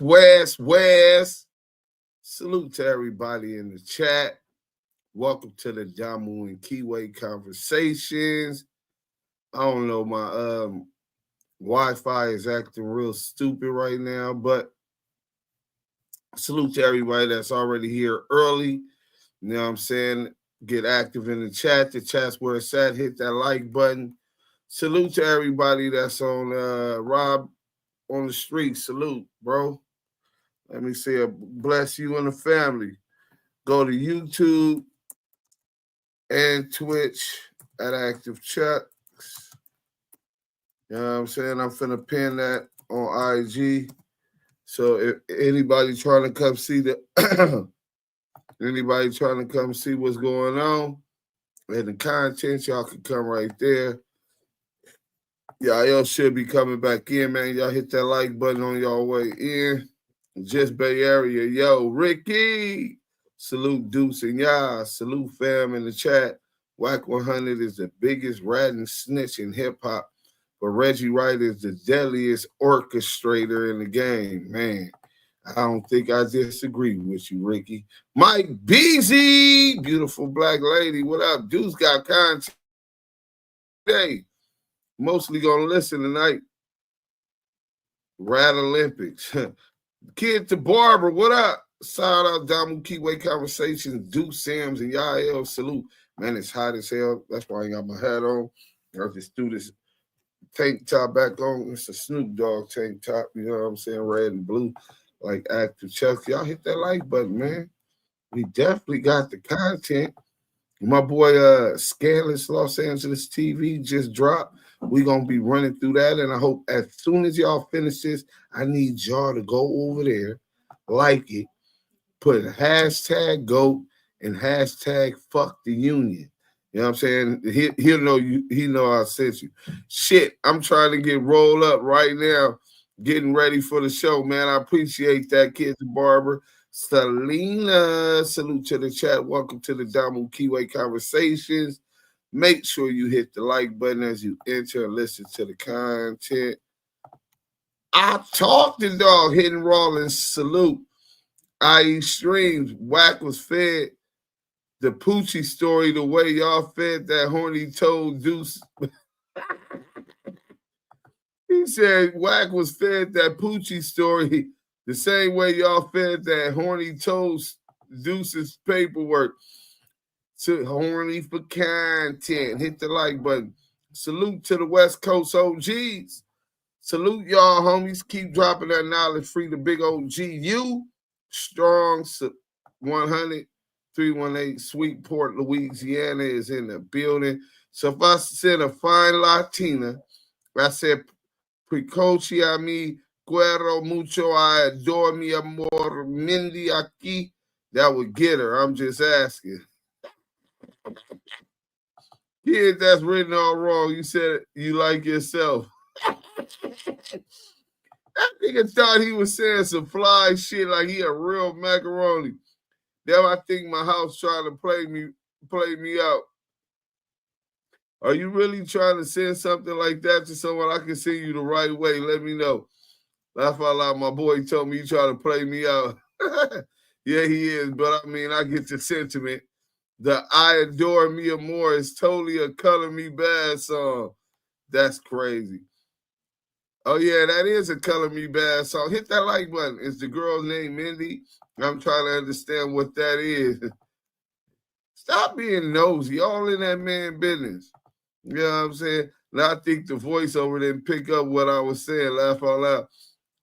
West. Salute to everybody in the chat. Welcome to the DAMU KIWE Conversations. I don't know, my Wi-Fi is acting real stupid right now, but salute to everybody that's already here early. You know what I'm saying? Get active in the chat. The chat's where it's at. Hit that like button. Salute to everybody that's on Rob on the street. Salute, bro. Let me say a bless you and the family. Go to YouTube and Twitch at Active Chucks. You know what I'm saying? I'm finna pin that on IG. So if anybody trying to come see anybody trying to come see what's going on and the content, y'all can come right there. Y'all should be coming back in, man. Y'all hit that like button on y'all way in. Just Bay Area. Yo, Ricky. Salute Duse and y'all. Salute fam in the chat. Wack100 is the biggest rat and snitch in hip-hop. But Reggie Wright is the deadliest orchestrator in the game. Man, I don't think I disagree with you, Ricky. Mike Beasy, beautiful black lady. What up? Deuce got content today. Mostly gonna listen tonight. Rat Olympics. Kid to Barber, what up? Shout out DAMU KIWE Conversations, Duse M and y'all salute. Man, it's hot as hell. That's why I ain't got my hat on. I just threw this tank top back on. It's a Snoop Dogg tank top, you know what I'm saying? Red and blue, like Active Chucks. Y'all hit that like button, man. We definitely got the content. My boy Scandalous Los Angeles TV just dropped. We're going to be running through that, and I hope as soon as y'all finish this, I need y'all to go over there, like it, put hashtag GOAT and hashtag fuck the union. You know what I'm saying? He'll know you. He know I sent you. Shit, I'm trying to get rolled up right now, getting ready for the show, man. I appreciate that, Kid the Barber. Selena, salute to the chat. Welcome to the DAMU KIWE Conversations. Make sure you hit the like button as you enter and listen to the content. I talked to dog, Hidden Rollins, salute. IE Streams, Wack was fed the Poochie story the way y'all fed that horny toad Deuce. He said Wack was fed that Poochie story the same way y'all fed that horny toad Deuce's paperwork. So horny for content. Hit the like button. Salute to the West Coast OGs. Salute y'all, homies. Keep dropping that knowledge. Free the big OGU. Strong 100 318 Sweetport, Louisiana is in the building. So if I said a fine Latina, I said Precoci a mi quiero mucho, I adore mi amor, Mindy aquí, that would get her. I'm just asking. Kid, that's written all wrong. You said you like yourself. That nigga thought he was saying some fly shit like he a real macaroni. Now I think my house trying to play me out. Are you really trying to send something like that to someone? I can send you the right way. Let me know. Laugh out loud. My boy told me he trying to play me out. Yeah, he is. But I mean, I get the sentiment. The I Adore Me More is totally a Color Me Bad song. That's crazy. Oh, yeah, that is a Color Me Bad song. Hit that like button. Is the girl's name Mindy? I'm trying to understand what that is. Stop being nosy. All in that man business. You know what I'm saying? Now I think the voiceover didn't pick up what I was saying. Laugh out loud.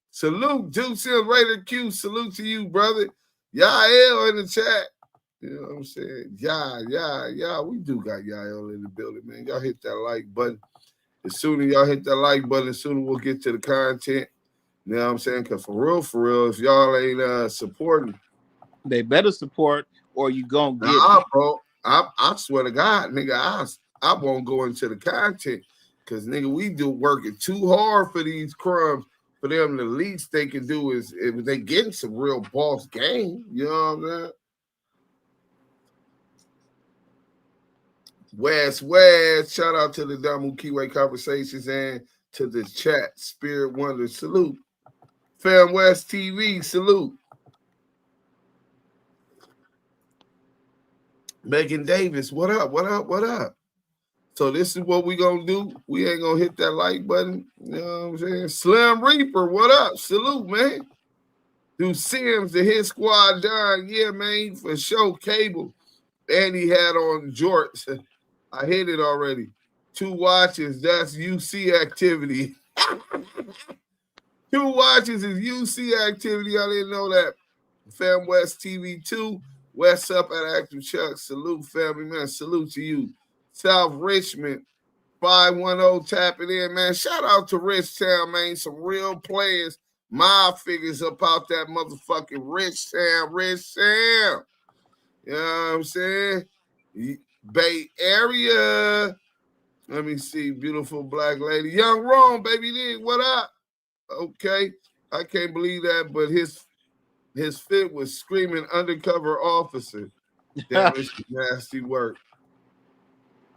Salute, Deuce M, Raider Q. Salute to you, brother. Yael in the chat. You know what I'm saying? Yeah. We do got Yael in the building, man. Y'all hit that like button. As soon as y'all hit that like button, as soon as we'll get to the content. You know what I'm saying? Because for real, if y'all ain't supporting, they better support or you gonna get bro. I swear to God, nigga, I won't go into the content because, nigga, we do working too hard for these crumbs. For them, the least they can do is if they getting some real boss game. You know what I'm saying? West. Shout out to the DAMU KIWE Conversations and to the chat. Spirit Wonder. Salute. Fam West TV, salute. Megan Davis, what up? What up? What up? So this is what we gonna do. We ain't gonna hit that like button. You know what I'm saying? Slim Reaper, what up? Salute, man. Duse Sims, the hit squad done. Yeah, man, for sure. Cable. And he had on jorts. I hit it already. 2 watches, that's UC activity. 2 watches is UC activity. I didn't know that. Fam West TV 2. West up at Active Chuck. Salute, family, man. Salute to you. South Richmond, 510 tapping in, man. Shout out to Rich Town, man. Some real players. My figures up out that motherfucking Rich Town. You know what I'm saying? Bay Area. Let me see. Beautiful black lady. Young Rome, baby D, what up? Okay. I can't believe that, but his fit was screaming undercover officer. Damn, it's nasty work.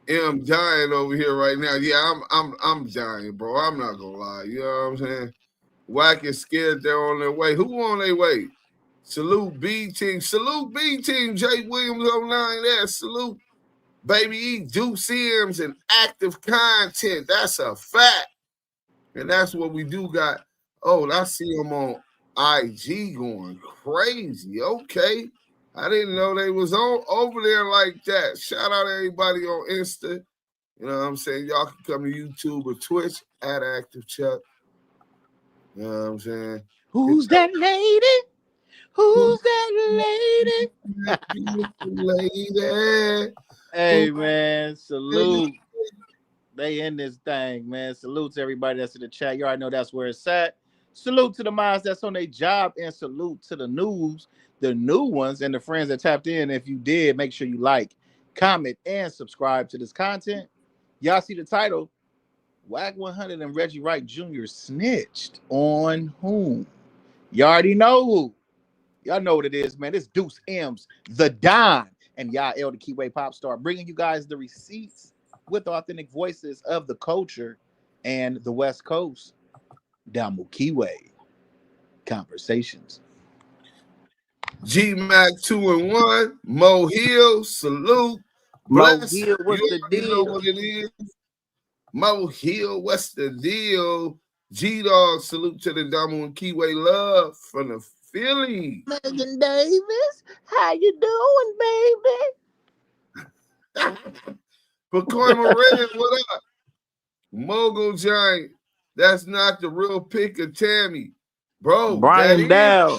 I'm dying over here right now. Yeah, I'm dying, bro. I'm not gonna lie. You know what I'm saying? Wack is scared they're on their way. Who on their way? Salute B team. Salute B team. Jay Williams 09 there. Salute Baby E. Duse Sims and active content. That's a fact. And that's what we do got. Oh, I see him on IG going crazy. Okay. I didn't know they was on over there like that. Shout out to everybody on Insta. You know what I'm saying? Y'all can come to YouTube or Twitch at Active Chuck. You know what I'm saying? Who's that lady? Who's that lady? Lady. Hey, man, salute. They in this thing, man. Salute to everybody that's in the chat. You already know that's where it's at. Salute to the minds that's on their job, and salute to the news, the new ones, and the friends that tapped in. If you did, make sure you like, comment, and subscribe to this content. Y'all see the title, Wack100 and Reggie Wright Jr. snitched on whom? You already know who. Y'all know what it is, man. It's Duse M's The Don and Yael the Keyway Pop Star, bringing you guys the receipts with authentic voices of the culture and the West Coast. DAMU KIWE Conversations. G-Mac 2 and 1. Mo Hill, salute. Bless. Mo Hill, what's the deal? You know what it is. Mo Hill, what's the deal? G-Dog, salute to the DAMU KIWE love from the Philly. Megan Davis, how you doing, baby? Pacoima Red, what up? Mogul Giant, that's not the real pic of Tammy. Bro, Brian Dow.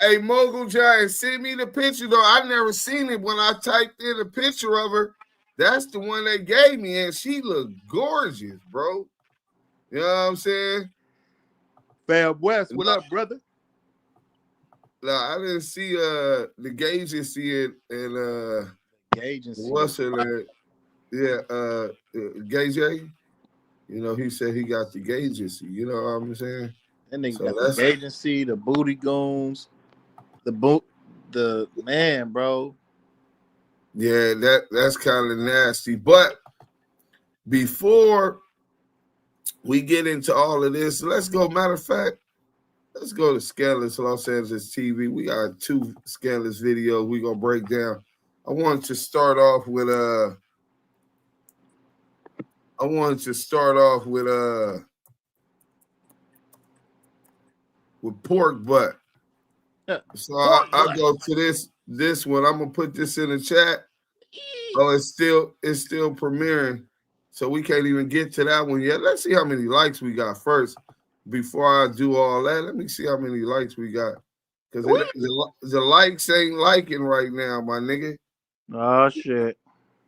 Hey, Mogul Giant, send me the picture, though. I never seen it when I typed in a picture of her. That's the one they gave me, and she looked gorgeous, bro. You know what I'm saying? Fab West, what up, brother? No, I didn't see the Gaugency and Gaugency. What's her name? Yeah, Gage. You know, he said he got the Gaugency. You know what I'm saying? And they got the Gaugency, the Booty Goons, the man, bro. Yeah, that's kind of nasty. But before we get into all of this, let's go. Matter of fact, let's go to Scandalous Los Angeles TV. We got 2 Scandalous videos we're gonna break down. I wanted to start off with pork butt. So I'll go to this one. I'm gonna put this in the chat. Oh, it's still premiering, so we can't even get to that one yet. Let's see how many likes we got first before I do all that. Let me see how many likes we got, because the likes ain't liking right now, my nigga. Oh shit,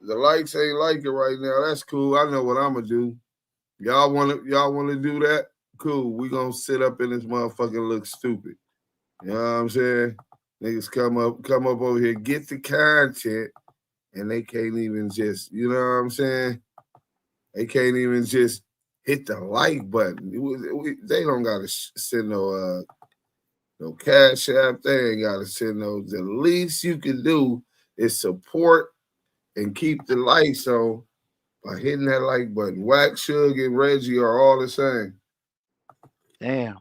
the likes ain't liking right now. That's cool. I know what I'm gonna do. Y'all wanna do that? Cool. We gonna sit up in this motherfucker and look stupid. You know what I'm saying? Niggas come up over here, get the content, and they can't even just, you know what I'm saying? They can't even just hit the like button. They don't gotta send no cash app. They ain't gotta send no. The least you can do is support and keep the lights on by hitting that like button. Wack, Suge, and Reggie are all the same. Damn.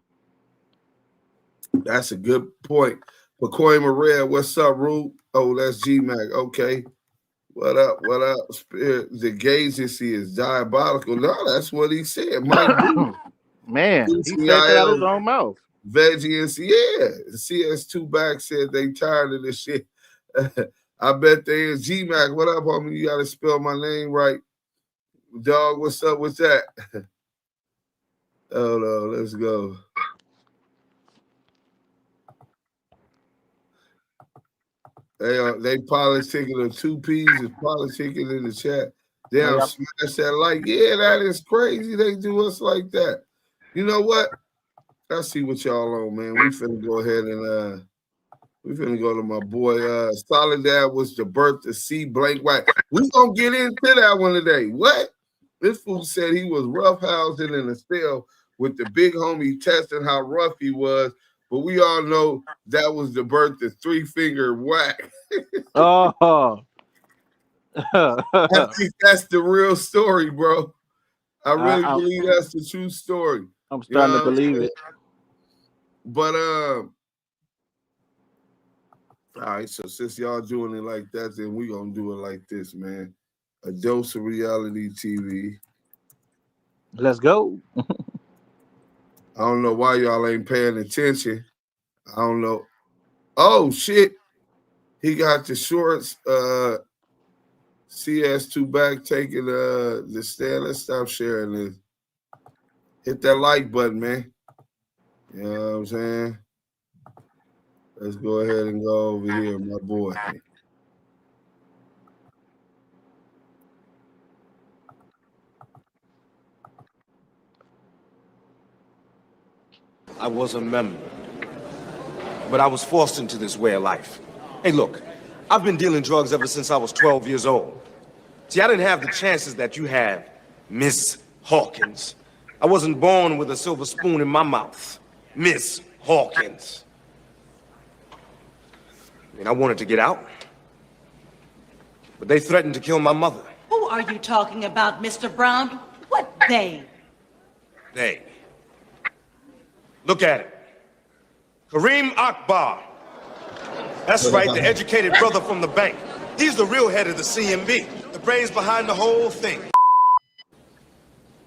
That's a good point. Pacoima Red, what's up, Rube? Oh, that's G-Mac. Okay. What up? What up? Spirit, the gagency is diabolical. No, that's what he said. Might be. Man, he said that out of his own mouth. Veggie and CS2 Back said they tired of this shit. I bet they is. G-Mac, what up, homie? You got to spell my name right. Dog, what's up with that? Hold on, let's go. They politicking the 2Ps is politicking in the chat. Damn, smash that like. Yeah, that is crazy. They do us like that. You know what? I see what y'all on, man. We finna go ahead and we finna go to my boy. Soledad was the birth of C. Blank White. We gonna get into that one today. What? This fool said he was roughhousing in a cell with the big homie testing how rough he was. But we all know that was the birth of 3-Finger Wack. Oh. I think that's the real story, bro. I really believe that's the true story. I'm starting to believe it. But all right, so since y'all doing it like that, then we gonna do it like this, man. A dose of reality TV. Let's go. I don't know why y'all ain't paying attention. I don't know. Oh shit. He got the shorts. CS2 Back taking the stand. Let's stop sharing this. Hit that like button, man. You know what I'm saying? Let's go ahead and go over here, my boy. I was a member, but I was forced into this way of life. Hey, look, I've been dealing drugs ever since I was 12 years old. See, I didn't have the chances that you have, Miss Hawkins. I wasn't born with a silver spoon in my mouth, Miss Hawkins. I wanted to get out, but they threatened to kill my mother. Who are you talking about, Mr. Brown? What they? They. Look at it. Kareem Akbar. That's right, the educated brother from the bank. He's the real head of the CMB, the brains behind the whole thing.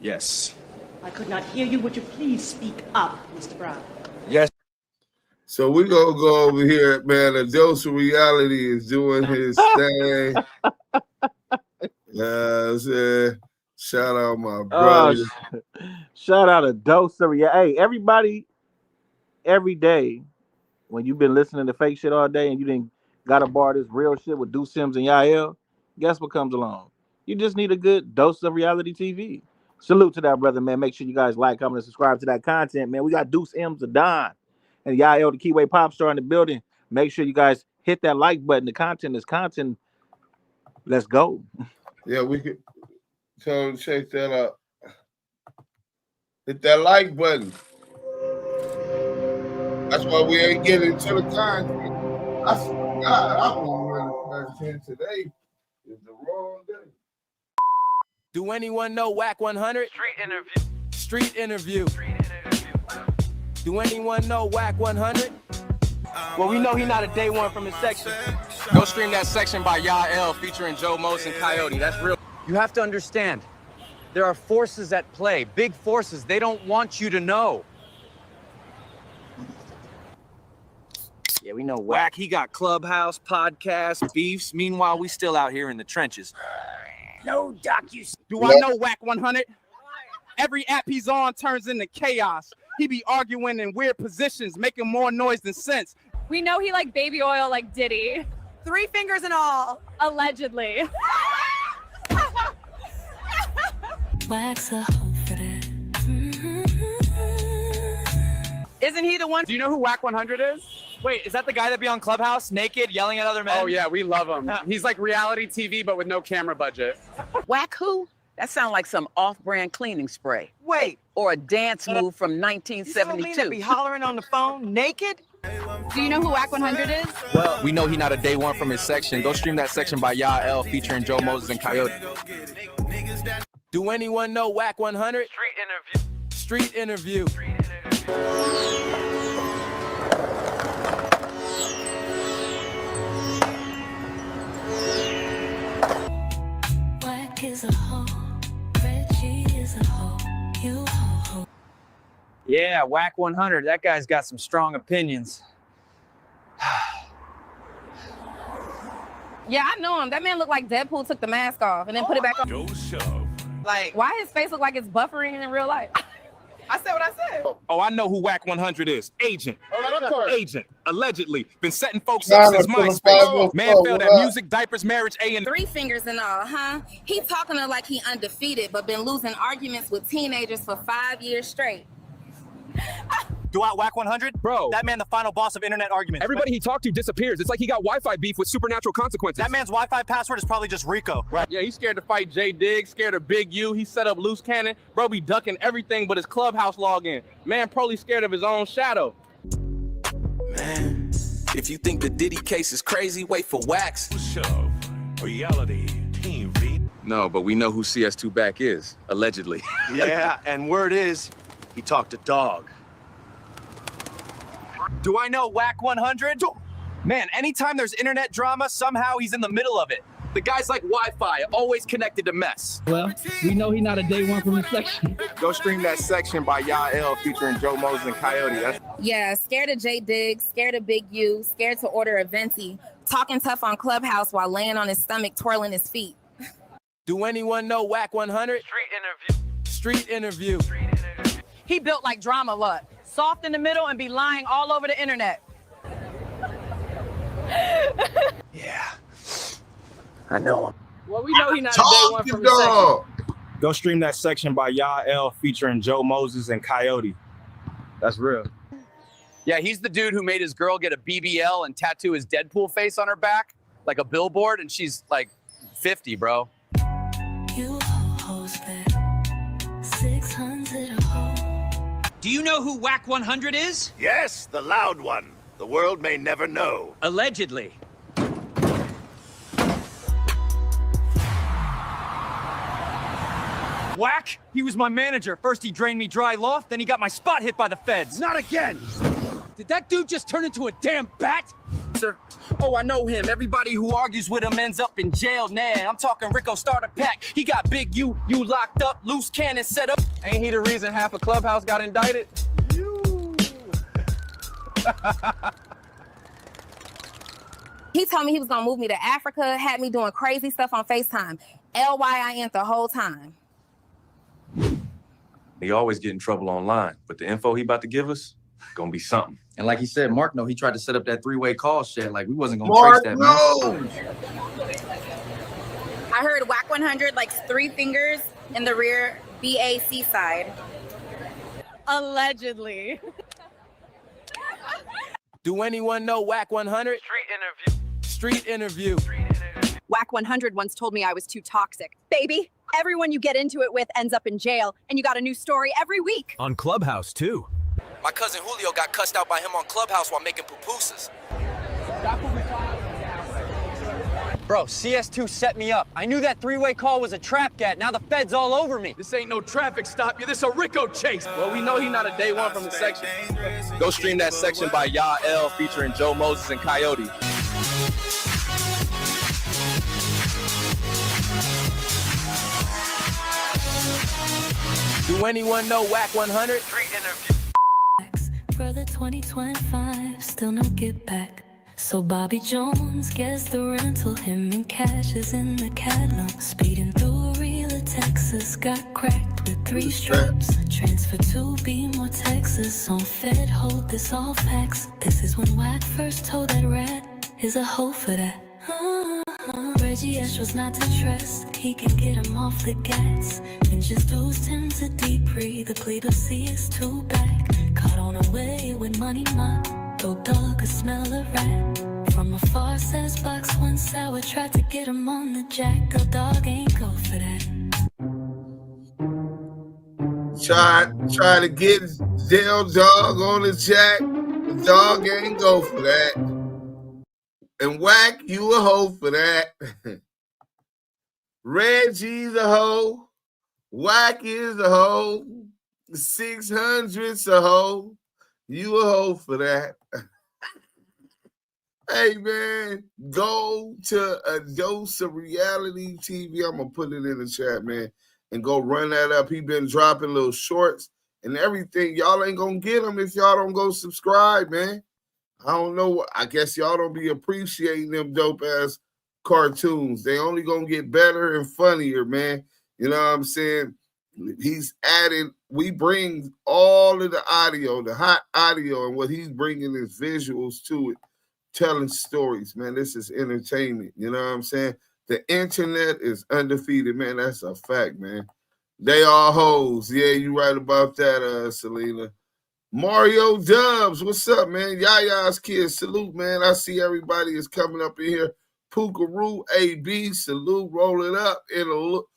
Yes. I could not hear you. Would you please speak up, Mr. Brown? Yes. So we're going to go over here, man. A dose of reality is doing his thing. Yeah, shout out my brother. Shout out a dose of reality. Hey, everybody, every day, when you've been listening to fake shit all day and you didn't got to bar this real shit with Duse M and Yael, guess what comes along? You just need a good dose of reality TV. Salute to that, brother, man. Make sure you guys like, comment, and subscribe to that content, man. We got Duse M to Don and Yael, the Keyway Pop Star in the building. Make sure you guys hit that like button. The content is content. Let's go. Yeah, we could tell them to check that out. Hit that like button. That's why we ain't getting to the content. I forgot I want to run the content today. Is the wrong day. Do anyone know Wack100? Street interview. Do anyone know Wack100? Well, we know he's not a day one from his section. Go stream that section by Yael featuring Joe Mos and Coyote. That's real. You have to understand, there are forces at play, big forces. They don't want you to know. Yeah, we know Wack. He got clubhouse, podcasts, beefs. Meanwhile, we still out here in the trenches. No docu. Do I know Wack100? Every app he's on turns into chaos. He be arguing in weird positions, making more noise than sense. We know he like baby oil like Diddy. 3 fingers and all. Allegedly. Wax a hoe for that. Isn't he the one? Do you know who Wack100 is? Wait, is that the guy that be on Clubhouse naked yelling at other men? Oh yeah, we love him. He's like reality TV, but with no camera budget. Wack who? That sounds like some off-brand cleaning spray. Wait, Or a dance move from you 1972. be hollering on the phone naked? Do you know who Wack100 is? Well, we know he not a day one from his section. Go stream that section by Yael featuring Joe Moses and Coyote. Do anyone know Wack100? Street interview. yeah, Wack100. That guy's got some strong opinions. Yeah, I know him. That man looked like Deadpool took the mask off and then put it back on. Like, Why his face look like it's buffering in real life? I said what I said. Oh, I know who Wack100 is. Agent. Agent. Allegedly. Been setting folks Nah, up since no, MySpace. Man no, failed no, at no. music, diapers, marriage, A&E. 3 fingers and all, huh? He talking to like he undefeated, but been losing arguments with teenagers for 5 years straight. Do out Wack100? Bro. That man, the final boss of internet arguments. Everybody he talked to disappears. It's like he got Wi-Fi beef with supernatural consequences. That man's Wi-Fi password is probably just Rico. Right. Yeah, he's scared to fight J Diggs, scared of Big U. He set up loose cannon. Bro be ducking everything but his clubhouse login. Man probably scared of his own shadow. Man, if you think the Diddy case is crazy, wait for Wax. Show. Reality TV. No, but we know who CS2 Back is, allegedly. Yeah, and word is, he talked to Dog. Do I know Wack100? Man, anytime there's internet drama, somehow he's in the middle of it. The guy's like Wi-Fi, always connected to mess. Well, we know he's not a day one from the section. Go stream that section by Yael featuring Joe Moses and Coyote. Yeah, scared of J Diggs, scared of Big U, scared to order a venti, talking tough on Clubhouse while laying on his stomach, twirling his feet. Do anyone know Wack100? Street interview. He built like drama luck. Soft in the middle and be lying all over the internet. Yeah. I know him. Well, we know he's not a day one from the section. Go stream that section by Yael featuring Joe Moses and Coyote. That's real. Yeah, he's the dude who made his girl get a BBL and tattoo his Deadpool face on her back, like a billboard, and she's like 50, bro. You host that 600 a hole. Do you know who Wack100 is? Yes, the loud one. The world may never know. Allegedly. Wack? He was my manager. First he drained me dry loft, then he got my spot hit by the feds. Not again! Did that dude just turn into a damn bat? Sir. Oh, I know him. Everybody who argues with him ends up in jail. Nah, I'm talking Rico starter pack. He got Big U locked up, loose cannon set up. Ain't he the reason half a clubhouse got indicted? He told me he was gonna move me to Africa, had me doing crazy stuff on FaceTime. LYIN the whole time. He always get in trouble online, but the info he about to give us, gonna be something. And like he said, Mark, no, he tried to set up that 3-way call shit. Like, we wasn't gonna Mark, trace that, no. man. I heard Wack100 likes 3 fingers in the rear BAC side. Allegedly. Do anyone know Wack100? Street interview. Wack100 once told me I was too toxic. Baby, everyone you get into it with ends up in jail, and you got a new story every week. On Clubhouse, too. My cousin Julio got cussed out by him on Clubhouse while making pupusas. Bro, CS2 set me up. I knew that 3-way call was a trap gat. Now the fed's all over me. This ain't no traffic stop. This a Rico chase. Well, we know he's not a day one from the section. Go stream that section by Yael featuring Joe Moses and Coyote. Do anyone know Wack100? Brother 2025, still no get back. So Bobby Jones gets the rental, him and Cash is in the catalog. Speeding through real Texas, got cracked with 3 straps. Transfer to Beamore, Texas, on Fed hold, this all facts. This is when Wack first told that rat, is a hoe for that. Reggie Ash was not to trust, he can get him off the gas. And just dosed him to deep breathe, the plea to CS2 Back. Caught on a way with money mop, though dog could smell a rat. From afar says box 1 sour, tried to get him on the jack, though dog ain't go for that. Try to get Dale Dog on the jack, the dog ain't go for that. And Wack, you a hoe for that. Reggie's a hoe. Wack is a hoe. 600's a hoe. You a hoe for that. Hey, man, go to a dose of reality TV. I'm going to put it in the chat, man, and go run that up. He been dropping little shorts and everything. Y'all ain't gonna get them if y'all don't go subscribe, man. I don't know. I guess y'all don't be appreciating them dope ass cartoons. They only gonna get better and funnier, man. You know what I'm saying? He's added, we bring all of the audio, the hot audio, and what he's bringing is visuals to it, telling stories, man. This is entertainment. You know what I'm saying? The internet is undefeated, man. That's a fact, man. They all hoes. Yeah, you right about that, Selena. Mario Dubs, what's up, man? Yaya's kids, salute, man. I see everybody is coming up in here. Pookaroo, AB, salute, roll it up in a little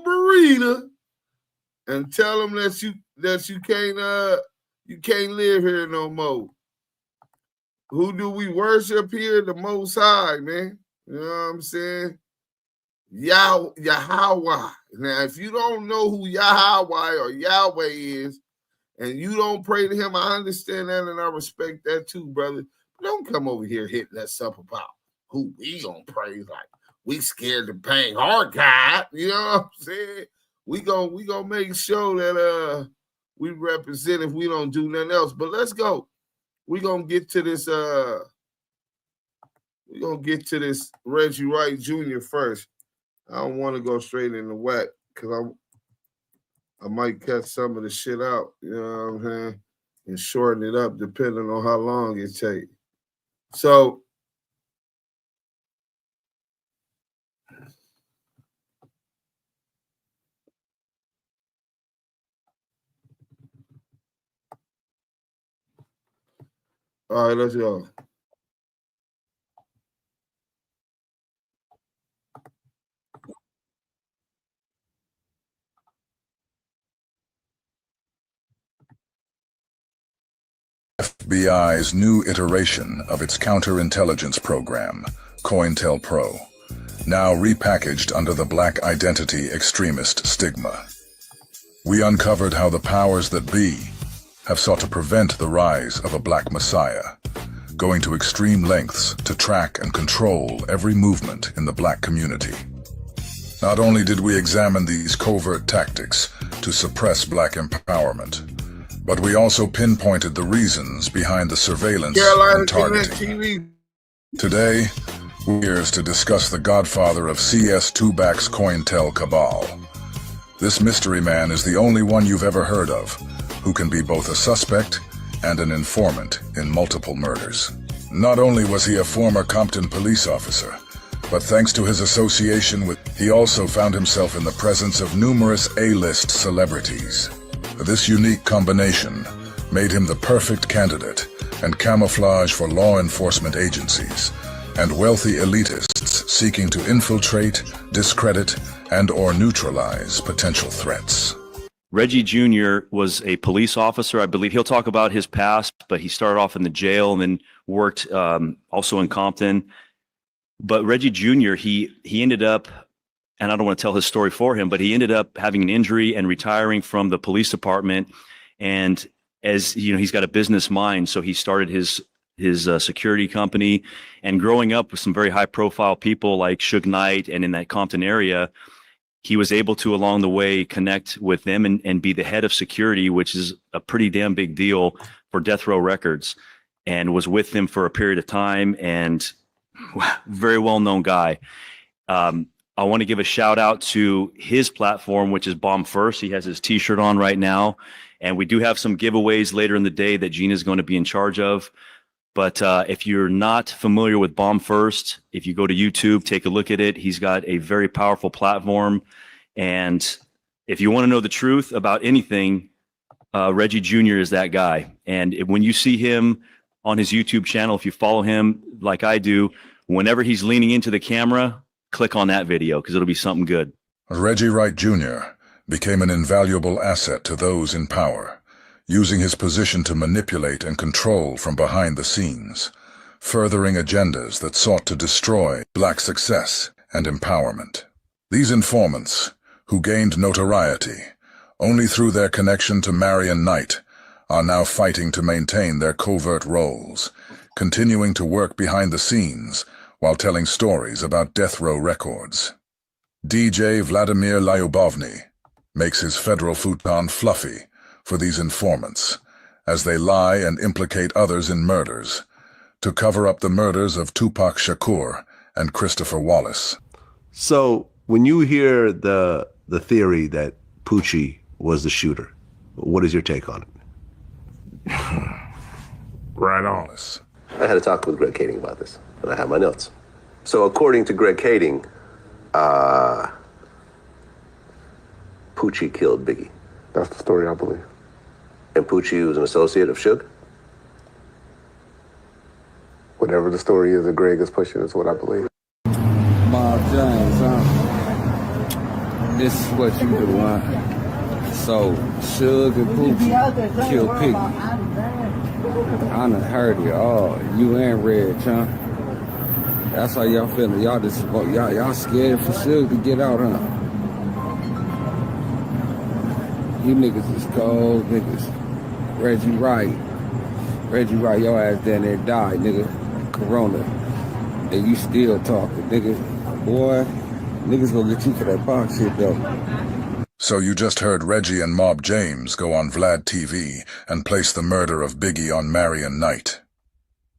burrito, and tell them that you can't live here no more. Who do we worship here? The Most High, man. You know what I'm saying? Yahweh. Now, if you don't know who Yahweh or Yahweh is, and you don't pray to him, I understand that and I respect that too, brother. But don't come over here hitting us up about who we gonna praise like we scared to bang our God. You know what I'm saying? We gonna make sure that we represent if we don't do nothing else. But let's go. We're gonna get to this Reggie Wright Jr. first. I don't want to go straight into Wack because I might cut some of the shit out, you know what I'm saying, and shorten it up depending on how long it takes. So all right, let's go. FBI's new iteration of its counterintelligence program, COINTELPRO, now repackaged under the black identity extremist stigma. We uncovered how the powers that be have sought to prevent the rise of a black messiah, going to extreme lengths to track and control every movement in the black community. Not only did we examine these covert tactics to suppress black empowerment, but we also pinpointed the reasons behind the surveillance and targeting. Today, we're here to discuss the godfather of CS2 Back's COINTEL cabal. This mystery man is the only one you've ever heard of, who can be both a suspect and an informant in multiple murders. Not only was he a former Compton police officer, but thanks to his association with, he also found himself in the presence of numerous A-list celebrities. This unique combination made him the perfect candidate and camouflage for law enforcement agencies and wealthy elitists seeking to infiltrate, discredit, and/or neutralize potential threats. Reggie Jr. was a police officer. I believe he'll talk about his past, but he started off in the jail and then worked also in Compton. But Reggie Jr., he ended up, and I don't want to tell his story for him, but he ended up having an injury and retiring from the police department. And as you know, he's got a business mind, so he started his security company. And growing up with some very high profile people like Suge Knight and in that Compton area, he was able to along the way connect with them and be the head of security, which is a pretty damn big deal for Death Row Records, and was with them for a period of time, and very well-known guy. I want to give a shout out to his platform, which is Bomb First. He has his t-shirt on right now. And we do have some giveaways later in the day that Gina's going to be in charge of. But if you're not familiar with Bomb First, if you go to YouTube, take a look at it. He's got a very powerful platform. And if you want to know the truth about anything, Reggie Jr. is that guy. And when you see him on his YouTube channel, if you follow him like I do, whenever he's leaning into the camera, click on that video because it'll be something good. Reggie Wright Jr. became an invaluable asset to those in power, using his position to manipulate and control from behind the scenes, furthering agendas that sought to destroy black success and empowerment. These informants, who gained notoriety only through their connection to Marion Knight, are now fighting to maintain their covert roles, continuing to work behind the scenes while telling stories about Death Row Records. DJ Vladimir Lyubovny, makes his federal futon fluffy for these informants as they lie and implicate others in murders to cover up the murders of Tupac Shakur and Christopher Wallace. So when you hear the theory that Poochie was the shooter, what is your take on it? Right on. I had a talk with Greg Kading about this, and I have my notes. So according to Greg Kading, Poochie killed Biggie. That's the story, I believe. And Poochie was an associate of Suge? Whatever the story is that Greg is pushing is what I believe. Bob James, this is what you do, huh? So, Suge and Poochie killed Piggy. I done heard it all. You and Rayj, huh? That's how y'all feeling. Y'all just y'all scared for Suge to get out, huh? You niggas is cold niggas. Reggie Wright, your ass down there died, nigga. Corona. And you still talking, nigga. Boy, niggas gonna get you for that box shit, though. So you just heard Reggie and Mob James go on Vlad TV and place the murder of Biggie on Marion Knight.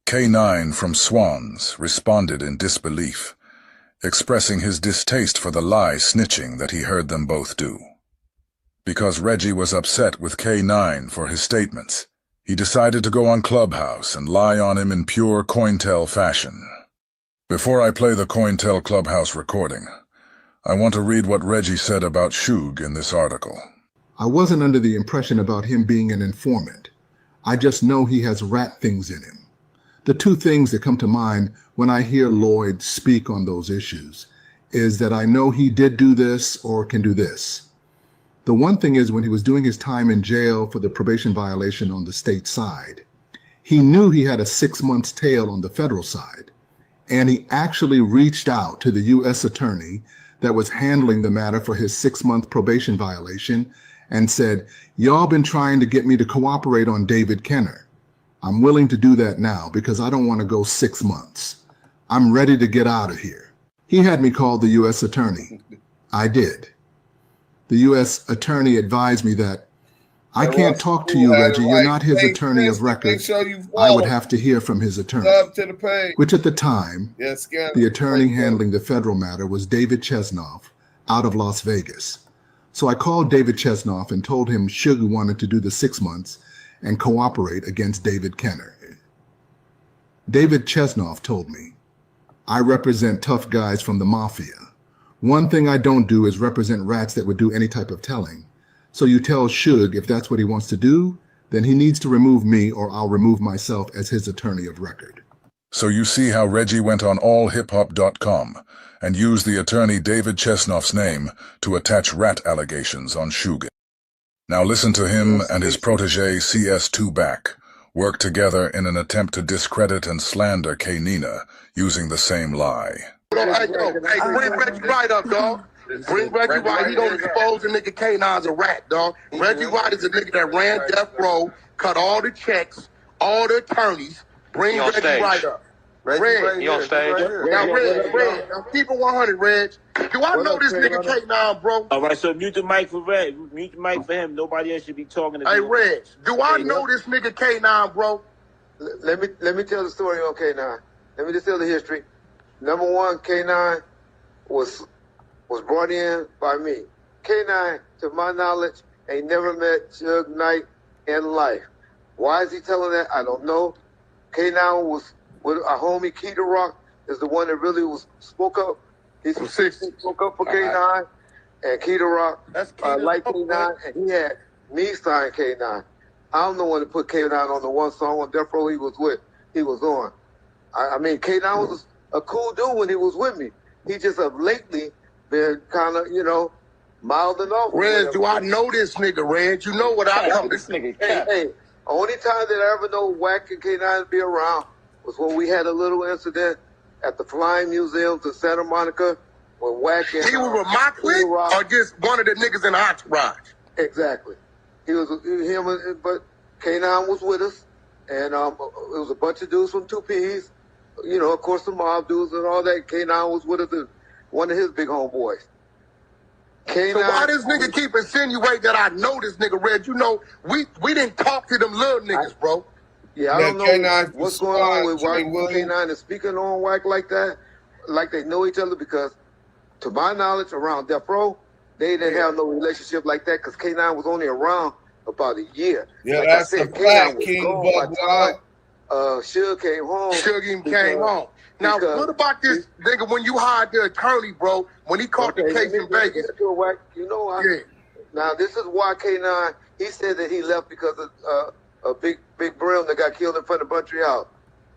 K9 from Swans responded in disbelief, expressing his distaste for the lie snitching that he heard them both do. Because Reggie was upset with K9 for his statements, he decided to go on Clubhouse and lie on him in pure Cointel fashion. Before I play the Cointel Clubhouse recording, I want to read what Reggie said about Suge in this article. I wasn't under the impression about him being an informant. I just know he has rat things in him. The two things that come to mind when I hear Lloyd speak on those issues is that I know he did do this or can do this. The one thing is when he was doing his time in jail for the probation violation on the state side, he knew he had a 6 months tail on the federal side, and he actually reached out to the U.S. attorney that was handling the matter for his 6-month probation violation and said, y'all been trying to get me to cooperate on David Kenner. I'm willing to do that now because I don't want to go 6 months. I'm ready to get out of here. He had me call the U.S. attorney. I did. The U.S. attorney advised me that I can't talk to you, Reggie. You're not his attorney of record. I would have to hear from his attorney, which at the time, the attorney handling the federal matter was David Chesnoff out of Las Vegas. So I called David Chesnoff and told him Suge wanted to do the 6 months and cooperate against David Kenner. David Chesnoff told me, I represent tough guys from the mafia. One thing I don't do is represent rats that would do any type of telling. So you tell Suge if that's what he wants to do, then he needs to remove me or I'll remove myself as his attorney of record. So you see how Reggie went on allhiphop.com and used the attorney David Chesnoff's name to attach rat allegations on Suge. Now listen to him and his protege CS2 Back work together in an attempt to discredit and slander K-Nina using the same lie. Hey, bring Reggie Wright up, dog. Bring Reggie Wright. He don't expose the nigga K9's a rat, dog. Reggie Wright is a nigga that ran death row, cut all the checks, all the attorneys. Bring Reggie Wright up. Rayj, you on stage? Now, Rayj, now keep it 100, Rayj. Do I know this nigga K9, bro? All right, so mute the mic for Rayj. Mute the mic for him. Nobody else should be talking to Hey, him. Rayj, do I know this nigga K9, bro? Let me tell the story on K9. Let me just tell the history. Number one, K9 was brought in by me. K9, to my knowledge, ain't never met Suge Knight in life. Why is he telling that? I don't know. K9 was with our homie Keita Rock, is the one that really spoke up. He spoke up for K9, and Keita Rock liked K9, and he had me sign K9. I'm the one that put K9 on the one song on Death Row he was on. I mean, K9 was a cool dude when he was with me. He just have lately been kind of, milding off. Rayj, do I know this nigga, Rayj? You know what I come this nigga. Hey, only time that I ever know Wack and K9 be around was when we had a little incident at the Flying Museums in Santa Monica when Wack and... He was with my clique or just one of the niggas in the entourage? Exactly. He was him, but K9 was with us, and it was a bunch of dudes from 2Ps. Of course, the mob dudes and all that. K9 was with us, one of his big homeboys. K9, So why this nigga keep insinuating that I know this nigga, Red? You know, we didn't talk to them little niggas, bro. Yeah, I don't know what's going on with why K9 is speaking on Wack like that, like they know each other, because to my knowledge, around Death Row, they didn't have no relationship like that because K9 was only around about a year. Yeah, like that's I said, the fact, K9 was King gone by the time Suge came home. Suge came home. Now, what about this nigga when you hired the attorney, bro, when he caught the case in Vegas? You know, now this is why K9, he said that he left because of a big brim that got killed in front of Montreal.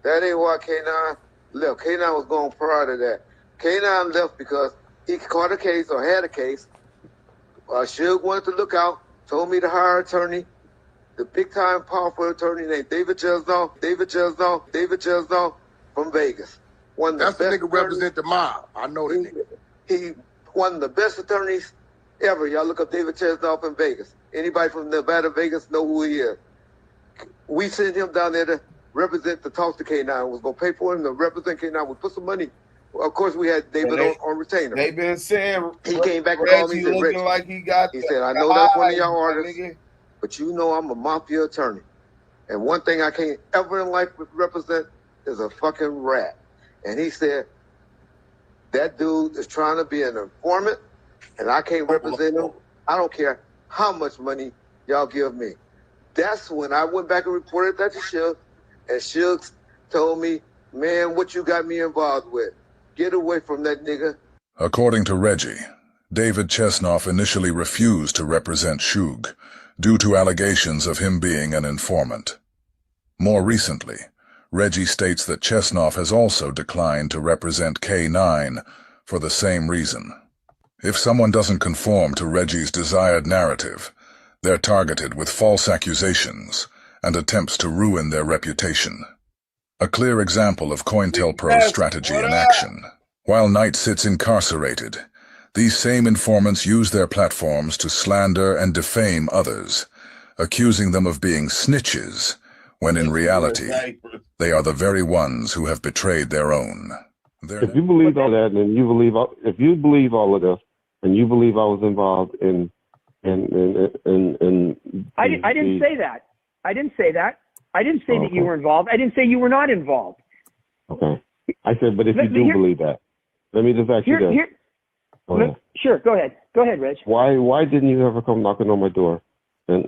That ain't why K9 left. K9 was going prior to that. K9 left because he caught a case or had a case. Suge wanted to look out, told me to hire an attorney, the big-time powerful attorney named David Chesnall from Vegas. That's the nigga represent the mob. I know that nigga. He one of the best attorneys ever. Y'all look up David Chesnall in Vegas. Anybody from Nevada, Vegas know who he is. We sent him down there to represent, to talk to K9. Was going to pay for him to represent K9. We put some money. Of course, we had David on retainer. They been saying he came back and called me. Reggie looking like he got. He said, "I know that's one of y'all artists, but you know I'm a mafia attorney, and one thing I can't ever in life represent is a fucking rat." And he said, "That dude is trying to be an informant, and I can't represent him. I don't care how much money y'all give me." That's when I went back and reported that to Suge, and Suge told me, "Man, what you got me involved with? Get away from that nigga." According to Reggie, David Chesnoff initially refused to represent Suge due to allegations of him being an informant. More recently, Reggie states that Chesnoff has also declined to represent K9 for the same reason. If someone doesn't conform to Reggie's desired narrative, they're targeted with false accusations and attempts to ruin their reputation. A clear example of COINTELPRO's strategy in action. While Knight sits incarcerated, these same informants use their platforms to slander and defame others, accusing them of being snitches, when in reality, they are the very ones who have betrayed their own. If you believe all that, and if you believe all of this, and you believe I was involved in I didn't say that. I didn't say that. I didn't say that you were involved. I didn't say you were not involved. Okay. I said, but if you do believe that, let me just ask you this. Sure, go ahead. Go ahead, Reg. Why didn't you ever come knocking on my door and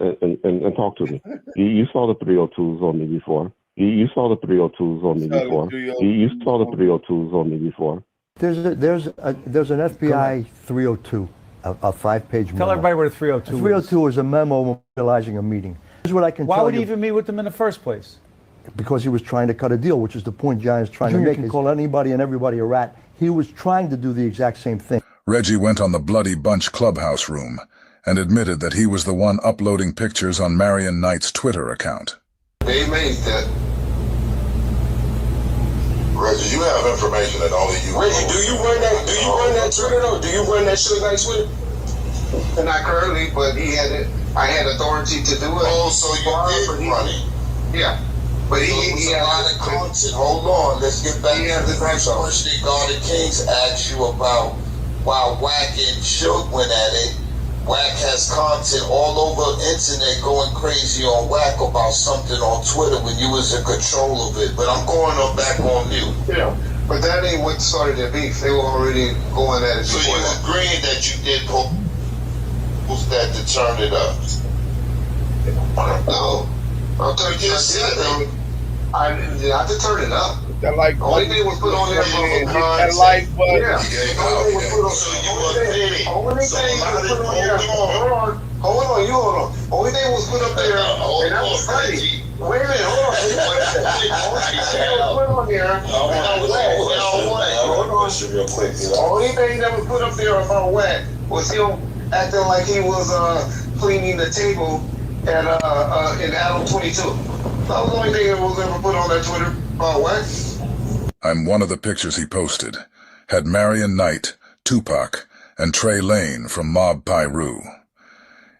talk to me? You saw the 302s on me before. You saw the 302s on me before. You saw the 302s on me before. There's an FBI 302, a 5-page memo. Tell everybody what a 302 is. 302 is a memo memorializing a meeting. Here's what I can tell you. Why would he even meet with them in the first place? Because he was trying to cut a deal, which is the point Giant's trying to make. He can call anybody and everybody a rat. He was trying to do the exact same thing. Reggie went on the Bloody Bunch clubhouse room and admitted that he was the one uploading pictures on Marion Knight's Twitter account. They made that. Reggie, you have information that only you. Reggie, do you run that Twitter though? Do you run that Suge Knight Twitter? Not currently, but I had authority to do it. Oh, so you did run it? Yeah. But he has a lot of content. Hold on, let's get back to the first question Garden Kings asked you about while Wack and Suge went at it. Wack has content all over the internet going crazy on Wack about something on Twitter when you was in control of it. But I'm going back on you. Yeah. But that ain't what started the beef. They were already going at it so before you that. agreeing that you did post that to turn it up? No. I'll tell you just said that. I didn't have to turn it up. That like only thing was put on there for that like button. Yeah. Only thing was put on there. Hold on. Only thing was put up there, and that was funny. Wait a minute, hold on. Only thing that was put up there about Wack was him acting like he was cleaning the table at in Adam 22. That was the only thing that was ever put on that Twitter about Wack. And one of the pictures he posted had Marion Knight, Tupac, and Trey Lane from Mob Piru.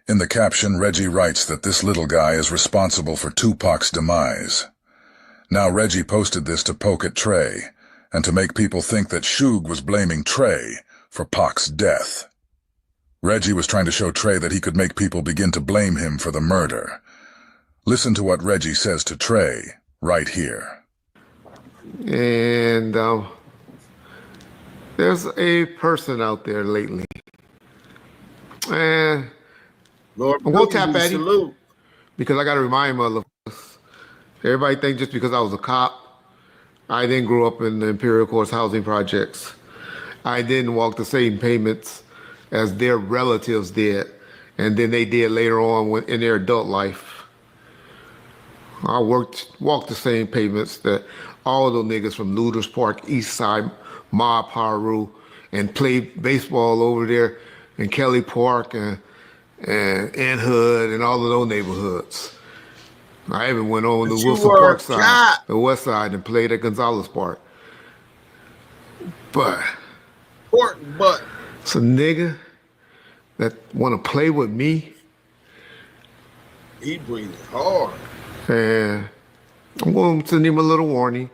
In the caption, Reggie writes that this little guy is responsible for Tupac's demise. Now Reggie posted this to poke at Trey, and to make people think that Suge was blaming Trey for Pac's death. Reggie was trying to show Trey that he could make people begin to blame him for the murder. Listen to what Reggie says to Trey right here. And there's a person out there lately. And Lord, I'm going to tap at him salute. because I got to remind motherfuckers. Everybody think just because I was a cop, I didn't grow up in the Imperial Courts housing projects. I didn't walk the same payments as their relatives did, and then they did later on in their adult life. I walked the same payments that all those niggas from Looters Park, East Side, Ma Paru, and played baseball over there in Kelly Park and Hood and all of those neighborhoods. I even went on the Wilson Park side, the west side, and played at Gonzalez Park. But it's a nigga that want to play with me. He breathing hard. And I'm going to send him a little warning.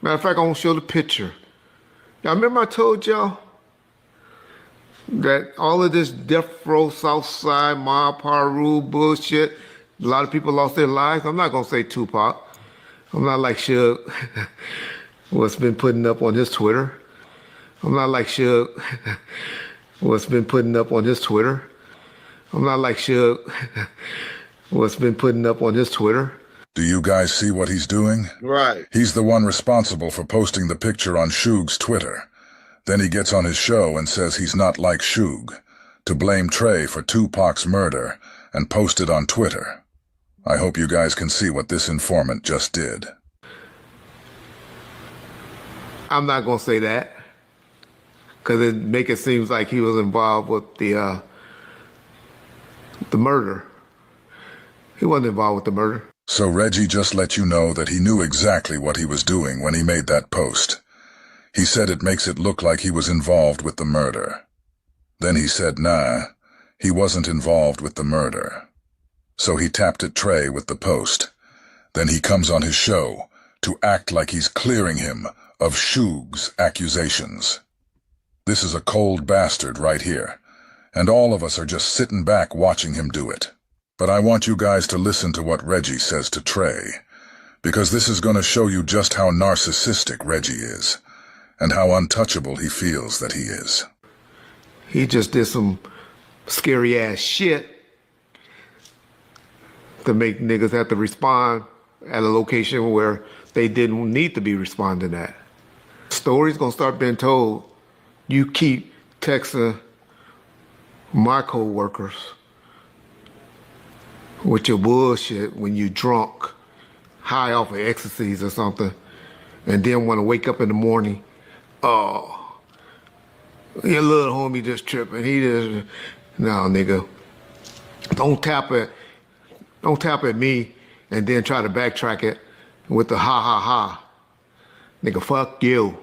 Matter of fact, I'm going to show the picture. Y'all remember I told y'all that all of this death row, Southside, Ma Paru bullshit, a lot of people lost their lives. I'm not going to say Tupac. I'm not like Suge, what's been putting up on his Twitter. I'm not like Suge, what's been putting up on his Twitter. I'm not like Suge, what's been putting up on his Twitter. Do you guys see what he's doing? Right. He's the one responsible for posting the picture on Suge's Twitter. Then he gets on his show and says he's not like Suge, to blame Trey for Tupac's murder and post it on Twitter. I hope you guys can see what this informant just did. I'm not going to say that, because it make it seem like he was involved with the murder. He wasn't involved with the murder. So Reggie just let you know that he knew exactly what he was doing when he made that post. He said it makes it look like he was involved with the murder. Then he said, nah, he wasn't involved with the murder. So he tapped at Trey with the post. Then he comes on his show to act like he's clearing him of Suge's accusations. This is a cold bastard right here, and all of us are just sitting back watching him do it. But I want you guys to listen to what Reggie says to Trey, because this is going to show you just how narcissistic Reggie is, and how untouchable he feels that he is. He just did some scary ass shit to make niggas have to respond at a location where they didn't need to be responding at. Stories gonna start being told. You keep texting my co-workers with your bullshit when you drunk, high off of ecstasies or something, and then want to wake up in the morning, oh, your little homie just tripping. He just, no, nigga. Don't tap at me and then try to backtrack it with the ha ha ha. Nigga, fuck you.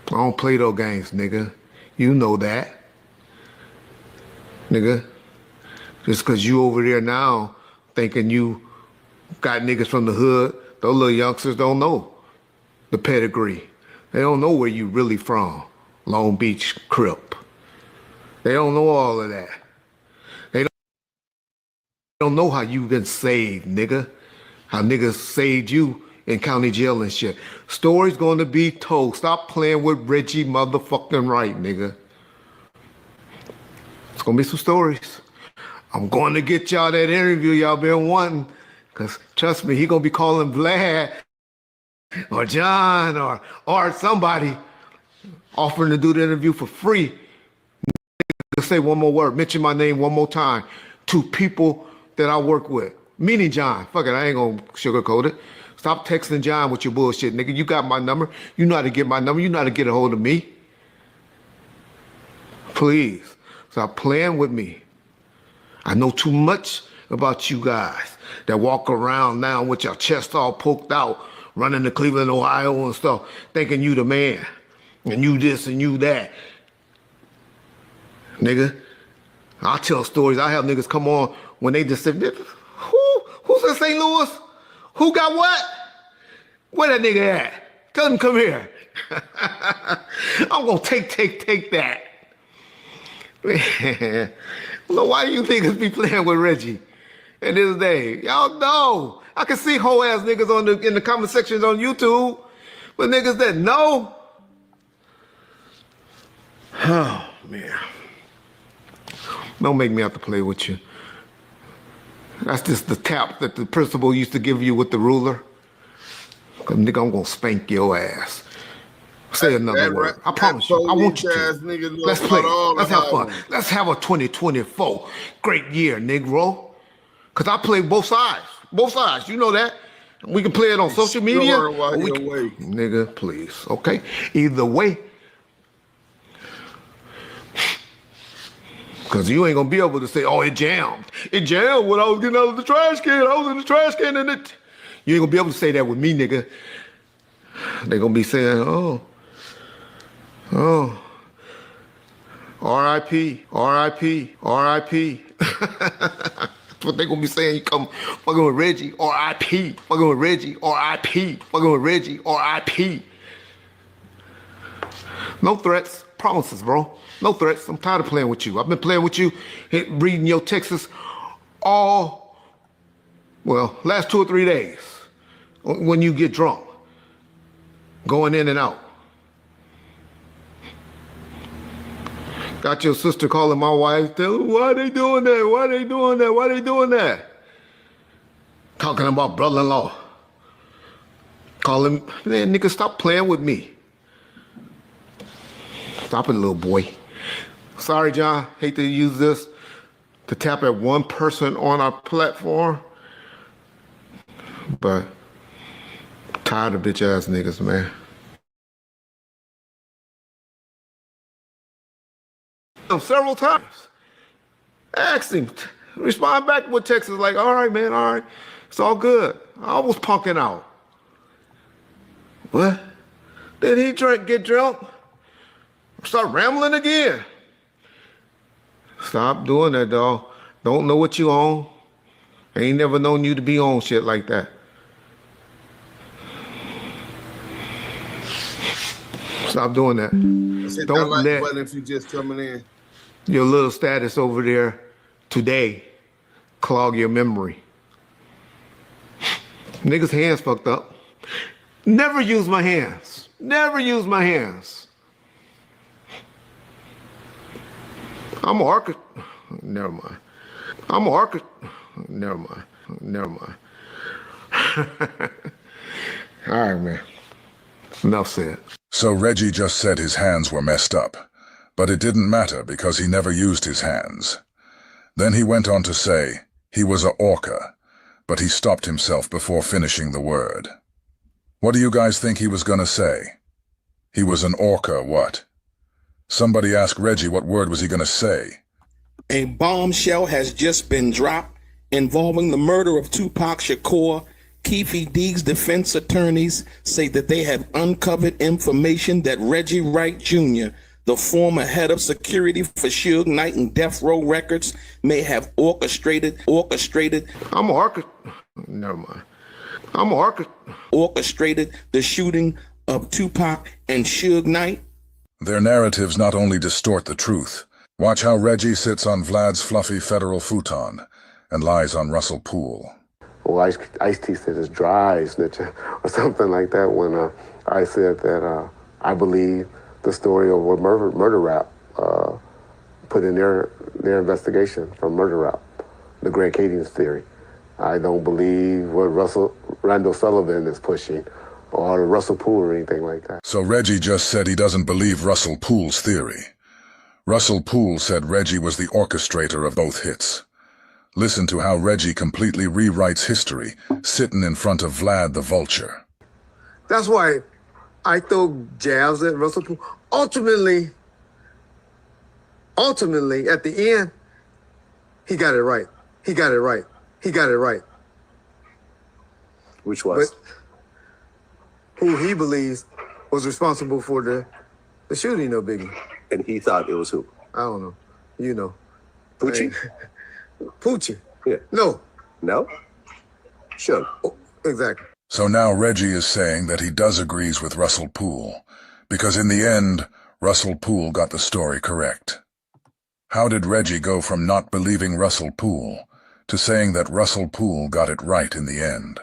I don't play those games, nigga. You know that. Nigga. Just cause you over there now thinking you got niggas from the hood, those little youngsters don't know the pedigree. They don't know where you really from. Long Beach Crip. They don't know all of that. They don't know how you've been saved, nigga. How niggas saved you in county jail and shit. Stories gonna be told. Stop playing with Reggie motherfucking Wright, nigga. It's gonna be some stories. I'm going to get y'all that interview y'all been wanting, because trust me, he gonna be calling Vlad or John or somebody offering to do the interview for free. Say one more word, mention my name one more time to people that I work with. Meaning John. Fuck it, I ain't gonna sugarcoat it. Stop texting John with your bullshit, nigga. You got my number. You know how to get my number. You know how to get a hold of me. Please, stop playing with me. I know too much about you guys that walk around now with your chest all poked out, running to Cleveland, Ohio and stuff, thinking you the man, and you this and you that. Nigga, I'll tell stories. I have niggas come on when they just say, who's in St. Louis? Who got what? Where that nigga at? Tell him come here. I'm gonna take that. Man, well, why do you niggas be playing with Reggie in this day? Y'all know. I can see whole ass niggas in the comment sections on YouTube, but niggas that know. Oh man. Don't make me have to play with you. That's just the tap that the principal used to give you with the ruler. Cause nigga, I'm gonna spank your ass. Say another word. I promise you. I want you to. Let's play. Let's have fun. Let's have a 2024 great year, Negro. Cause I play both sides. Both sides. You know that. We can play it on social media. Nigga, please. Okay. Either way. Cause you ain't gonna be able to say, oh, it jammed. It jammed when I was getting out of the trash can. I was in the trash can and it. You ain't gonna be able to say that with me, nigga. They gonna be saying, oh, R.I.P., R.I.P., R.I.P. That's what they gonna be saying. You come fucking with Reggie, R.I.P., fucking with Reggie, R.I.P., fucking with Reggie, R.I.P. No threats, promises, bro. No threats. I'm tired of playing with you. I've been playing with you, reading your texts last 2 or 3 days when you get drunk, going in and out. Got your sister calling my wife, telling why they doing that? Why they doing that? Why they doing that? Talking about brother-in-law. Calling, man, nigga, stop playing with me. Stop it, little boy. Sorry, John, hate to use this to tap at one person on our platform, but tired of bitch ass niggas, man. Several times. Asked him, respond back with texts like, all right, man, all right. It's all good. I was punking out. What? Did he get drunk? Start rambling again. Stop doing that, dog. Don't know what you own. Ain't never known you to be on shit like that. Stop doing that. Don't let if you just coming in. Your little status over there today clog your memory. Niggas' hands fucked up. Never use my hands. Never use my hands. I'm an architect. Never mind. I'm an architect. Never mind. Never mind. All right, man. Enough said. So Reggie just said his hands were messed up, but it didn't matter because he never used his hands. Then he went on to say he was a orca, but he stopped himself before finishing the word. What do you guys think he was gonna say? He was an orca what? Somebody asked Reggie what word was he gonna say. A bombshell has just been dropped involving the murder of Tupac Shakur. Keefe D's defense attorneys say that they have uncovered information that Reggie Wright Jr., the former head of security for Suge Knight and Death Row Records, may have orchestrated. I'm never mind. I'm orchestrated the shooting of Tupac and Suge Knight. Their narratives not only distort the truth. Watch how Reggie sits on Vlad's fluffy federal futon and lies on Russell Poole. Well, Ice-T said it's dry snitching or something like that when I said that I believe the story of what Murder Rap put in their investigation from Murder Rap, the Grand Cadians theory. I don't believe what Randall Sullivan is pushing or Russell Poole or anything like that. So Reggie just said he doesn't believe Russell Poole's theory. Russell Poole said Reggie was the orchestrator of both hits. Listen to how Reggie completely rewrites history, sitting in front of Vlad the Vulture. That's why I throw jabs at Russell Poole. Ultimately, at the end, he got it right. He got it right. Which was? But who he believes was responsible for the shooting of Biggie. And he thought it was who? I don't know. You know. Poochie? Poochie. Yeah. No. No? Sure. Oh, exactly. So now Reggie is saying that he does agrees with Russell Poole, because in the end, Russell Poole got the story correct. How did Reggie go from not believing Russell Poole to saying that Russell Poole got it right in the end?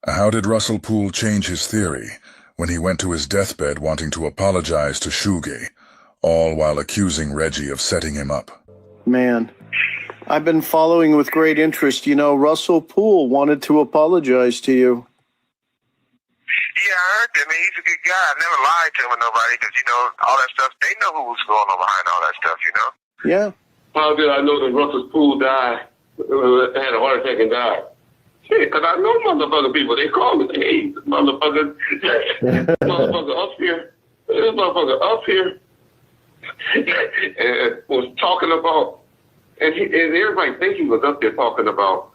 How did Russell Poole change his theory when he went to his deathbed wanting to apologize to Suge, all while accusing Reggie of setting him up? Man, I've been following with great interest. You know, Russell Poole wanted to apologize to you. Yeah, I heard that, man. He's a good guy. I never lied to him or nobody because, you know, all that stuff, they know who was going on behind all that stuff, you know? Yeah. How did I know that Russell Poole died, had a heart attack and died? Shit, because I know motherfucking people. They call me, hey, motherfucker, motherfucker up here, this motherfucker up here, and was talking about, and everybody think he was up there talking about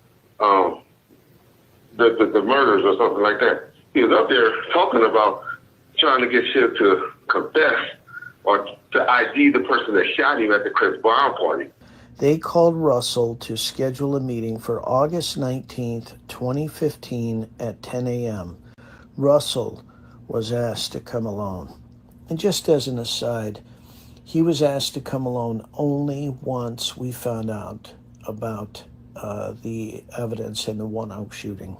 the murders or something like that. He was up there talking about trying to get shit to confess or to ID the person that shot him at the Crips Brown party. They called Russell to schedule a meeting for August 19th, 2015 at 10 a.m. Russell was asked to come alone. And just as an aside, he was asked to come alone only once we found out about the evidence in the One Oak shooting.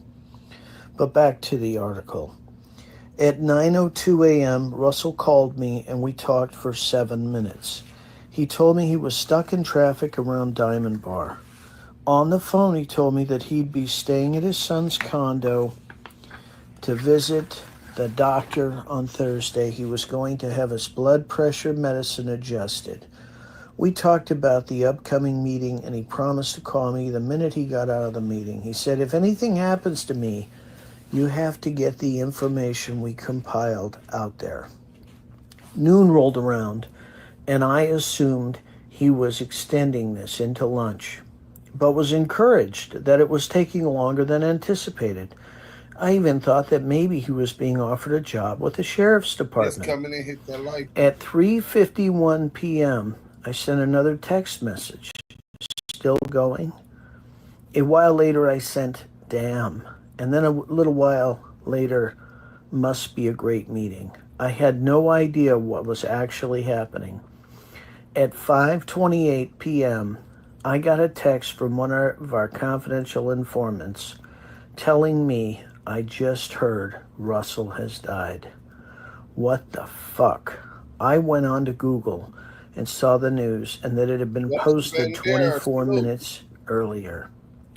But back to the article. At 9:02 a.m., Russell called me and we talked for 7 minutes. He told me he was stuck in traffic around Diamond Bar. On the phone, he told me that he'd be staying at his son's condo to visit the doctor on Thursday. He was going to have his blood pressure medicine adjusted. We talked about the upcoming meeting and he promised to call me the minute he got out of the meeting. He said, if anything happens to me, you have to get the information we compiled out there. Noon rolled around, and I assumed he was extending this into lunch, but was encouraged that it was taking longer than anticipated. I even thought that maybe he was being offered a job with the sheriff's department. Just come in and hit that like. At 3:51 p.m., I sent another text message. Still going? A while later, I sent, damn. And then a little while later, must be a great meeting. I had no idea what was actually happening. At 5:28 p.m., I got a text from one of our confidential informants telling me I just heard Russell has died. What the fuck? I went on to Google and saw the news and that it had been posted 24 minutes earlier.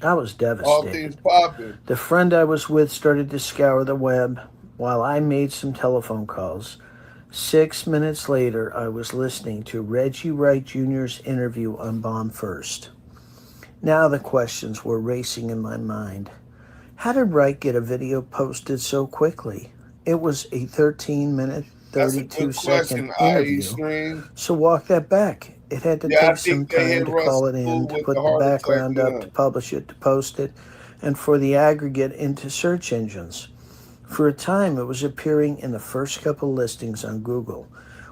I was devastated. The friend I was with started to scour the web while I made some telephone calls. 6 minutes later, I was listening to Reggie Wright Jr.'s interview on Bomb First. Now the questions were racing in my mind. How did Wright get a video posted so quickly? It was a 13-minute, 32-second interview. So walk that back. It had to take some time to call it in, to put the background up, to publish it, to post it, and for the aggregate into search engines. For a time, it was appearing in the first couple listings on Google.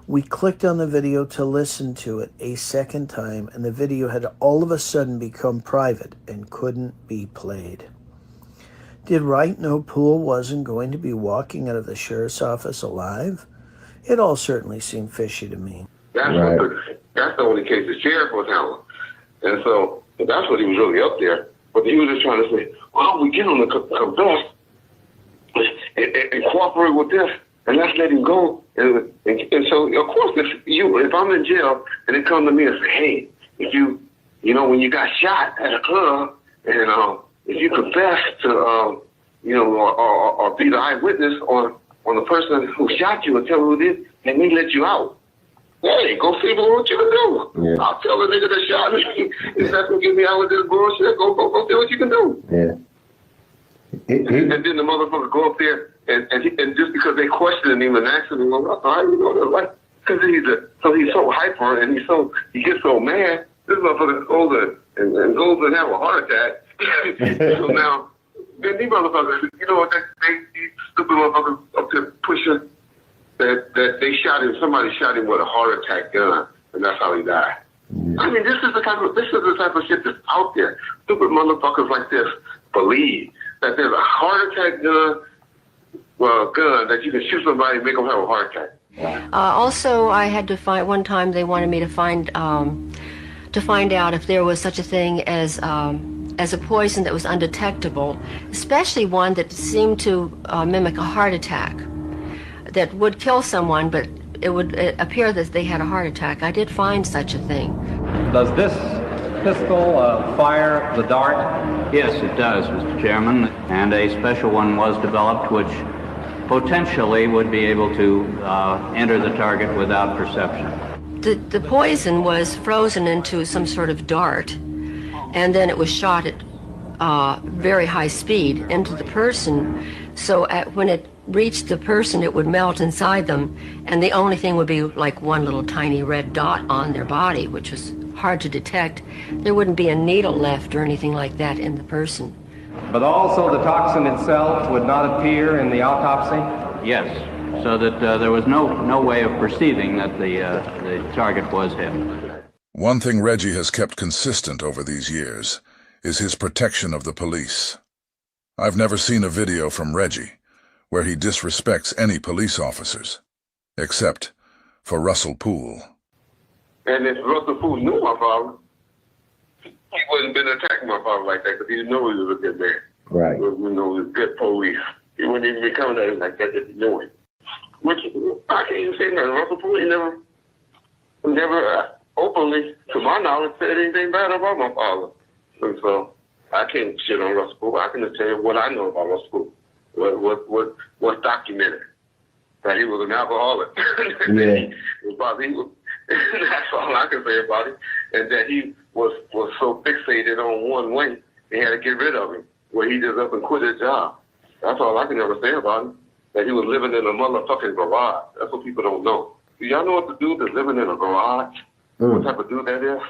We clicked on the video to listen to it a second time, and the video had all of a sudden become private and couldn't be played. Did Wright know Poole wasn't going to be walking out of the sheriff's office alive? It all certainly seemed fishy to me. That's the only case the sheriff was handling. And so that's what he was really up there. But he was just trying to say, well, we get him to confess and cooperate with this, and let's let him go. And so, of course, if I'm in jail and they come to me and say, hey, if when you got shot at a club, and if you confess to, or be the eyewitness on the person who shot you and tell who it is, and we let you out. Hey, go see what you can do. Yeah. I'll tell the nigga that shot me. If that's gonna get me out with this bullshit, go see what you can do. Yeah. And then the motherfucker go up there and just because they questioning him and asking him, well, how you know that? Like, because he's so hyper and he gets so mad. This motherfucker goes and have a heart attack. So now, then these motherfuckers, these stupid motherfuckers up there pushing that they shot him. Somebody shot him with a heart attack gun, and that's how he died. I mean, this is the type of shit that's out there. Stupid motherfuckers like this believe that there's a heart attack gun that you can shoot somebody and make them have a heart attack. Also, I had to find, one time they wanted me to find to find out if there was such a thing as a poison that was undetectable, especially one that seemed to mimic a heart attack, that would kill someone, but it would appear that they had a heart attack. I did find such a thing. Does this pistol fire the dart? Yes, it does, Mr. Chairman, and a special one was developed which potentially would be able to enter the target without perception. The poison was frozen into some sort of dart, and then it was shot at very high speed into the person. So when it reached the person, it would melt inside them, and the only thing would be like one little tiny red dot on their body, which was hard to detect. There wouldn't be a needle left or anything like that in the person. But also the toxin itself would not appear in the autopsy? Yes, so that there was no way of perceiving that the target was him. One thing Reggie has kept consistent over these years is his protection of the police. I've never seen a video from Reggie where he disrespects any police officers, except for Russell Poole. And if Russell Poole knew my father, he wouldn't been attacking my father like that because he knew he was a good man. Right. You know, he was good police. He wouldn't even be coming at him like that if he knew it. Which, I can't even say nothing. Russell Poole, he never openly, to my knowledge, said anything bad about my father. And so, I can't shit on Russell Poole. I can just tell you what I know about Russell Poole. What's documented. That he was an alcoholic. Yeah. That's all I can say about it. And that he was so fixated on one way, they had to get rid of him. Where he just up and quit his job. That's all I can ever say about him. That he was living in a motherfucking garage. That's what people don't know. Do y'all know what the dude that's living in a garage? What type of dude that is?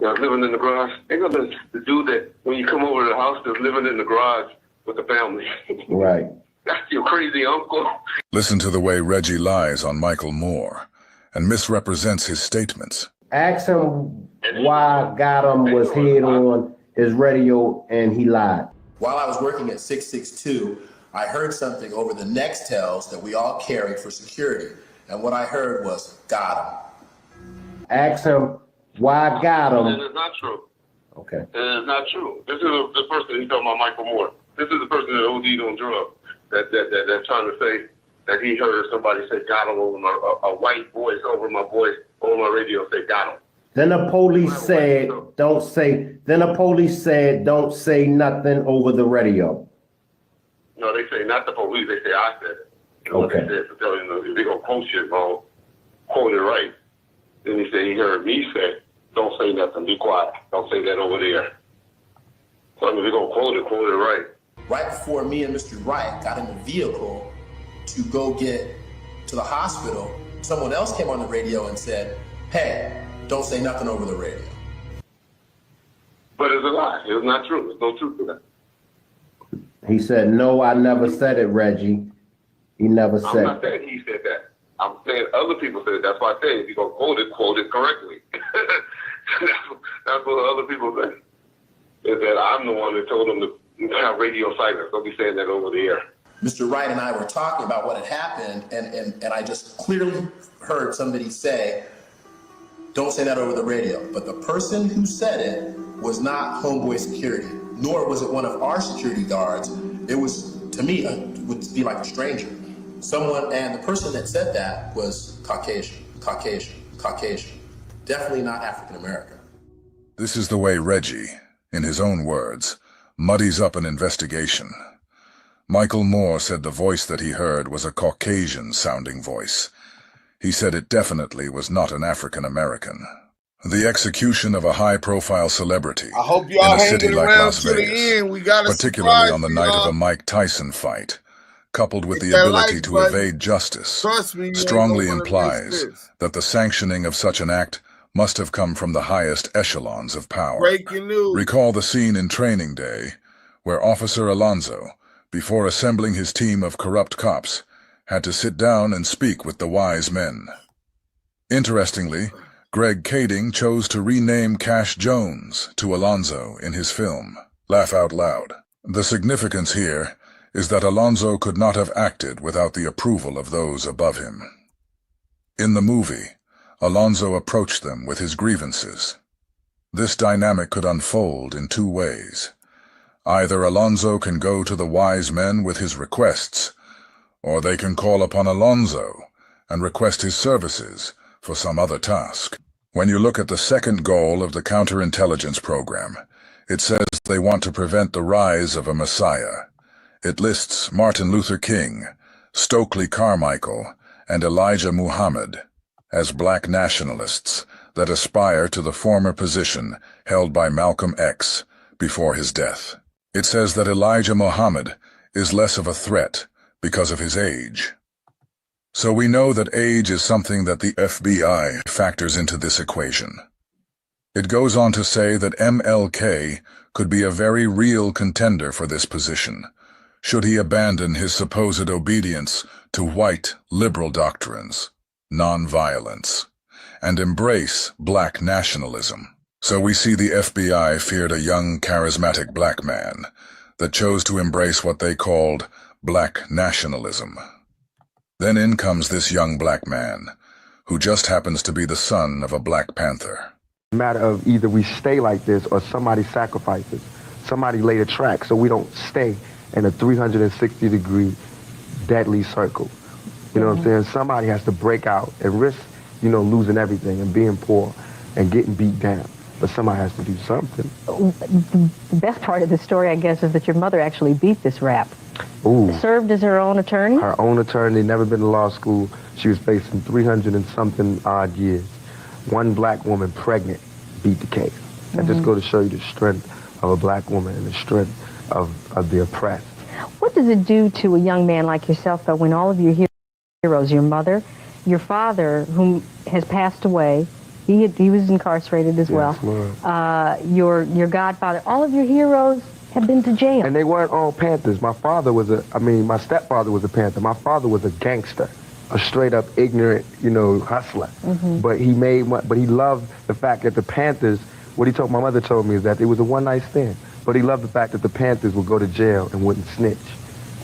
Yeah, living in the garage. Ain't gonna the dude that when you come over to the house that's living in the garage with the family. Right. That's your crazy uncle. Listen to the way Reggie lies on Michael Moore and misrepresents his statements. Ask him why Gotham was head on his radio and he lied. While I was working at 662, I heard something over the Nextels that we all carried for security. And what I heard was, got him. Ask him why Gotham. It is not true. Okay. It is not true. This is the person he's talking about, Michael Moore. This is the person that OD'd on drugs. That's trying to say that he heard somebody say got him over a white voice over my radio say got him. Then the police said, don't say nothing over the radio. No, they say not the police, they say I said it. And what they said to tell you, if they're going to quote shit wrong, quote it right. Then he said he heard me say, don't say nothing, be quiet. Don't say that over there. So if they're going to quote it right. Right before me and Mr. Wright got in the vehicle to go get to the hospital, someone else came on the radio and said, hey, don't say nothing over the radio. But it's a lie. It's not true. There's no truth to that. He said, no, I never said it, Reggie. He never said it. I'm not saying he said that. I'm saying other people said it. That's why I say if you're going to quote it correctly. That's what other people say. Is that I'm the one that told them to have radio silence. Don't be saying that over the air. Mr. Wright and I were talking about what had happened, and I just clearly heard somebody say, don't say that over the radio. But the person who said it was not Homeboy Security, nor was it one of our security guards. It was, to me, would be like a stranger. Someone, and the person that said that was Caucasian. Definitely not African American. This is the way Reggie, in his own words, muddies up an investigation. Michael Moore said the voice that he heard was a Caucasian-sounding voice. He said it definitely was not an African American. The execution of a high-profile celebrity I hope y'all in a city hanging like around Las to the Vegas, end. We got a particularly on the surprise, night of y'all. a Mike Tyson fight, coupled with Hit the that ability like to button. evade justice, Trust me, you ain't strongly gonna wanna implies miss this. that the sanctioning of such an act must have come from the highest echelons of power. Breaking news. Recall the scene in Training Day, where Officer Alonzo, before assembling his team of corrupt cops, had to sit down and speak with the wise men. Interestingly, Greg Kading chose to rename Cash Jones to Alonzo in his film, Laugh Out Loud. The significance here is that Alonzo could not have acted without the approval of those above him. In the movie, Alonzo approached them with his grievances. This dynamic could unfold in two ways. Either Alonzo can go to the wise men with his requests, or they can call upon Alonzo and request his services for some other task. When you look at the second goal of the counterintelligence program, it says they want to prevent the rise of a messiah. It lists Martin Luther King, Stokely Carmichael, and Elijah Muhammad as black nationalists that aspire to the former position held by Malcolm X before his death. It says that Elijah Muhammad is less of a threat because of his age. So we know that age is something that the FBI factors into this equation. It goes on to say that MLK could be a very real contender for this position, should he abandon his supposed obedience to white liberal doctrines, nonviolence, and embrace black nationalism. So we see the FBI feared a young, charismatic black man that chose to embrace what they called black nationalism. Then in comes this young black man, who just happens to be the son of a Black Panther. Matter of either we stay like this or somebody sacrifices. Somebody laid a track so we don't stay in a 360-degree deadly circle. You know what I'm saying? Somebody has to break out and risk, losing everything and being poor and getting beat down. But somebody has to do something. The best part of the story, I guess, is that your mother actually beat this rap. Ooh. Served as her own attorney? Her own attorney, never been to law school. She was facing 300 and something odd years. One black woman pregnant beat the case. That just go to show you the strength of a black woman and the strength of the oppressed. What does it do to a young man like yourself, though, when all of your heroes, your mother, your father, whom has passed away, he was incarcerated as well, your godfather, all of your heroes have been to jail. And they weren't all Panthers. My stepfather was a Panther. My father was a gangster, a straight up ignorant, hustler. But he loved the fact that the Panthers, my mother told me is that it was a one night stand. But he loved the fact that the Panthers would go to jail and wouldn't snitch.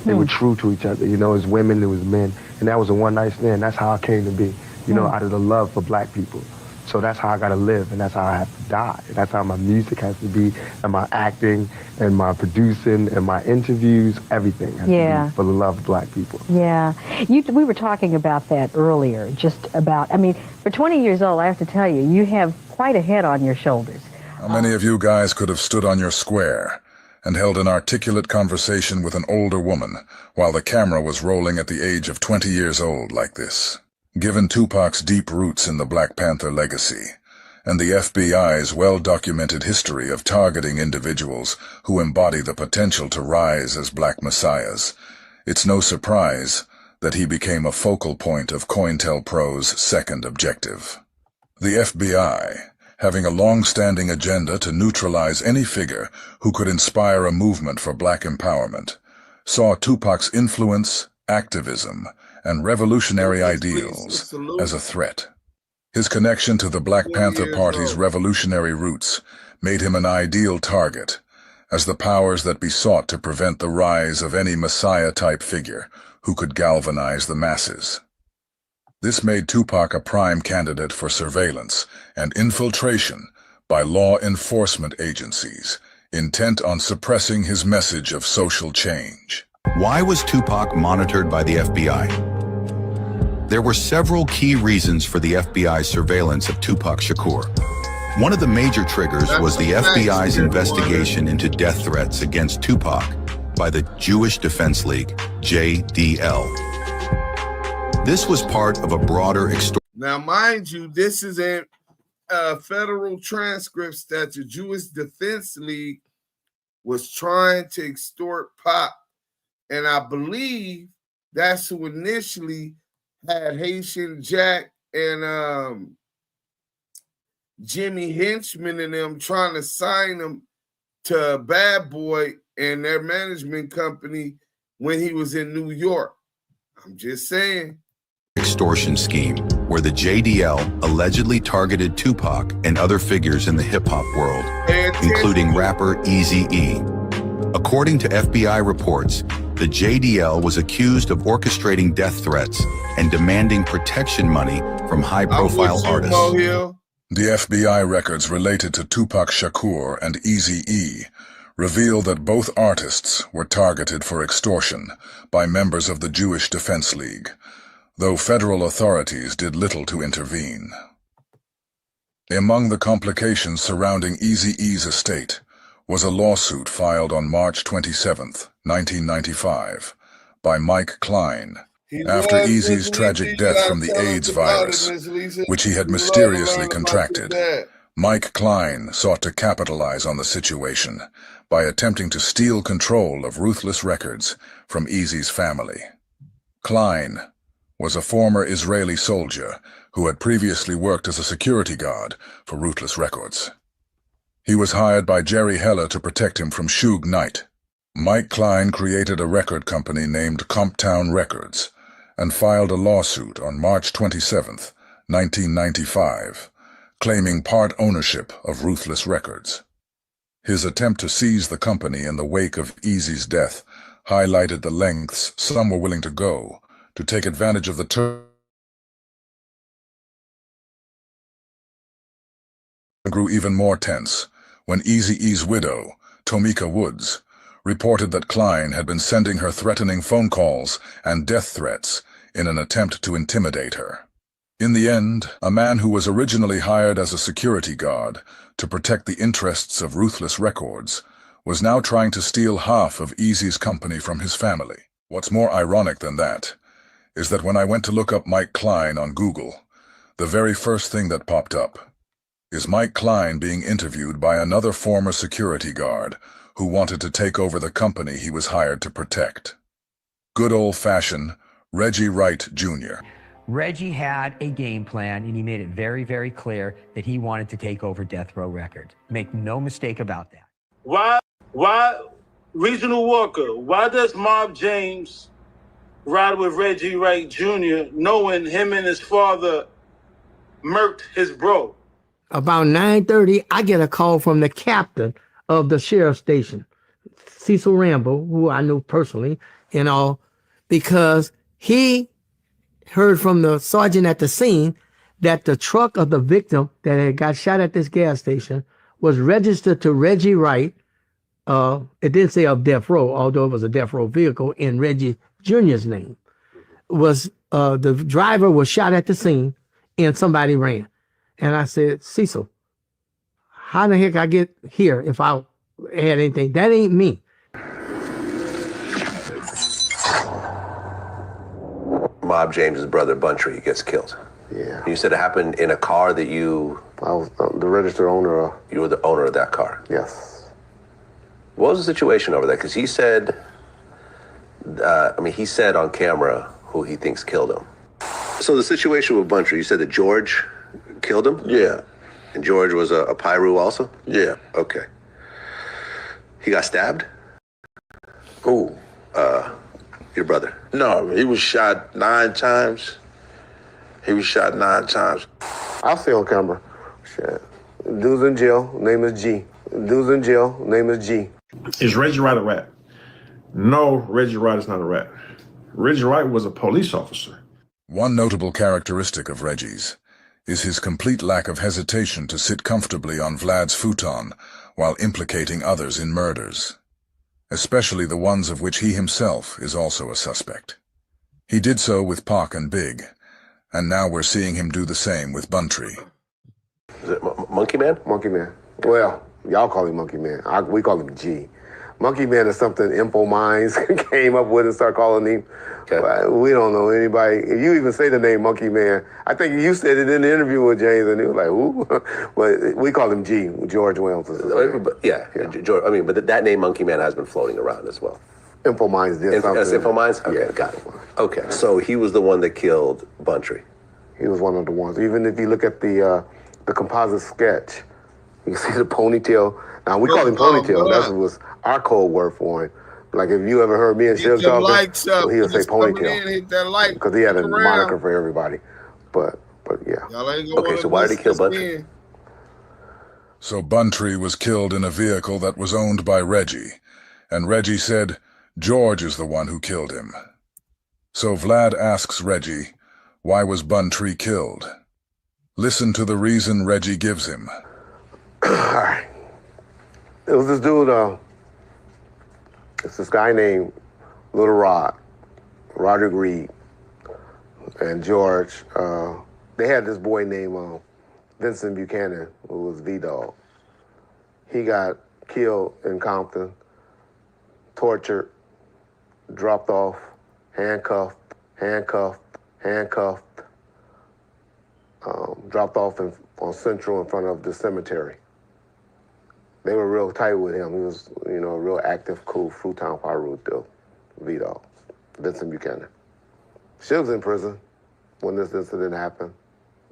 They were true to each other. As women, it was men. And that was a one night stand. That's how I came to be, out of the love for black people. So that's how I got to live, and that's how I have to die. And that's how my music has to be, and my acting, and my producing, and my interviews, everything has to be for the love of black people. Yeah. We were talking about that earlier, for 20 years old, I have to tell you, you have quite a head on your shoulders. How many of you guys could have stood on your square and held an articulate conversation with an older woman while the camera was rolling at the age of 20 years old like this? Given Tupac's deep roots in the Black Panther legacy, and the FBI's well-documented history of targeting individuals who embody the potential to rise as black messiahs, it's no surprise that he became a focal point of COINTELPRO's second objective. The FBI, having a long-standing agenda to neutralize any figure who could inspire a movement for black empowerment, saw Tupac's influence, activism, and revolutionary ideals as a threat. His connection to the Black Panther Party's revolutionary roots made him an ideal target, as the powers that be sought to prevent the rise of any messiah-type figure who could galvanize the masses. This made Tupac a prime candidate for surveillance and infiltration by law enforcement agencies, intent on suppressing his message of social change. Why was Tupac monitored by the FBI? There were several key reasons for the FBI's surveillance of Tupac Shakur. One of the major triggers was the FBI's investigation into death threats against Tupac by the Jewish Defense League, JDL. This was part of a broader extortion. Now, mind you, this is in federal transcripts that the Jewish Defense League was trying to extort Pop. And I believe that's who initially had Haitian Jack and Jimmy Henchman and them trying to sign him to Bad Boy and their management company when he was in New York. I'm just saying. Extortion scheme, where the JDL allegedly targeted Tupac and other figures in the hip-hop world, including rapper Eazy-E. According to FBI reports, the JDL was accused of orchestrating death threats and demanding protection money from high-profile artists. The FBI records related to Tupac Shakur and Eazy-E reveal that both artists were targeted for extortion by members of the Jewish Defense League, though federal authorities did little to intervene. Among the complications surrounding Eazy-E's estate was a lawsuit filed on March 27, 1995, by Mike Klein, after Eazy's tragic death from the AIDS virus, which he had mysteriously contracted. Mike Klein sought to capitalize on the situation by attempting to steal control of Ruthless Records from Eazy's family. Klein was a former Israeli soldier who had previously worked as a security guard for Ruthless Records. He was hired by Jerry Heller to protect him from Suge Knight. Mike Klein created a record company named Comptown Records and filed a lawsuit on March 27, 1995, claiming part ownership of Ruthless Records. His attempt to seize the company in the wake of Eazy's death highlighted the lengths some were willing to go to take advantage of the grew even more tense when Eazy-E's widow, Tomika Woods, reported that Klein had been sending her threatening phone calls and death threats in an attempt to intimidate her. In the end, a man who was originally hired as a security guard to protect the interests of Ruthless Records was now trying to steal half of Eazy's company from his family. What's more ironic than that is that when I went to look up Mike Klein on Google, the very first thing that popped up is Mike Klein being interviewed by another former security guard who wanted to take over the company he was hired to protect. Good old-fashioned Reggie Wright Jr. Reggie had a game plan, and he made it very, very clear that he wanted to take over Death Row Records. Make no mistake about that. Why, Regional Walker, why does Mob James ride with Reggie Wright Jr. knowing him and his father murked his bro? About 9:30, I get a call from the captain of the sheriff's station, Cecil Rambo, who I knew personally and all, because he heard from the sergeant at the scene that the truck of the victim that had got shot at this gas station was registered to Reggie Wright. It didn't say of Death Row, although it was a Death Row vehicle in Reggie Jr.'s name. The driver was shot at the scene and somebody ran. And I said, Cecil, how the heck I get here if I had anything? That ain't me. Mob James's brother, Buntry, gets killed. Yeah. You said it happened in a car that you... I was the registered owner of... You were the owner of that car? Yes. What was the situation over there? Because he said, he said on camera who he thinks killed him. So the situation with Buntry, you said that George killed him? Yeah. And George was a Pyru also? Yeah. Okay. He got stabbed? Who? Your brother. No, he was shot 9 times. He was shot 9 times. I'll say on camera. Shit. Dude's in jail, name is G. Dude's in jail, name is G. Is Reggie Wright a rat? No, Reggie Wright is not a rat. Reggie Wright was a police officer. One notable characteristic of Reggie's is his complete lack of hesitation to sit comfortably on Vlad's futon while implicating others in murders, especially the ones of which he himself is also a suspect. He did so with Pac and Big, and now we're seeing him do the same with Buntry. Is it Monkey Man? Monkey Man. Well, y'all call him Monkey Man. We call him G. Monkey Man is something Info Minds came up with and started calling him. Okay. We don't know anybody. If you even say the name Monkey Man, I think you said it in the interview with James, and he was like, "Who?" But we call him G. George Williams. George. But that name Monkey Man has been floating around as well. Info Minds did something. That's Info Minds? Okay, yeah. Got it. Okay, so he was the one that killed Buntry. He was one of the ones. Even if you look at the composite sketch, you can see the ponytail. Now, we call him Ponytail. That was our code word for him. Like, if you ever heard me and Shug talking, so he'll say Ponytail. Because he had a moniker for everybody. But yeah. Okay, so why did he kill Buntry? So Buntry was killed in a vehicle that was owned by Reggie, and Reggie said George is the one who killed him. So Vlad asks Reggie, why was Buntry killed? Listen to the reason Reggie gives him. All right. It was this dude, it's this guy named Little Rod, Roderick Reed, and George. They had this boy named Vincent Buchanan, who was V-Dog. He got killed in Compton, tortured, dropped off, handcuffed, dropped off on Central in front of the cemetery. They were real tight with him. He was, a real active, cool, Fruitown Piru dude, V-Dog, Vincent Buchanan. Suge's in prison when this incident happened,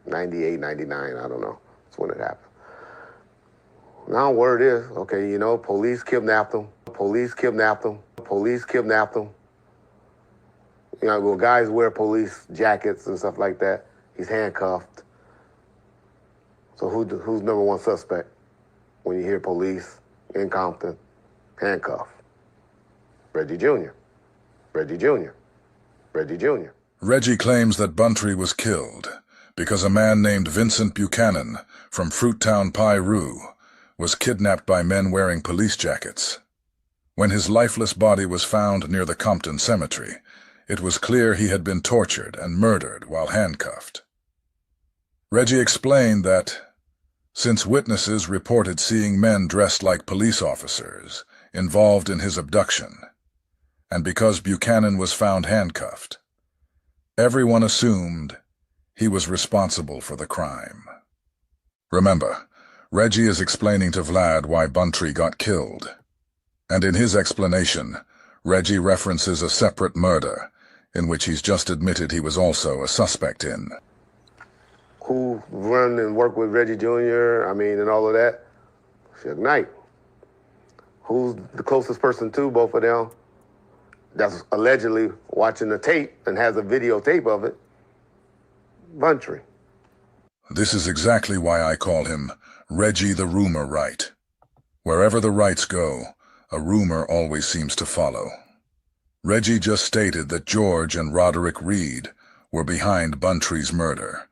98, 99, I don't know. That's when it happened. Now word is, okay, police kidnapped him. Well, guys wear police jackets and stuff like that. He's handcuffed. So who's number one suspect when you hear police in Compton, handcuffed? Reggie Jr. Reggie claims that Buntry was killed because a man named Vincent Buchanan from Fruitown Piru was kidnapped by men wearing police jackets. When his lifeless body was found near the Compton Cemetery, it was clear he had been tortured and murdered while handcuffed. Reggie explained that, since witnesses reported seeing men dressed like police officers involved in his abduction, and because Buchanan was found handcuffed, everyone assumed he was responsible for the crime. Remember, Reggie is explaining to Vlad why Buntry got killed, and in his explanation, Reggie references a separate murder in which he's just admitted he was also a suspect in. Who run and work with Reggie Jr., and all of that? Suge Knight. Who's the closest person to both of them that's allegedly watching the tape and has a videotape of it? Buntry. This is exactly why I call him Reggie the Rumor Wright. Wherever the Wrights go, a rumor always seems to follow. Reggie just stated that George and Roderick Reed were behind Buntry's murder,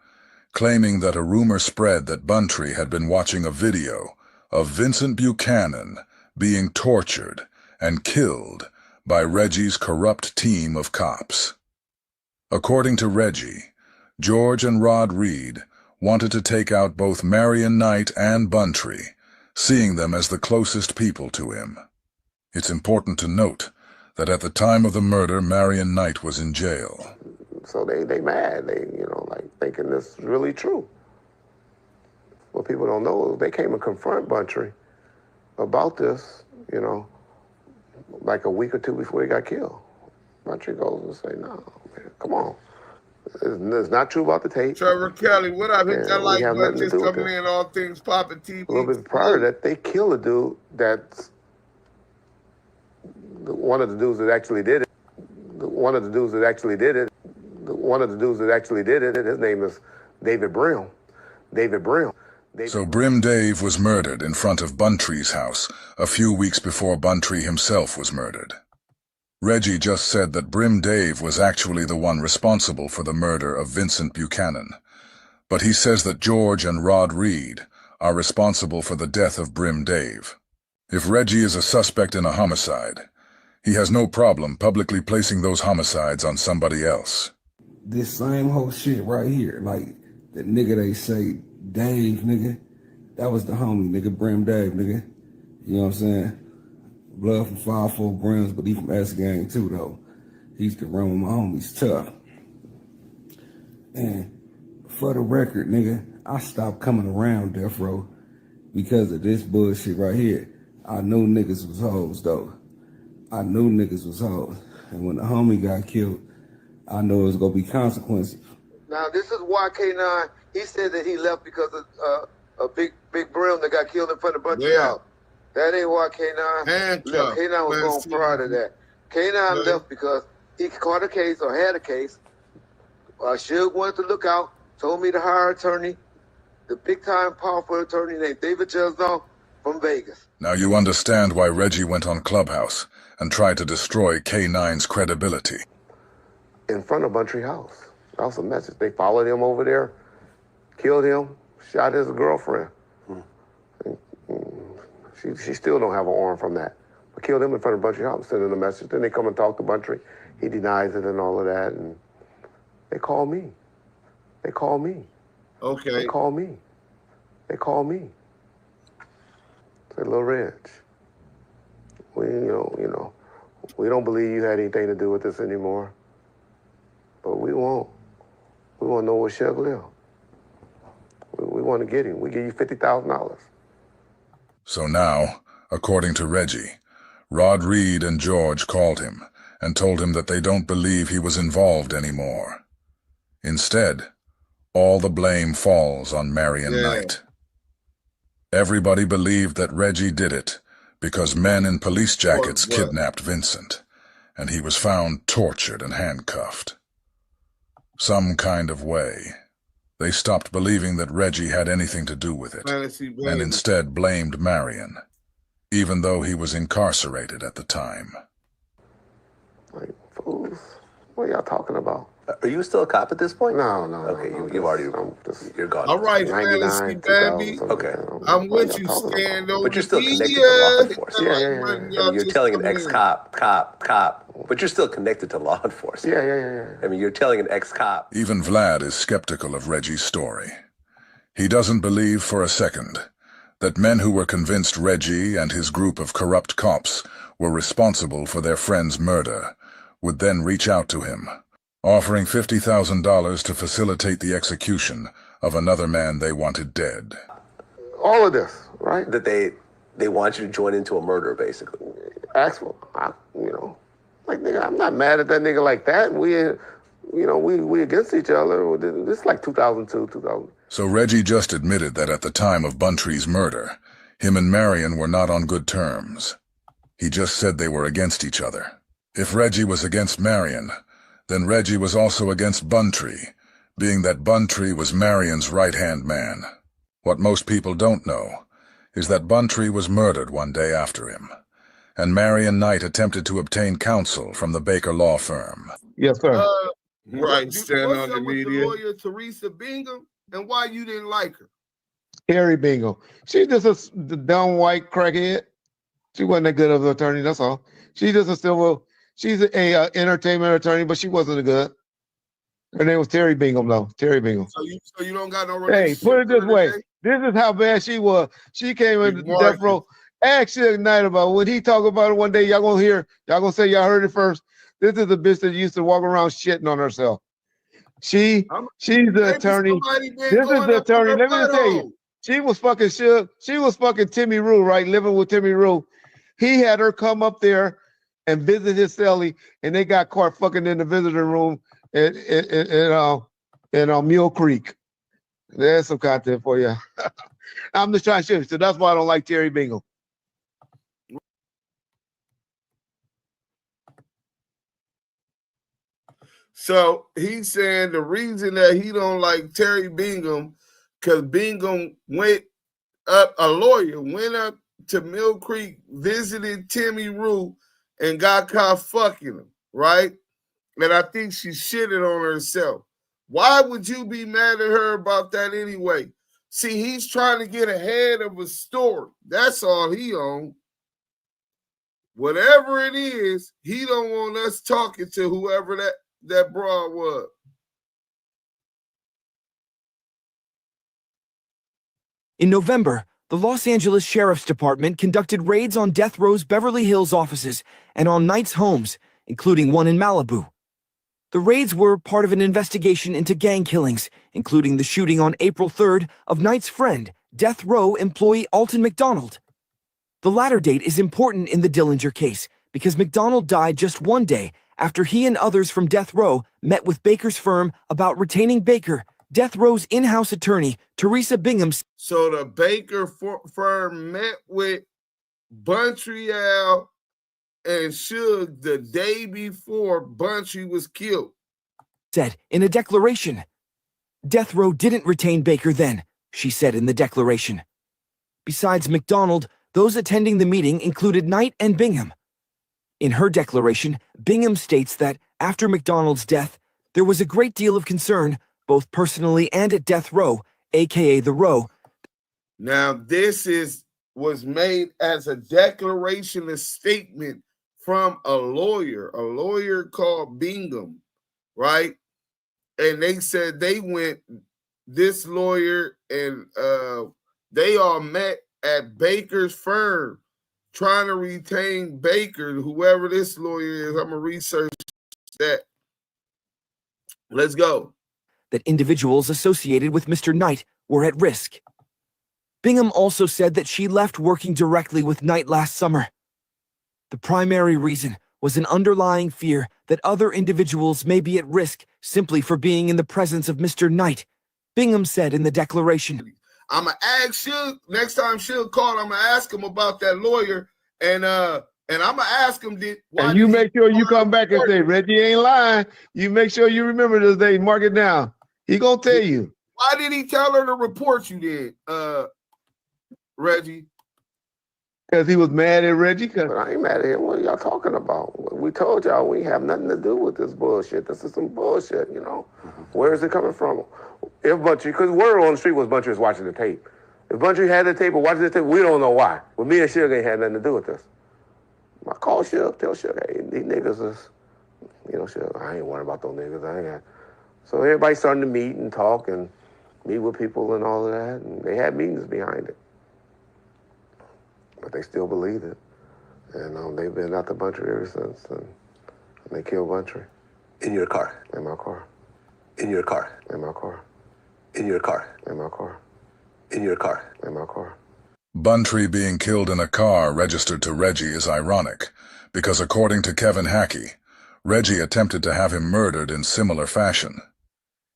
claiming that a rumor spread that Buntry had been watching a video of Vincent Buchanan being tortured and killed by Reggie's corrupt team of cops. According to Reggie, George and Rod Reed wanted to take out both Marion Knight and Buntry, seeing them as the closest people to him. It's important to note that at the time of the murder, Marion Knight was in jail. So they mad. They, thinking this is really true. What people don't know is they came and confront Buntry about this, like a week or two before he got killed. Buntry goes and say, no, man, come on. It's not true about the tape. Trevor Kelly, what up? Hit that like button, just coming this. in, all things popping TV. A little bit prior to that, they killed a dude that's one of the dudes that actually did it. His name is David Brim. So Brim Dave was murdered in front of Buntry's house a few weeks before Buntry himself was murdered. Reggie just said that Brim Dave was actually the one responsible for the murder of Vincent Buchanan, but he says that George and Rod Reed are responsible for the death of Brim Dave. If Reggie is a suspect in a homicide, he has no problem publicly placing those homicides on somebody else. This same whole shit right here, like the nigga they say, Dave, nigga, that was the homie, nigga, Brim Dave, nigga. You know what I'm saying? Blood from 5-4 Brims, but he from S Gang too, though. He used to run with my homies tough. And for the record, nigga, I stopped coming around Death Row because of this bullshit right here. I knew niggas was hoes, though. I knew niggas was hoes. And when the homie got killed, I knew it was gonna be consequences. Now, this is Wack100. He said that he left because of a big Brim that got killed in front of Buntry house. That ain't Wack100. Look, K9 was going prior to that. K9 left because he caught a case or had a case. Suge wanted to look out, told me to hire an attorney, the big-time powerful attorney named David Chesnall from Vegas. Now you understand why Reggie went on Clubhouse and tried to destroy K9's credibility. In front of Buntry house. That was a message. They followed him over there killed him, shot his girlfriend. She still don't have an arm from that. But killed him in front of Buntry House, sending a message. Then they come and talk to Buntry. He denies it and all of that. And they call me. They call me. Okay. They call me. They call me. Say, Lil Reg, we don't believe you had anything to do with this anymore. But we won't. We want to know where Shug live. We want to get him. We give you $50,000. So now, according to Reggie, Rod Reed and George called him and told him that they don't believe he was involved anymore. Instead, all the blame falls on Marion Knight. Everybody believed that Reggie did it because men in police jackets kidnapped Vincent, and he was found tortured and handcuffed. Some kind of way, they stopped believing that Reggie had anything to do with it, and instead blamed Marion, even though he was incarcerated at the time. Like, fools, what are y'all talking about? Are you still a cop at this point? No. Okay, you've already, you're gone. All right, fantasy baby. Okay. I'm with you, Scando. But you're still connected to law enforcement. Yeah. I mean, you're telling an ex-cop, but you're still connected to law enforcement. Yeah. I mean, you're telling an ex-cop. Even Vlad is skeptical of Reggie's story. He doesn't believe for a second that men who were convinced Reggie and his group of corrupt cops were responsible for their friend's murder would then reach out to him, offering $50,000 to facilitate the execution of another man they wanted dead. All of this, right? That they want you to join into a murder, basically. Axel, like, nigga, I'm not mad at that nigga like that. We against each other. This is like 2002, 2000. So Reggie just admitted that at the time of Buntry's murder, him and Marion were not on good terms. He just said they were against each other. If Reggie was against Marion, then Reggie was also against Buntry, being that Buntry was Marion's right-hand man. What most people don't know is that Buntry was murdered one day after him, and Marion Knight attempted to obtain counsel from the Baker law firm. Yes, sir. Right, stand what's on up the with the media. lawyer, Teresa Bingham, and why you didn't like her? Terry Bingham. She's just a dumb white crackhead. She wasn't that good of an attorney, that's all. She's just she's a entertainment attorney, but she wasn't a good. Her name was Terry Bingham, though. Terry Bingham. So you don't got no Hey, relationship put it this with her way. today? This is how bad she was. She came into death row. Ask Suge Knight about it. When he talk about it one day, y'all gonna say y'all heard it first. This is a bitch that used to walk around shitting on herself. She's the attorney. This is the attorney. Let me just tell you. She was fucking Suge. She was fucking Timmy Rue, right? Living with Timmy Rue. He had her come up there and visit his cellie, and they got caught fucking in the visitor room in Mule Creek. There's some content for you. I'm just trying to show you. So that's why I don't like Terry Bingham. So he's saying the reason that he don't like Terry Bingham, because Bingham a lawyer went up to Mill Creek, visited Timmy Rue, and got caught fucking him, right? And I think she shitted on herself. Why would you be mad at her about that anyway? See, he's trying to get ahead of a story. That's all he on. Whatever it is, he don't want us talking to whoever that broad was. In November, the Los Angeles Sheriff's Department conducted raids on Death Row's Beverly Hills offices and on Knight's homes, including one in Malibu. The raids were part of an investigation into gang killings, including the shooting on April 3rd of Knight's friend, Death Row employee Alton McDonald. The latter date is important in the Dillinger case because McDonald died just one day after he and others from Death Row met with Baker's firm about retaining Baker, Death Row's in-house attorney, Teresa Bingham. So the Baker firm met with Buntrial and Suge the day before Buntry was killed. Said in a declaration. Death Row didn't retain Baker then, she said in the declaration. Besides McDonald, those attending the meeting included Knight and Bingham. In her declaration, Bingham states that after McDonald's death, there was a great deal of concern, both personally and at Death Row, aka the Row. Now, this was made as a declaration, a statement from a lawyer called Bingham, right? And they said this lawyer and they all met at Baker's firm trying to retain Baker, whoever this lawyer is. I'm going to research that. Let's go. That individuals associated with Mr. Knight were at risk. Bingham also said that she left working directly with Knight last summer. The primary reason was an underlying fear that other individuals may be at risk simply for being in the presence of Mr. Knight, Bingham said in the declaration. I'm going to ask Suge, next time Suge called, I'm going to ask him about that lawyer, and I'm going to ask him, and you make sure you come back and say, Reggie ain't lying. You make sure you remember this day, mark it down. He going to tell you. Why did he tell her to report you then, Reggie? Because he was mad at Reggie? But I ain't mad at him. What are y'all talking about? We told y'all we have nothing to do with this bullshit. This is some bullshit, you know? Where is it coming from? If Bunchy, because word on the street was Bunchy was watching the tape. If Bunchy had the tape or watching the tape, we don't know why. But me and Suge ain't had nothing to do with this. I call Suge, tell Suge, hey, these niggas is, you know, Suge, I ain't worried about those niggas. I ain't got. So everybody's starting to meet and talk and meet with people and all of that. And they had meetings behind it. But they still believe it. And they've been at the Bunchy ever since. And they killed Bunchy. In your car? In my car. In your car? In my car. In your car? In my car. In your car? In my car. Buntry being killed in a car registered to Reggie is ironic, because according to Kevin Hackey, Reggie attempted to have him murdered in similar fashion.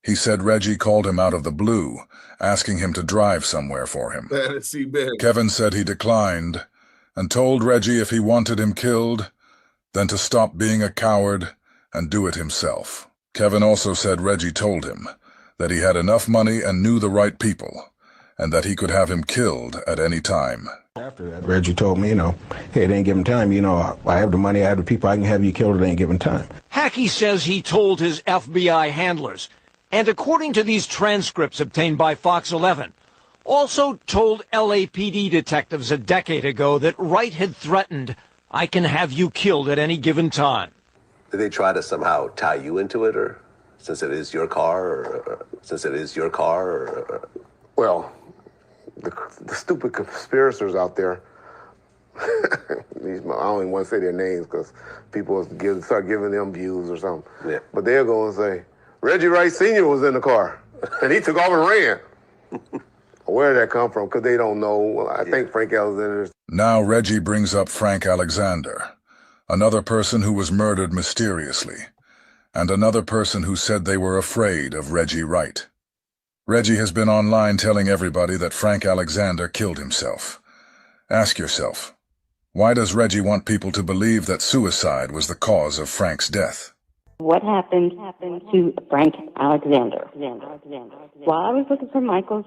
He said Reggie called him out of the blue, asking him to drive somewhere for him. Kevin said he declined, and told Reggie if he wanted him killed, then to stop being a coward and do it himself. Kevin also said Reggie told him that he had enough money and knew the right people, and that he could have him killed at any time. After that, Reggie told me, hey, it ain't given time. I have the money, I have the people, I can have you killed, it ain't given time. Hackey says he told his FBI handlers, and according to these transcripts obtained by Fox 11, also told LAPD detectives a decade ago that Wright had threatened, I can have you killed at any given time. Did they try to somehow tie you into it, or since it is your car, or Well, the stupid conspirators out there, I don't even want to say their names because people start giving them views or something. Yeah. But they're going to say, Reggie Wright Sr. was in the car, and he took off and ran. Where did that come from? Because they don't know. Well, I think Frank Alexander. Now Reggie brings up Frank Alexander, another person who was murdered mysteriously, and another person who said they were afraid of Reggie Wright. Reggie has been online telling everybody that Frank Alexander killed himself. Ask yourself, why does Reggie want people to believe that suicide was the cause of Frank's death? What happened to Frank Alexander? While I was looking for Michael's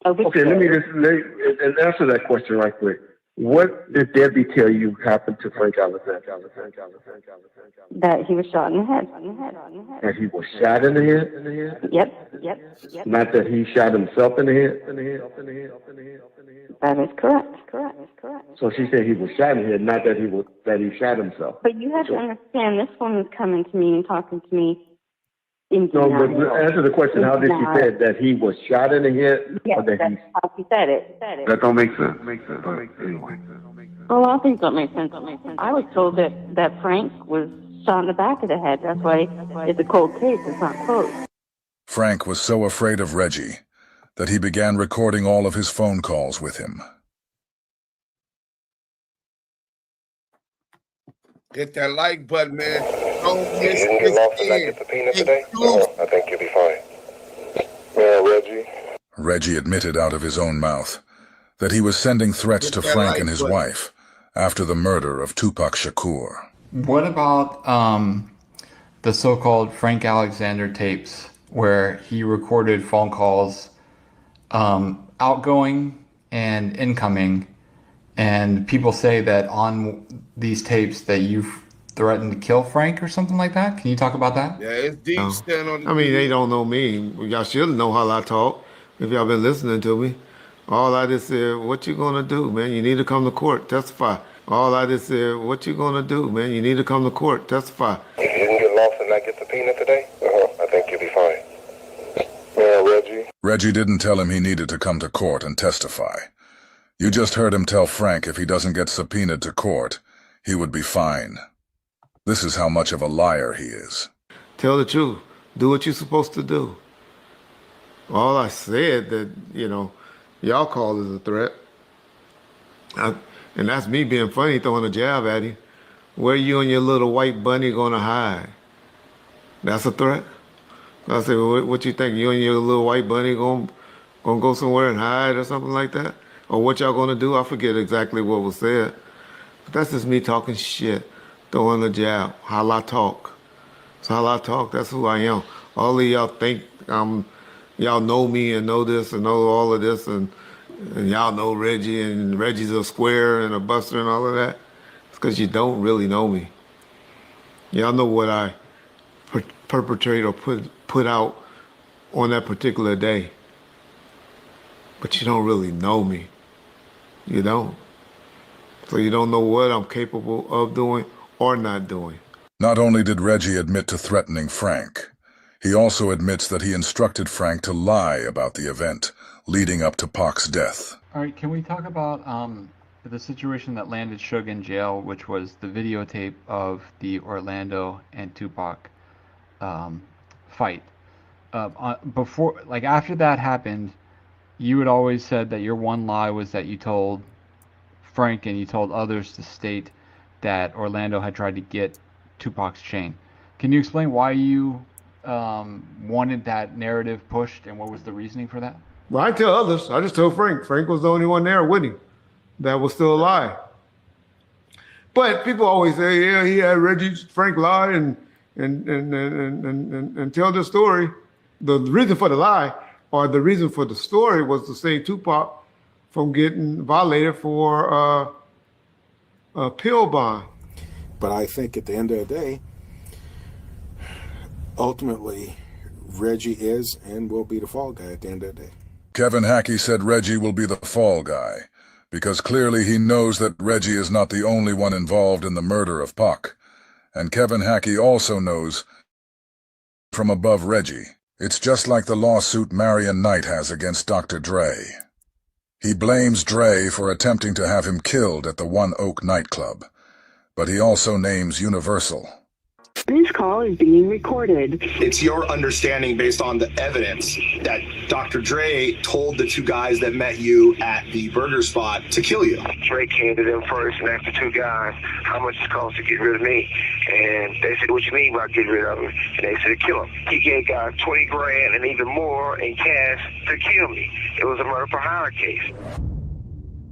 Okay, let me answer that question right quick. What did Debbie tell you happened to Frank Alexander? That he was shot in the head. That he was shot in the head? Yep. Not that he shot himself in the head? That is correct. So she said he was shot in the head, not that he shot himself. But you have to understand, this woman's coming to me and talking to me in No, but denial. answer the question, how did she say it? That he was shot in the head? Yes, Or that that's how she said it. That don't make sense. A lot of things don't make sense. I was told that Frank was shot in the back of the head. That's why it's a cold case. It's not closed. Frank was so afraid of Reggie that he began recording all of his phone calls with him. Hit that like button, man. Don't miss You didn't get lost and not get the peanut today? No, I think you'll be fine. Yeah, Reggie. Reggie admitted out of his own mouth that he was sending threats to Frank and his wife after the murder of Tupac Shakur. What about the so-called Frank Alexander tapes, where he recorded phone calls, outgoing and incoming, and people say that on these tapes that threatened to kill Frank or something like that? Can you talk about that? Yeah, it's deep. No. Stand on the I mean, they don't know me. Y'all should know how I talk if y'all been listening to me. All I just said, what you gonna do, man? You need to come to court, testify. All I just said, what you gonna do, man? You need to come to court, testify. If you can get lost and not get subpoenaed today, I think you'll be fine. Reggie. Reggie didn't tell him he needed to come to court and testify. You just heard him tell Frank if he doesn't get subpoenaed to court, he would be fine. This is how much of a liar he is. Tell the truth. Do what you're supposed to do. All I said that, y'all call is a threat. And that's me being funny, throwing a jab at him. Where you and your little white bunny gonna hide? That's a threat? I said, what you think? You and your little white bunny gonna go somewhere and hide or something like that? Or what y'all gonna do? I forget exactly what was said. But that's just me talking shit, throwing a jab, how I talk. It's how I talk, that's who I am. All of y'all think y'all know me and know this and know all of this and y'all know Reggie and Reggie's a square and a buster and all of that. It's because you don't really know me. Y'all know what I perpetrate or put out on that particular day. But you don't really know me. You don't. So you don't know what I'm capable of doing or not doing. Not only did Reggie admit to threatening Frank, he also admits that he instructed Frank to lie about the event leading up to Pac's death. All right, can we talk about the situation that landed Suge in jail, which was the videotape of the Orlando and Tupac fight? Before, like after that happened, you had always said that your one lie was that you told Frank and you told others to state that Orlando had tried to get Tupac's chain. Can you explain why you wanted that narrative pushed and what was the reasoning for that? Well, I tell others. I just told Frank. Frank was the only one there with him that was still alive. But people always say, yeah, he had Frank lie and tell the story. The reason for the lie or the reason for the story was to save Tupac from getting violated for a pill bond. But I think at the end of the day, ultimately, Reggie is and will be the fall guy at the end of the day. Kevin Hackey said Reggie will be the fall guy, because clearly he knows that Reggie is not the only one involved in the murder of Pac. And Kevin Hackey also knows from above Reggie. It's just like the lawsuit Marion Knight has against Dr. Dre. He blames Dre for attempting to have him killed at the One Oak nightclub, but he also names Universal. This call is being recorded. It's your understanding based on the evidence that Dr. Dre told the two guys that met you at the burger spot to kill you. Dre came to them first and asked the two guys how much it costs to get rid of me. And they said, what you mean by getting rid of him? And they said, kill him. He gave guys 20 grand and even more in cash to kill me. It was a murder for hire case.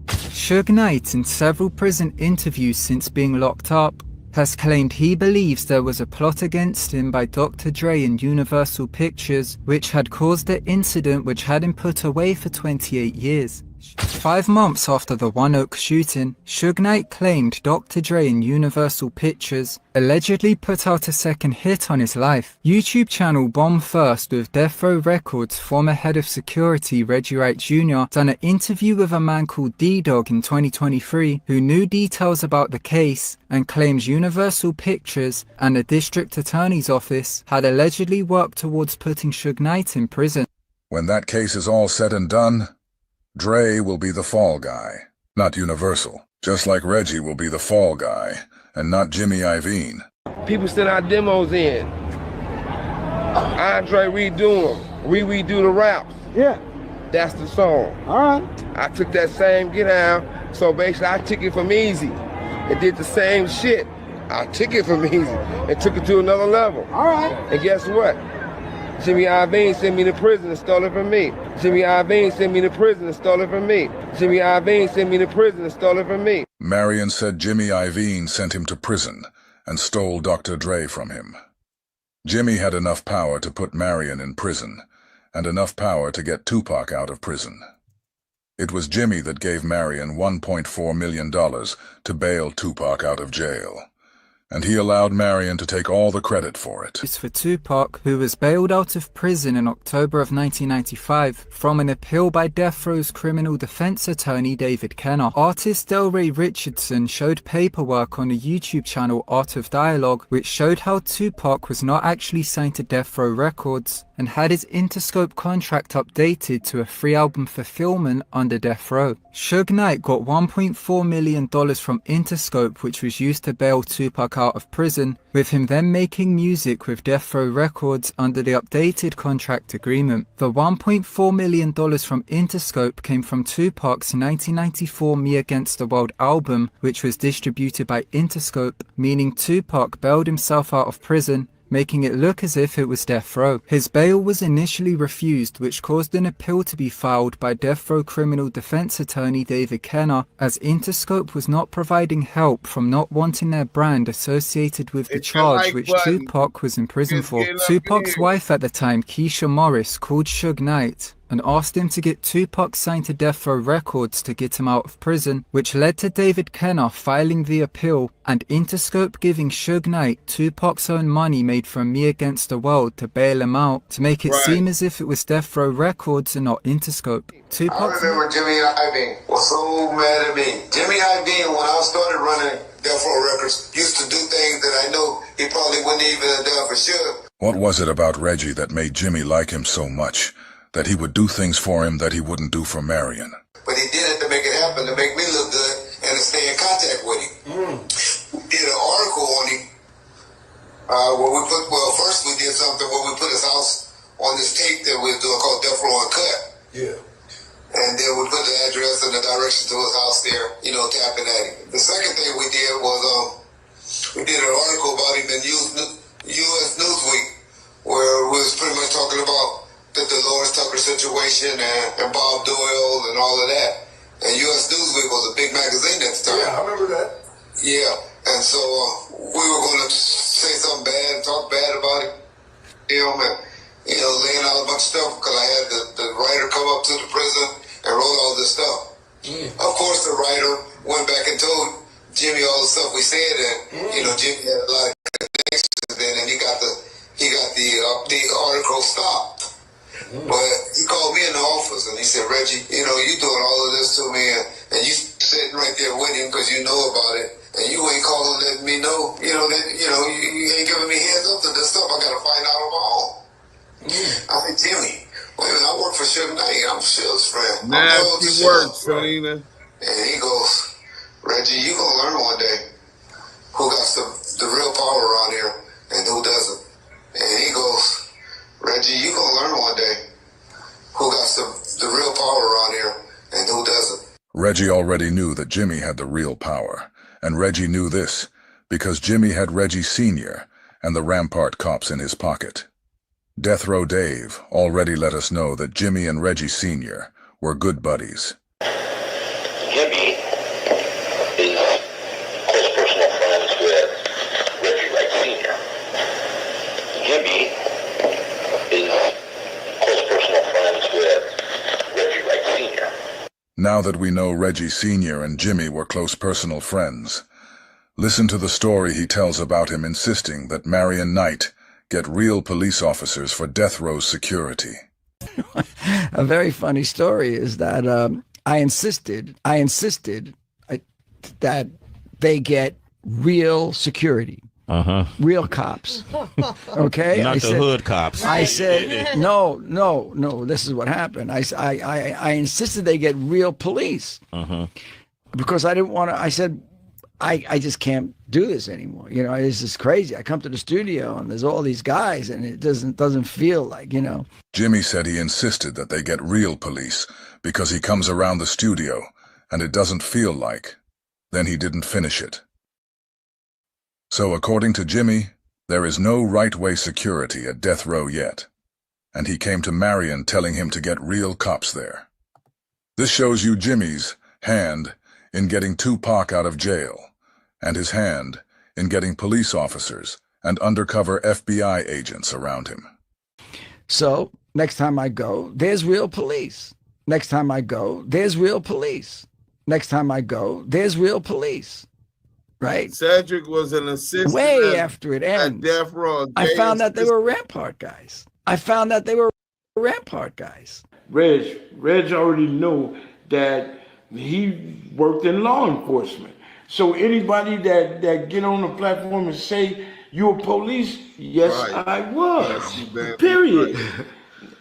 Suge Knight, in several prison interviews since being locked up, has claimed he believes there was a plot against him by Dr. Dre and Universal Pictures, which had caused the incident which had him put away for 28 years. 5 months after the One Oak shooting, Suge Knight claimed Dr. Dre and Universal Pictures allegedly put out a second hit on his life. YouTube channel Bomb First with Death Row Records former head of security Reggie Wright Jr. done an interview with a man called D-Dog in 2023 who knew details about the case and claims Universal Pictures and the district attorney's office had allegedly worked towards putting Suge Knight in prison. When that case is all said and done, Dre will be the fall guy, not Universal. Just like Reggie will be the fall guy, and not Jimmy Iovine. People send our demos in. Andre redo them. We redo the raps. Yeah. That's the song. All right. I took that same get down, so basically I took it from Easy. It did the same shit. I took it from Easy and took it to another level. All right. And guess what? Jimmy Iovine sent me to prison and stole it from me. Jimmy Iovine sent me to prison and stole it from me. Jimmy Iovine sent me to prison and stole it from me. Marion said Jimmy Iovine sent him to prison and stole Dr. Dre from him. Jimmy had enough power to put Marion in prison and enough power to get Tupac out of prison. It was Jimmy that gave Marion $1.4 million to bail Tupac out of jail. and he allowed Marion to take all the credit for it. For Tupac, who was bailed out of prison in October of 1995 from an appeal by Death Row's criminal defense attorney David Kenner. Artist Delray Richardson showed paperwork on a YouTube channel, Art of Dialogue, which showed how Tupac was not actually signed to Death Row Records and had his Interscope contract updated to a 3-album fulfillment under Death Row. Suge Knight got $1.4 million from Interscope, which was used to bail Tupac out of prison, with him then making music with Death Row Records under the updated contract agreement. The $1.4 million from Interscope came from Tupac's 1994 Me Against the World album, which was distributed by Interscope, meaning Tupac bailed himself out of prison, making it look as if it was Death Row. His bail was initially refused, which caused an appeal to be filed by Death Row criminal defense attorney David Kenner, as Interscope was not providing help from not wanting their brand associated with the charge which Tupac was in prison for. Tupac's wife at the time, Keisha Morris, called Suge Knight and asked him to get Tupac signed to Death Row Records to get him out of prison, which led to David Kenner filing the appeal and Interscope giving Suge Knight Tupac's own money made from Me Against the World to bail him out, to make it seem as if it was Death Row Records and not Interscope. I remember Jimmy Iovine was so mad at me. Jimmy Iovine, when I started running Death Row Records, used to do things that I know he probably wouldn't even have done for sure. What was it about Reggie that made Jimmy like him so much, that he would do things for him that he wouldn't do for Marion? But he did it to make it happen, to make me look good and to stay in contact with him. We did an article on him where we put, first we did something where we put his house on this tape that we were doing called Death Row Uncut. Yeah. And then we put the address and the direction to his house there, tapping at him. The second thing we did was we did an article about him in U.S. Newsweek, where we was pretty much talking about the Dolores Tucker situation and Bob Doyle and all of that. And U.S. Newsweek was a big magazine at the time. Yeah, I remember that. Yeah, and so we were going to say something bad and talk bad about him, and laying out a bunch of stuff because I had the writer come up to the prison and wrote all this stuff. Of course, the writer went back and told Jimmy all the stuff we said, and Jimmy had a lot of connections then, and he got the article stopped. But he called me in the office and he said, Reggie, you doing all of this to me, and you sitting right there with him because you know about it, and you ain't calling, letting me know, you ain't giving me hands up to this stuff. I got to find out on my own. I said, Jimmy, wait a minute, I work for Suge Knight. I'm Suge's friend. Nasty work, Selena. And he goes, Reggie, you gonna learn one day who got the real power around here and who doesn't. And he goes, Reggie, you gonna learn one day who got the real power around here and who doesn't. Reggie already knew that Jimmy had the real power, and Reggie knew this because Jimmy had Reggie Sr. and the Rampart cops in his pocket. Death Row Dave already let us know that Jimmy and Reggie Sr. were good buddies. Jimmy is close personal friends with Reggie Wright Sr. Jimmy is close personal friends with Reggie Wright Sr. Now that we know Reggie Sr. and Jimmy were close personal friends, listen to the story he tells about him insisting that Marion Knight get real police officers for Death Row's security. A very funny story is that I insisted that they get real security. Real cops. Okay? Not the hood cops. I said, no, this is what happened. I insisted they get real police. Because I didn't want to, I said, I just can't do this anymore. This is crazy. I come to the studio and there's all these guys and it doesn't feel like, Jimmy said he insisted that they get real police because he comes around the studio and it doesn't feel like. Then he didn't finish it. So according to Jimmy, there is no right-way security at Death Row yet. And he came to Marion telling him to get real cops there. This shows you Jimmy's hand in getting Tupac out of jail, and his hand in getting police officers and undercover FBI agents around him. So, next time I go, there's real police. Next time I go, there's real police. Next time I go, there's real police. right? Cedric was an assistant. Way after it at ends. Death Row. I found that they were Rampart guys. Rayj already knew that he worked in law enforcement. So anybody that get on the platform and say you a police, yes, right. I was. Yes, period. Right.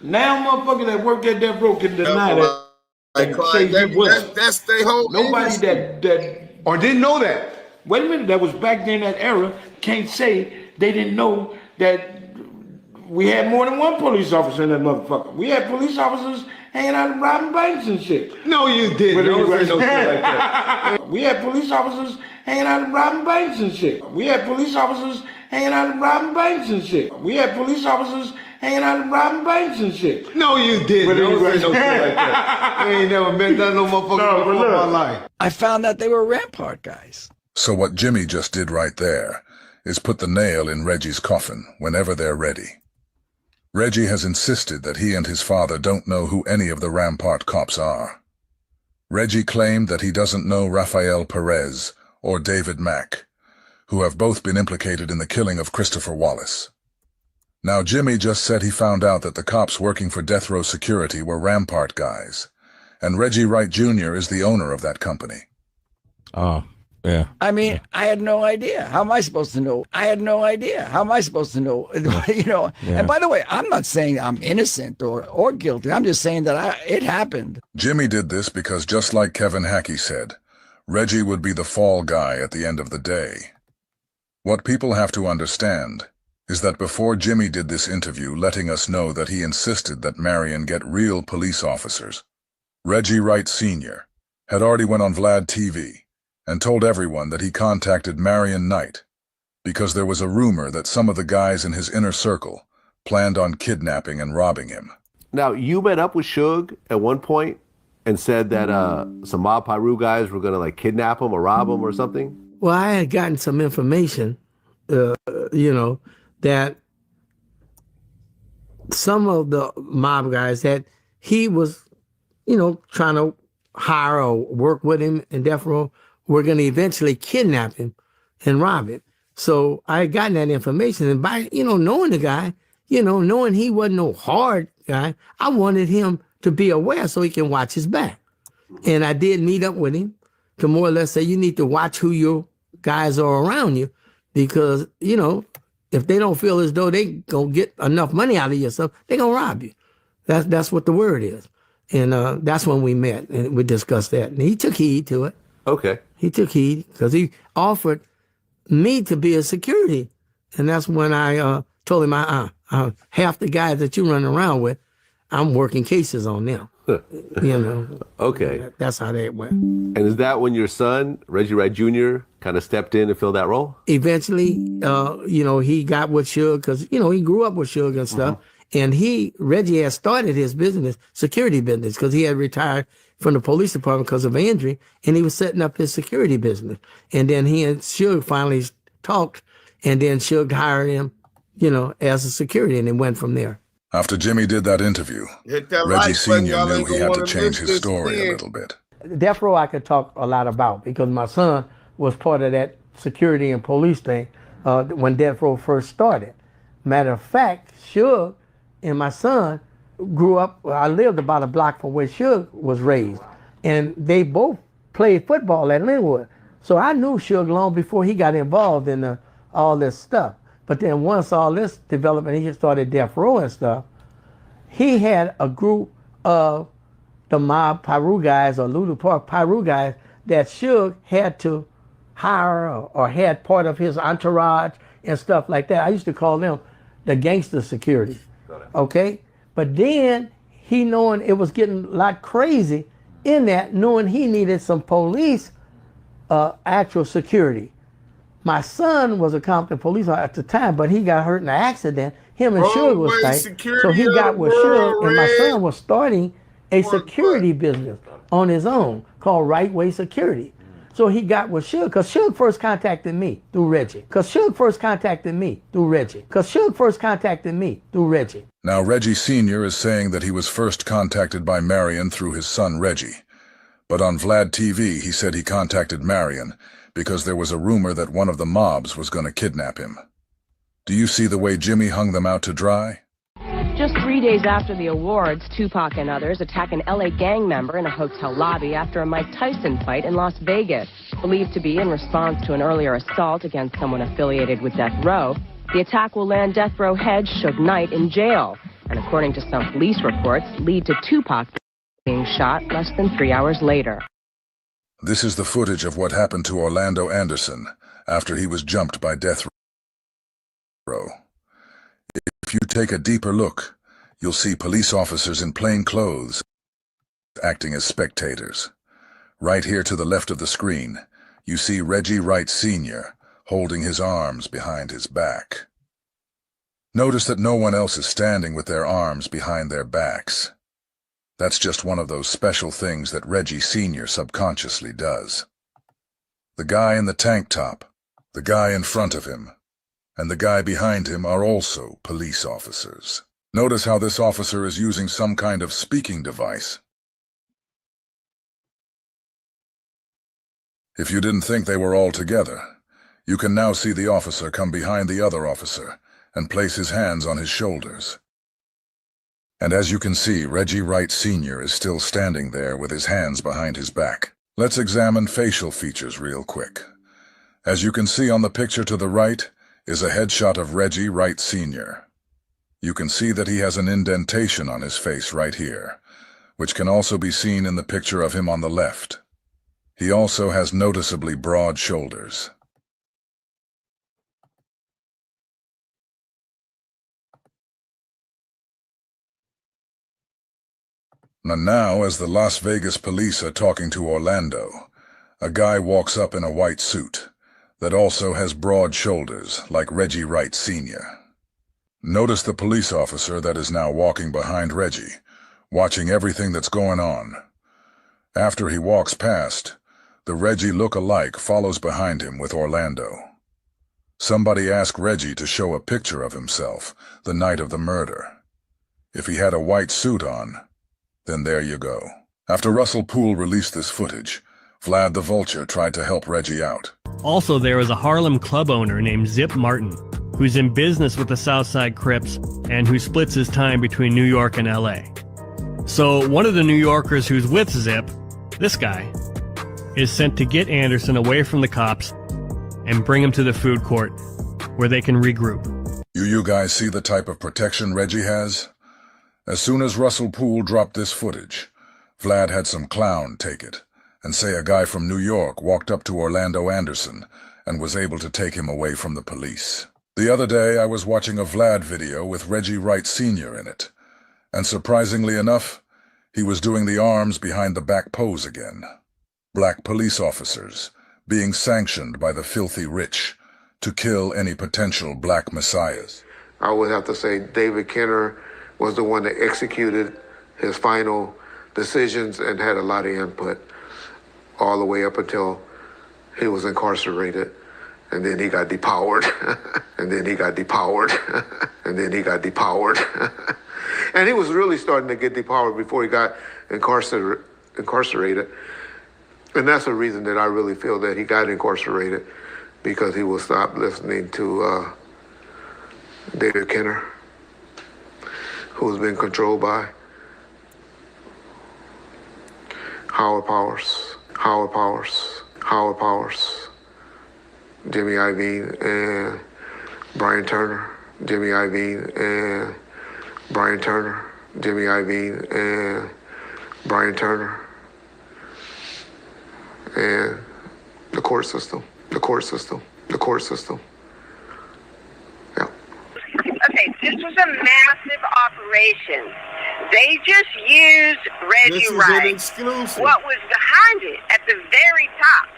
Now motherfucker that work at Death Row can deny that. That's their whole nobody that or didn't know that. Wait a minute, that was back then that era. Can't say they didn't know that we had more than one police officer in that motherfucker. We had police officers hanging out and robbing banks and shit. No, you didn't. No shit like that. We had police officers hanging out and robbing banks and shit. We had police officers hanging out and robbing banks and shit. We had police officers hanging out and robbing banks and shit. No, you didn't. No shit like that. I ain't never met that no motherfucker before in my life. I found that they were Rampart guys. So what Jimmy just did right there is put the nail in Reggie's coffin whenever they're ready. Reggie has insisted that he and his father don't know who any of the Rampart cops are. Reggie claimed that he doesn't know Rafael Perez or David Mack, who have both been implicated in the killing of Christopher Wallace. Now Jimmy just said he found out that the cops working for Death Row Security were Rampart guys, and Reggie Wright Jr. is the owner of that company. Oh. Yeah. I mean, I had no idea. How am I supposed to know? You know. Yeah. And by the way, I'm not saying I'm innocent or guilty. I'm just saying that it happened. Jimmy did this because just like Kevin Hackey said, Reggie would be the fall guy at the end of the day. What people have to understand is that before Jimmy did this interview letting us know that he insisted that Marion get real police officers, Reggie Wright Sr. had already went on Vlad TV and told everyone that he contacted Marion Knight because there was a rumor that some of the guys in his inner circle planned on kidnapping and robbing him. Now, you met up with Suge at one point and said that some Mob Piru guys were going to kidnap him or rob him or something? Well, I had gotten some information, that some of the mob guys that he was, trying to hire or work with him in Death Row were going to eventually kidnap him and rob him. So I had gotten that information. And by, knowing the guy, knowing he wasn't no hard guy, I wanted him to be aware so he can watch his back. And I did meet up with him to more or less say, you need to watch who your guys are around you because, if they don't feel as though they going to get enough money out of yourself, they going to rob you. That's what the word is. And that's when we met and we discussed that. And he took heed to it. Okay. He took heed because he offered me to be a security. And that's when I told him, half the guys that you run around with, I'm working cases on them. Okay. That's how that went. And is that when your son, Reggie Wright Jr., kind of stepped in and filled that role? Eventually, he got with Suge because, he grew up with Suge and stuff. And Reggie had started his business, security business, because he had retired from the police department because of an injury, and he was setting up his security business. And then he and Suge finally talked, and then Suge hired him, as a security, and it went from there. After Jimmy did that interview, Reggie Sr. knew he had to change his story a little bit. Death Row I could talk a lot about because my son was part of that security and police thing when Death Row first started. Matter of fact, Suge and my son grew up, I lived about a block from where Suge was raised. And they both played football at Linwood. So I knew Suge long before he got involved in all this stuff. But then once all this developed and he started Death Row and stuff, he had a group of the mob Piru guys or Lulu Park Piru guys that Suge had to hire or had part of his entourage and stuff like that. I used to call them the gangster security. Okay? But then he knowing it was getting a lot crazy in that, knowing he needed some police actual security. My son was a Compton police officer at the time, but he got hurt in an accident. Him and Suge was tight. So he got with Suge, and my son was starting a security business on his own called Right Way Security. So he got with Suge, because Suge first contacted me through Reggie. Now Reggie Sr. is saying that he was first contacted by Marion through his son Reggie. But on Vlad TV, he said he contacted Marion because there was a rumor that one of the mobs was going to kidnap him. Do you see the way Jimmy hung them out to dry? Just 3 days after the awards, Tupac and others attack an LA gang member in a hotel lobby after a Mike Tyson fight in Las Vegas. Believed to be in response to an earlier assault against someone affiliated with Death Row, the attack will land Death Row head Suge Knight in jail, and according to some police reports, lead to Tupac being shot less than 3 hours later. This is the footage of what happened to Orlando Anderson after he was jumped by Death Row. If you take a deeper look, you'll see police officers in plain clothes acting as spectators. Right here to the left of the screen, you see Reggie Wright Sr. holding his arms behind his back. Notice that no one else is standing with their arms behind their backs. That's just one of those special things that Reggie Sr. subconsciously does. The guy in the tank top, the guy in front of him, and the guy behind him are also police officers. Notice how this officer is using some kind of speaking device. If you didn't think they were all together, you can now see the officer come behind the other officer and place his hands on his shoulders. And as you can see, Reggie Wright Sr. is still standing there with his hands behind his back. Let's examine facial features real quick. As you can see on the picture to the right is a headshot of Reggie Wright Sr. You can see that he has an indentation on his face right here, which can also be seen in the picture of him on the left. He also has noticeably broad shoulders. Now, as the Las Vegas police are talking to Orlando, a guy walks up in a white suit that also has broad shoulders, like Reggie Wright Sr. Notice the police officer that is now walking behind Reggie, watching everything that's going on. After he walks past, the Reggie look-alike follows behind him with Orlando. Somebody asked Reggie to show a picture of himself the night of the murder. If he had a white suit on, then there you go. After Russell Poole released this footage, Vlad the Vulture tried to help Reggie out. Also, there was a Harlem club owner named Zip Martin, who's in business with the Southside Crips and who splits his time between New York and LA. So one of the New Yorkers who's with Zip, this guy, is sent to get Anderson away from the cops and bring him to the food court where they can regroup. You guys see the type of protection Reggie has? As soon as Russell Poole dropped this footage, Vlad had some clown take it and say a guy from New York walked up to Orlando Anderson and was able to take him away from the police. The other day, I was watching a Vlad video with Reggie Wright Sr. in it, and surprisingly enough, he was doing the arms behind the back pose again. Black police officers being sanctioned by the filthy rich to kill any potential black messiahs. I would have to say David Kenner was the one that executed his final decisions and had a lot of input all the way up until he was incarcerated. And then he got depowered. And then he got depowered. And then he got depowered. And he was really starting to get depowered before he got incarcerated. And that's the reason that I really feel that he got incarcerated, because he will stop listening to David Kenner, who's been controlled by Howard Powers, Jimmy Iovine and Brian Turner, Jimmy Iovine and Brian Turner, Jimmy Iovine and Brian Turner, and the court system. Yeah. Okay, this was a massive operation. They just used Reggie Wright. What was behind it at the very top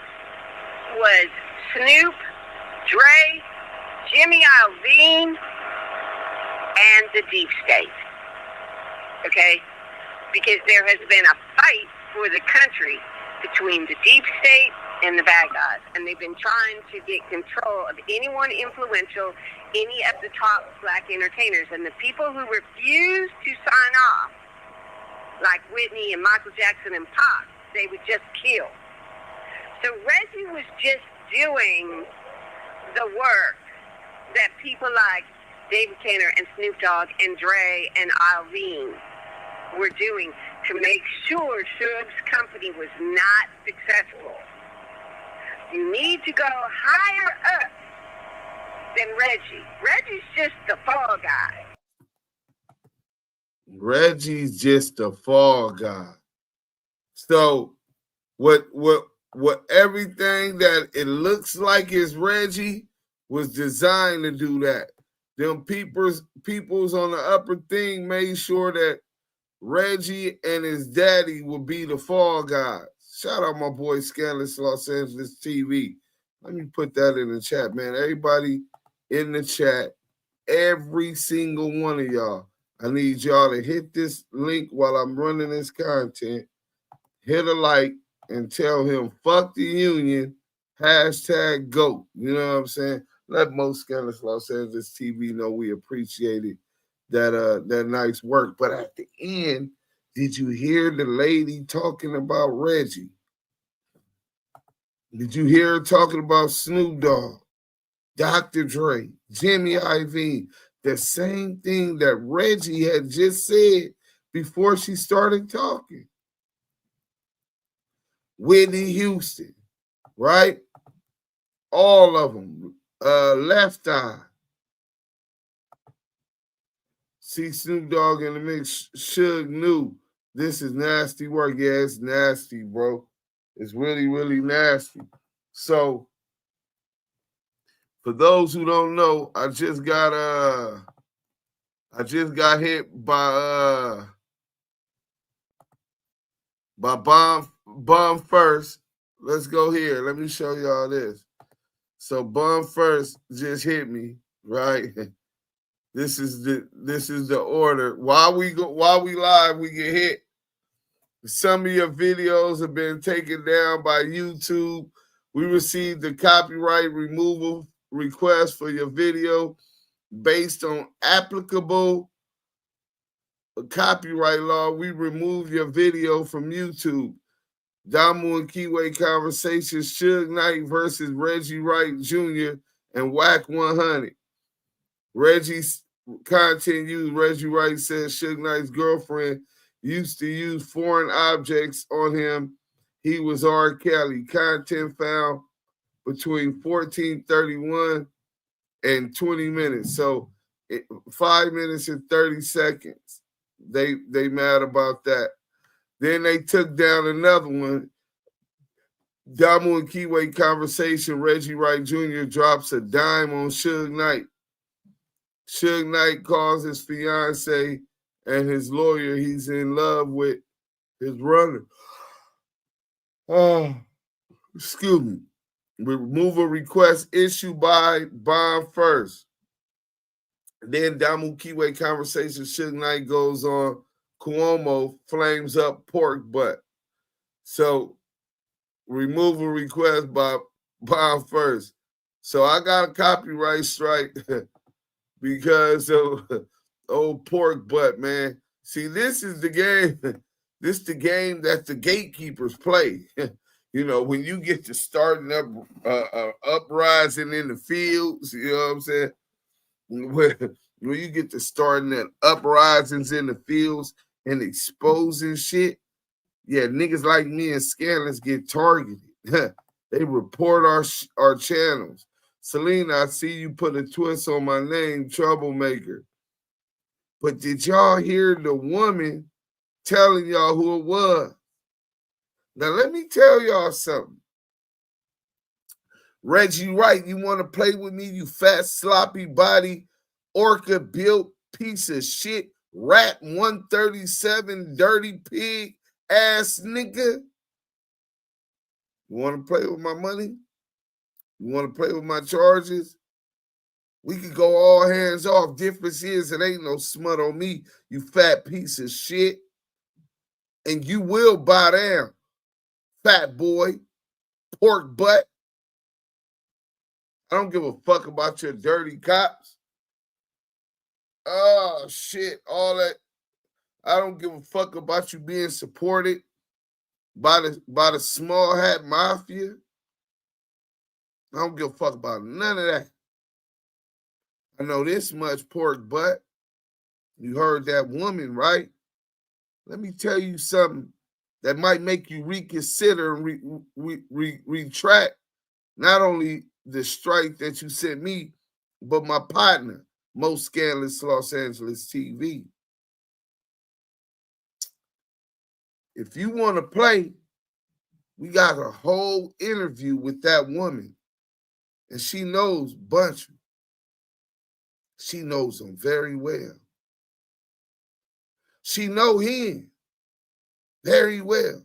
was Snoop, Dre, Jimmy Iovine, and the Deep State. Okay? Because there has been a fight for the country between the Deep State and the bad guys. And they've been trying to get control of anyone influential, any of the top black entertainers. And the people who refused to sign off, like Whitney and Michael Jackson and Pop, they would just kill. So Reggie was just doing the work that people like David Tanner and Snoop Dogg and Dre and Alvin were doing to make sure Suge's company was not successful. You need to go higher up than Reggie. Reggie's just the fall guy. Reggie's just the fall guy. So what everything that it looks like is Reggie was designed to do that. Them peoples on the upper thing made sure that Reggie and his daddy would be the fall guys. Shout out my boy Scandalous Los Angeles TV. Let me put that in the chat, man. Everybody in the chat, every single one of y'all, I need y'all to hit this link while I'm running this content. Hit a like and tell him, fuck the union, hashtag GOAT. You know what I'm saying? Let most Scandalous Los Angeles TV know we appreciated that nice work. But at the end, did you hear the lady talking about Reggie? Did you hear her talking about Snoop Dogg, Dr. Dre, Jimmy Iovine? The same thing that Reggie had just said before she started talking. Whitney Houston, right? All of them. Left Eye. See Snoop Dogg in the mix. Suge knew this is nasty work. Yeah, it's nasty, bro. It's really, really nasty. So, for those who don't know, I just got hit by Bomb First. Let's go here. Let me show y'all this. So Bomb First just hit me, right? This is the order. While we live, we get hit. Some of your videos have been taken down by YouTube. We received the copyright removal request for your video based on applicable copyright law. We removed your video from YouTube. DAMU KIWE Conversations, Suge Knight versus Reggie Wright Jr. and Wack100. Reggie's content used. Reggie Wright says Suge Knight's girlfriend used to use foreign objects on him. He was R. Kelly. Content found between 14:31 and 20 minutes. So 5 minutes and 30 seconds. They mad about that. Then they took down another one. DAMU KIWE Conversation, Reggie Wright Jr. drops a dime on Suge Knight. Suge Knight calls his fiance and his lawyer he's in love with his runner. Excuse me. Removal request issued by Bomb First. Then DAMU KIWE Conversation, Suge Knight goes on Cuomo flames up pork butt. So removal request by Bomb First. So I got a copyright strike because of old pork butt, man. See, this is the game. This is the game that the gatekeepers play. You know, when you get to starting up uprising in the fields, you know what I'm saying? When you get to starting that uprisings in the fields and exposing shit, yeah, niggas like me and Scandalous get targeted. They report our channels. Selena, I see you put a twist on my name, Troublemaker. But did y'all hear the woman telling y'all who it was? Now, let me tell y'all something. Reggie Wright, you want to play with me, you fat, sloppy body, orca built piece of shit, rat 137, dirty pig ass nigga? You want to play with my money? You want to play with my charges? We could go all hands off. Difference is it ain't no smut on me, you fat piece of shit. And you will bow down, fat boy, pork butt. I don't give a fuck about your dirty cops. Oh, shit, all that. I don't give a fuck about you being supported by the small hat mafia. I don't give a fuck about none of that. I know this much, pork butt. You heard that woman, right? Let me tell you something that might make you reconsider and retract not only the strike that you sent me, but my partner, Most Scandalous Los Angeles TV. If you want to play, we got a whole interview with that woman. And she knows Bunch. She knows him very well. She know him very well.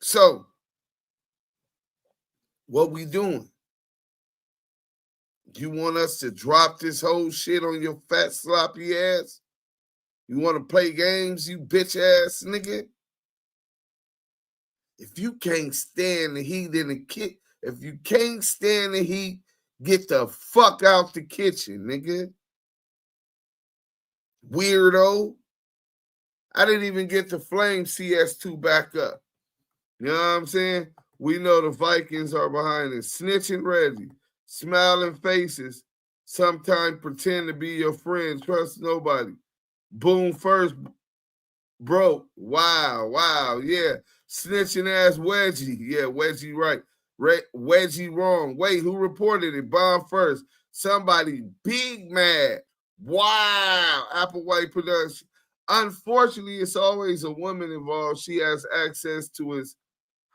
So, what we doing? You want us to drop this whole shit on your fat sloppy ass? You want to play games, you bitch ass nigga? If you can't stand the heat in the kitchen, if you can't stand the heat, get the fuck out the kitchen, nigga. Weirdo. I didn't even get to flame CS2 back up. You know what I'm saying? We know the Vikings are behind it. Snitching Reggie, smiling faces, sometimes pretend to be your friend, trust nobody. Boom first, broke. Wow, yeah. Snitching ass Wedgie. Yeah, Wedgie right. Wedgie wrong. Wait, who reported it? Bomb first. Somebody big mad. Wow. Applewhite Production. Unfortunately, it's always a woman involved. She has access to his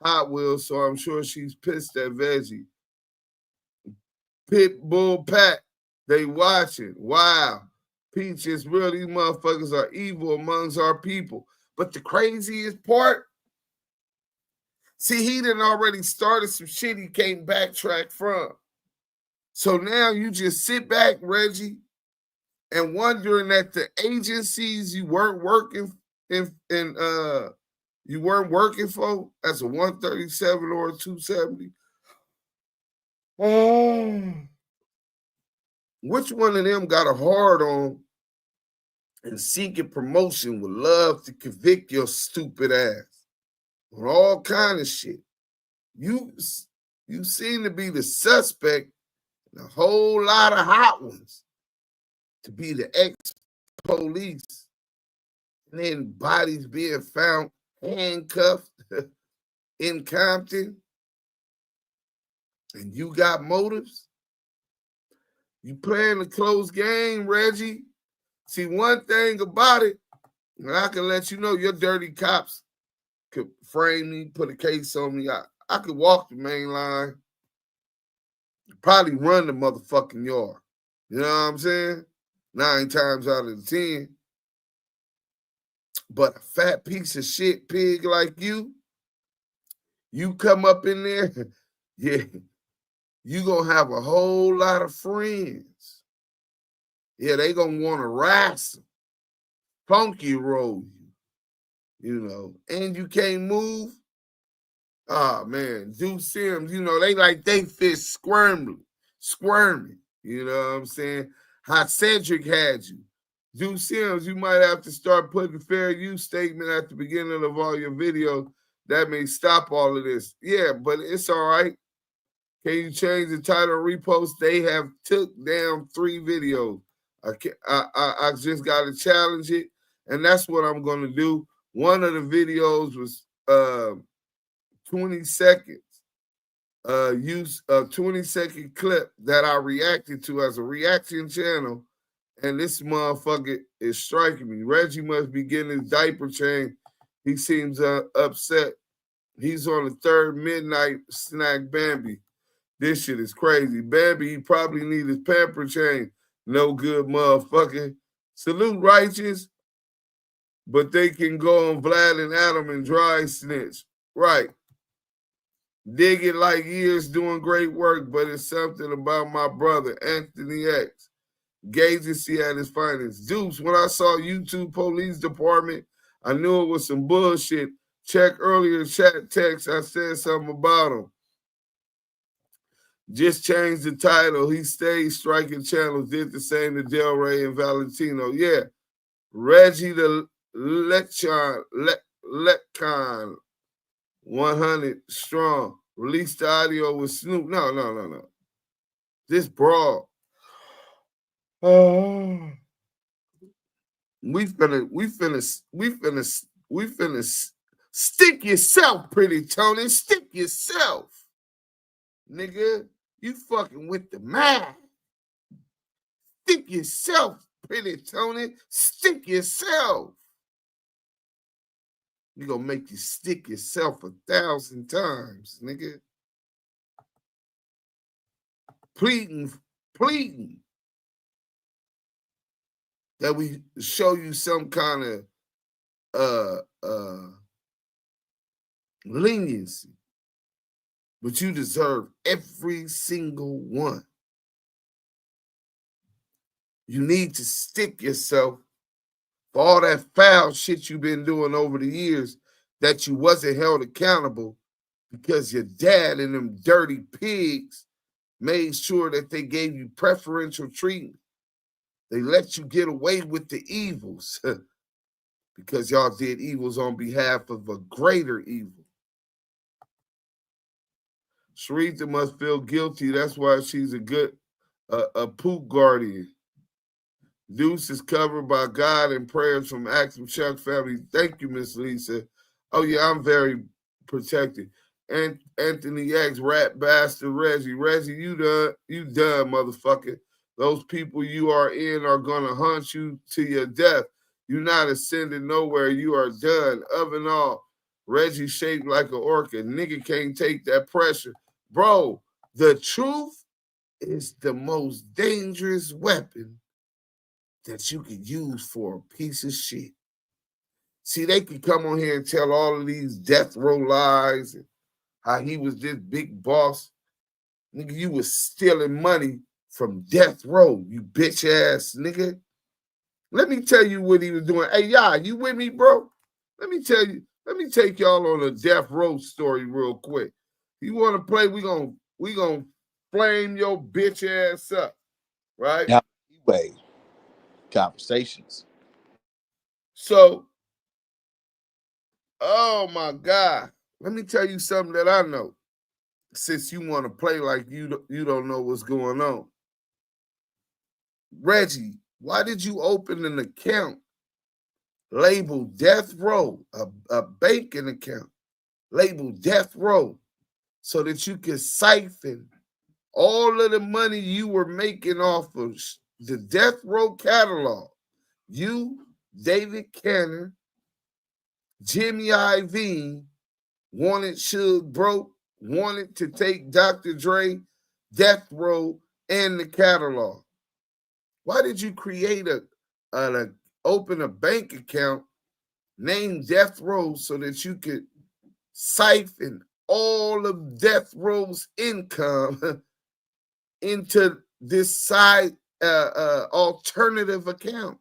Hot Wheels, so I'm sure she's pissed at Veggie. Pitbull Pat, they watching. Wow. Peach is real. These motherfuckers are evil amongst our people. But the craziest part, see, he done already started some shit he can't backtrack from. So now you just sit back, Reggie, and wondering that the agencies you weren't working you weren't working for as a 137 or a 270. Which one of them got a hard on and seeking promotion would love to convict your stupid ass on all kind of shit? You seem to be the suspect in a whole lot of hot ones, to be the ex-police, and then bodies being found handcuffed in Compton, and you got motives? You playing a close game, Reggie. See, one thing about it, and I can let you know, your dirty cops could frame me, put a case on me. I could walk the main line, probably run the motherfucking yard. You know what I'm saying? 9 times out of 10. But a fat piece of shit pig like you come up in there, yeah, you gonna have a whole lot of friends. Yeah, they gonna want to wrestle, funky roll you know, and you can't move. Oh man, Duse M, you know, they fist squirming, you know what I'm saying? How Cedric had you. Duse M, you might have to start putting fair use statement at the beginning of all your videos. That may stop all of this. Yeah, but it's all right. Can you change the title and repost? They have took down 3 videos. I just got to challenge it, and that's what I'm going to do. One of the videos was 20 seconds. Use a 20-second clip that I reacted to as a reaction channel, and this motherfucker is striking me. Reggie must be getting his diaper changed. He seems upset. He's on the 3rd midnight snack Bambi. This shit is crazy. Bambi, he probably need his pamper change. No good motherfucker. Salute Righteous, but they can go on Vlad and Adam and dry snitch. Right. Dig it like years doing great work, but it's something about my brother, Anthony X. Gagency at his finest. Deuce, when I saw YouTube Police Department, I knew it was some bullshit. Check earlier chat text. I said something about him. Just changed the title. He stayed striking channels. Did the same to Del Rey and Valentino. Yeah. Reggie the Lecon 100 strong. released the audio with Snoop. No. This broad. We finna stick yourself, pretty Tony. Stick yourself. Nigga, you fucking with the man. Stick yourself, pretty Tony. Stick yourself. You gonna make you stick yourself 1,000 times, nigga. Pleading that we show you some kind of leniency, but you deserve every single one. You need to stick yourself for all that foul shit you've been doing over the years that you wasn't held accountable because your dad and them dirty pigs made sure that they gave you preferential treatment. They let you get away with the evils because y'all did evils on behalf of a greater evil. Sharitha must feel guilty. That's why she's a good poop guardian. Duse is covered by God and prayers from Active Chuck family. Thank you, Miss Lisa. Oh, yeah, I'm very protected. And Anthony X, rat bastard Reggie. Reggie, you done, motherfucker. Those people you are in are going to hunt you to your death. You're not ascending nowhere. You are done. Oven off. Reggie shaped like an orchid. Nigga can't take that pressure. Bro, the truth is the most dangerous weapon that you could use for a piece of shit. See, they could come on here and tell all of these death row lies and how he was this big boss. Nigga, you was stealing money from death row, you bitch ass nigga. Let me tell you what he was doing. Hey, you with me, bro? Let me tell you. Let me take y'all on a death row story real quick. You want to play? We gonna flame your bitch ass up, right? Now, anyway, conversations. So, oh my God, let me tell you something that I know. Since you want to play like you don't know what's going on, Reggie, why did you open an account labeled Death Row, a banking account labeled Death Row, so that you could siphon all of the money you were making off of the Death Row catalog? You, David Cannon, Jimmy Iovine wanted Suge broke, wanted to take Dr. Dre, Death Row, and the catalog. Why did you create open a bank account named Death Row so that you could siphon all of Death Row's income into this side alternative account?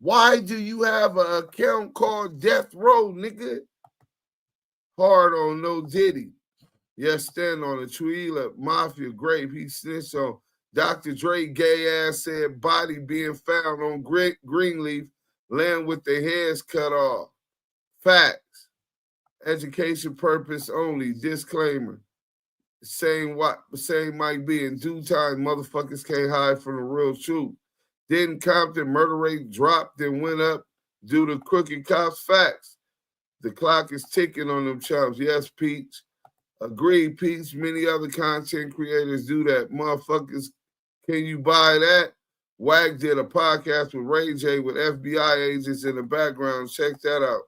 Why do you have an account called Death Row, nigga? Hard on No Diddy. Yes, stand on the Twila Mafia grape. He snitched on Dr. Dre gay ass said body being found on Greenleaf land with their heads cut off. Facts. Education purpose only. Disclaimer. Saying might be in due time. Motherfuckers can't hide from the real truth. Didn't Compton murder rate dropped and went up due to crooked cops? Facts. The clock is ticking on them chumps. Yes, Peach. Agreed, Peach. Many other content creators do that. Motherfuckers, can you buy that? Wack did a podcast with Rayj with FBI agents in the background. Check that out.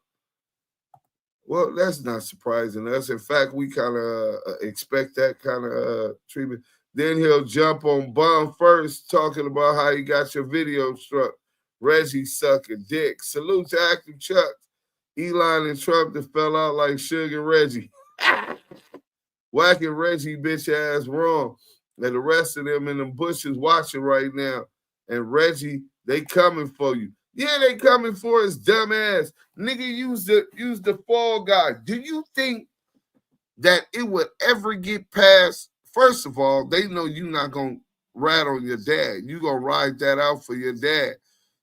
Well, that's not surprising us. In fact, we kind of expect that kind of treatment. Then he'll jump on Bum first, talking about how he got your video struck. Reggie sucking dick. Salute to Active Chuck. Elon and Trump that fell out like Suge and Reggie. Whacking Reggie bitch ass wrong. And the rest of them in the bushes watching right now. And Reggie, they coming for you. Yeah, they coming for his dumb ass. Nigga, use the fall guy. Do you think that it would ever get past? First of all, they know you're not going to rat on your dad. You're going to ride that out for your dad.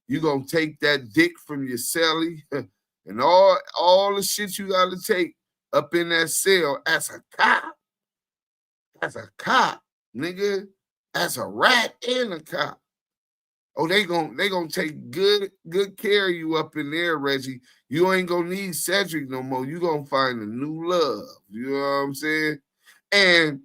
You're going to take that dick from your celly and all the shit you got to take up in that cell as a cop, nigga, as a rat and a cop. Oh, they gonna take good care of you up in there, Reggie. You ain't gonna need Cedric no more. You gonna find a new love. You know what I'm saying? And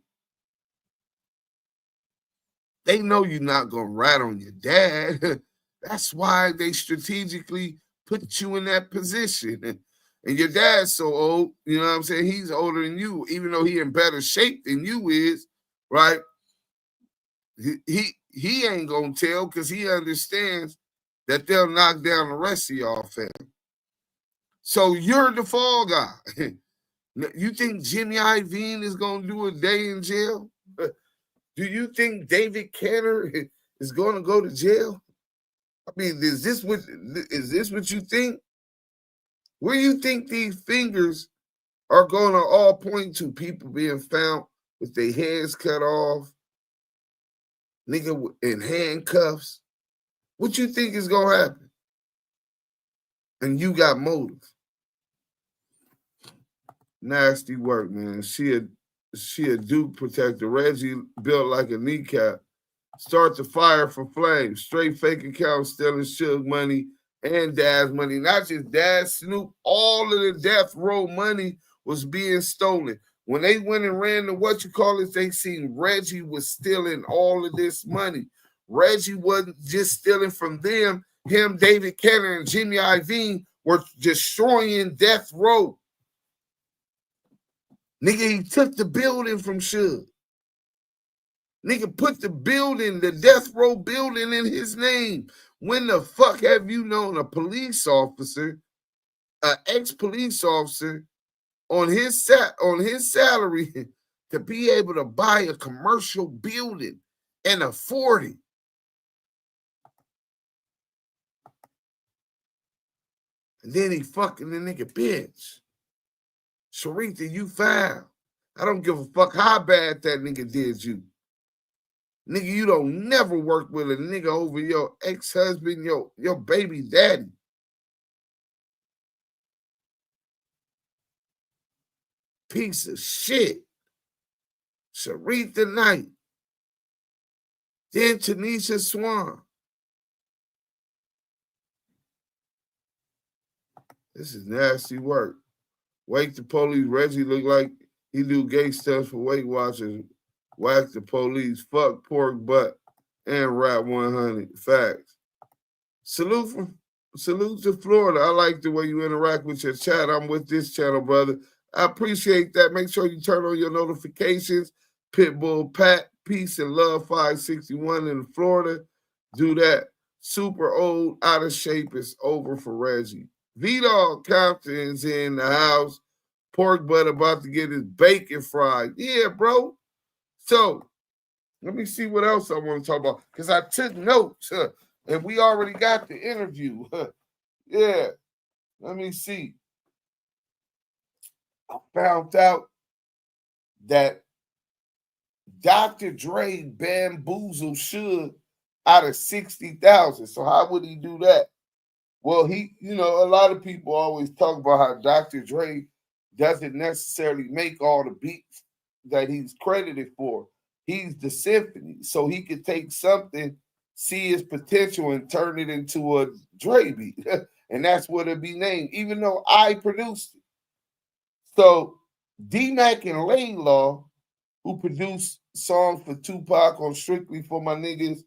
they know you're not gonna rat on your dad. That's why they strategically put you in that position. And your dad's so old, you know what I'm saying? He's older than you, even though he in better shape than you is, right? He ain't gonna tell because he understands that they'll knock down the rest of y'all family. So you're the fall guy. You think Jimmy Iovine is gonna do a day in jail? Do you think David Cantor is gonna go to jail? I mean, is this what you think? Where you think these fingers are gonna all point to? People being found with their heads cut off, nigga in handcuffs. What you think is gonna happen? And you got motive. Nasty work, man. She a Duke protector. Reggie built like a kneecap. Start the fire for flames. Straight fake accounts stealing Suge money and Dad's money. Not just Dad, Snoop. All of the death row money was being stolen. When they went and ran the they seen Reggie was stealing all of this money. Reggie wasn't just stealing from them. Him, David Cantor, and Jimmy Iovine were destroying death row. Nigga, he took the building from Suge. Nigga put the building, the death row building in his name. When the fuck have you known a police officer, an ex-police officer, on his salary to be able to buy a commercial building and afford it? And then he fucking the nigga bitch. Sharitha, you foul. I don't give a fuck how bad that nigga did you. Nigga, you don't never work with a nigga over your ex-husband, your baby daddy. Piece of shit. Sharitha Knight. Then Tanisha Swan. This is nasty work. Wake the police. Reggie look like he do gay stuff for Weight Watchers. Whack the police. Fuck pork butt and rap 100. Facts. Salute to Florida. I like the way you interact with your chat. I'm with this channel, brother. I appreciate that. Make sure you turn on your notifications. Pitbull Pat, peace and love 561 in Florida. Do that. Super old, out of shape is over for Reggie. V-Dog Compton's in the house. Pork butt about to get his bacon fried. Yeah, bro. So, let me see what else I want to talk about. Because I took notes, and we already got the interview. Yeah. Let me see. I found out that Dr. Dre bamboozled Suge out of $60,000. So how would he do that? Well, a lot of people always talk about how Dr. Dre doesn't necessarily make all the beats that he's credited for. He's the symphony. So he could take something, see his potential, and turn it into a Dre beat. And that's what it'd be named, even though I produced it. So D-Mac and Laidlaw, who produced songs for Tupac on Strictly for My Niggas,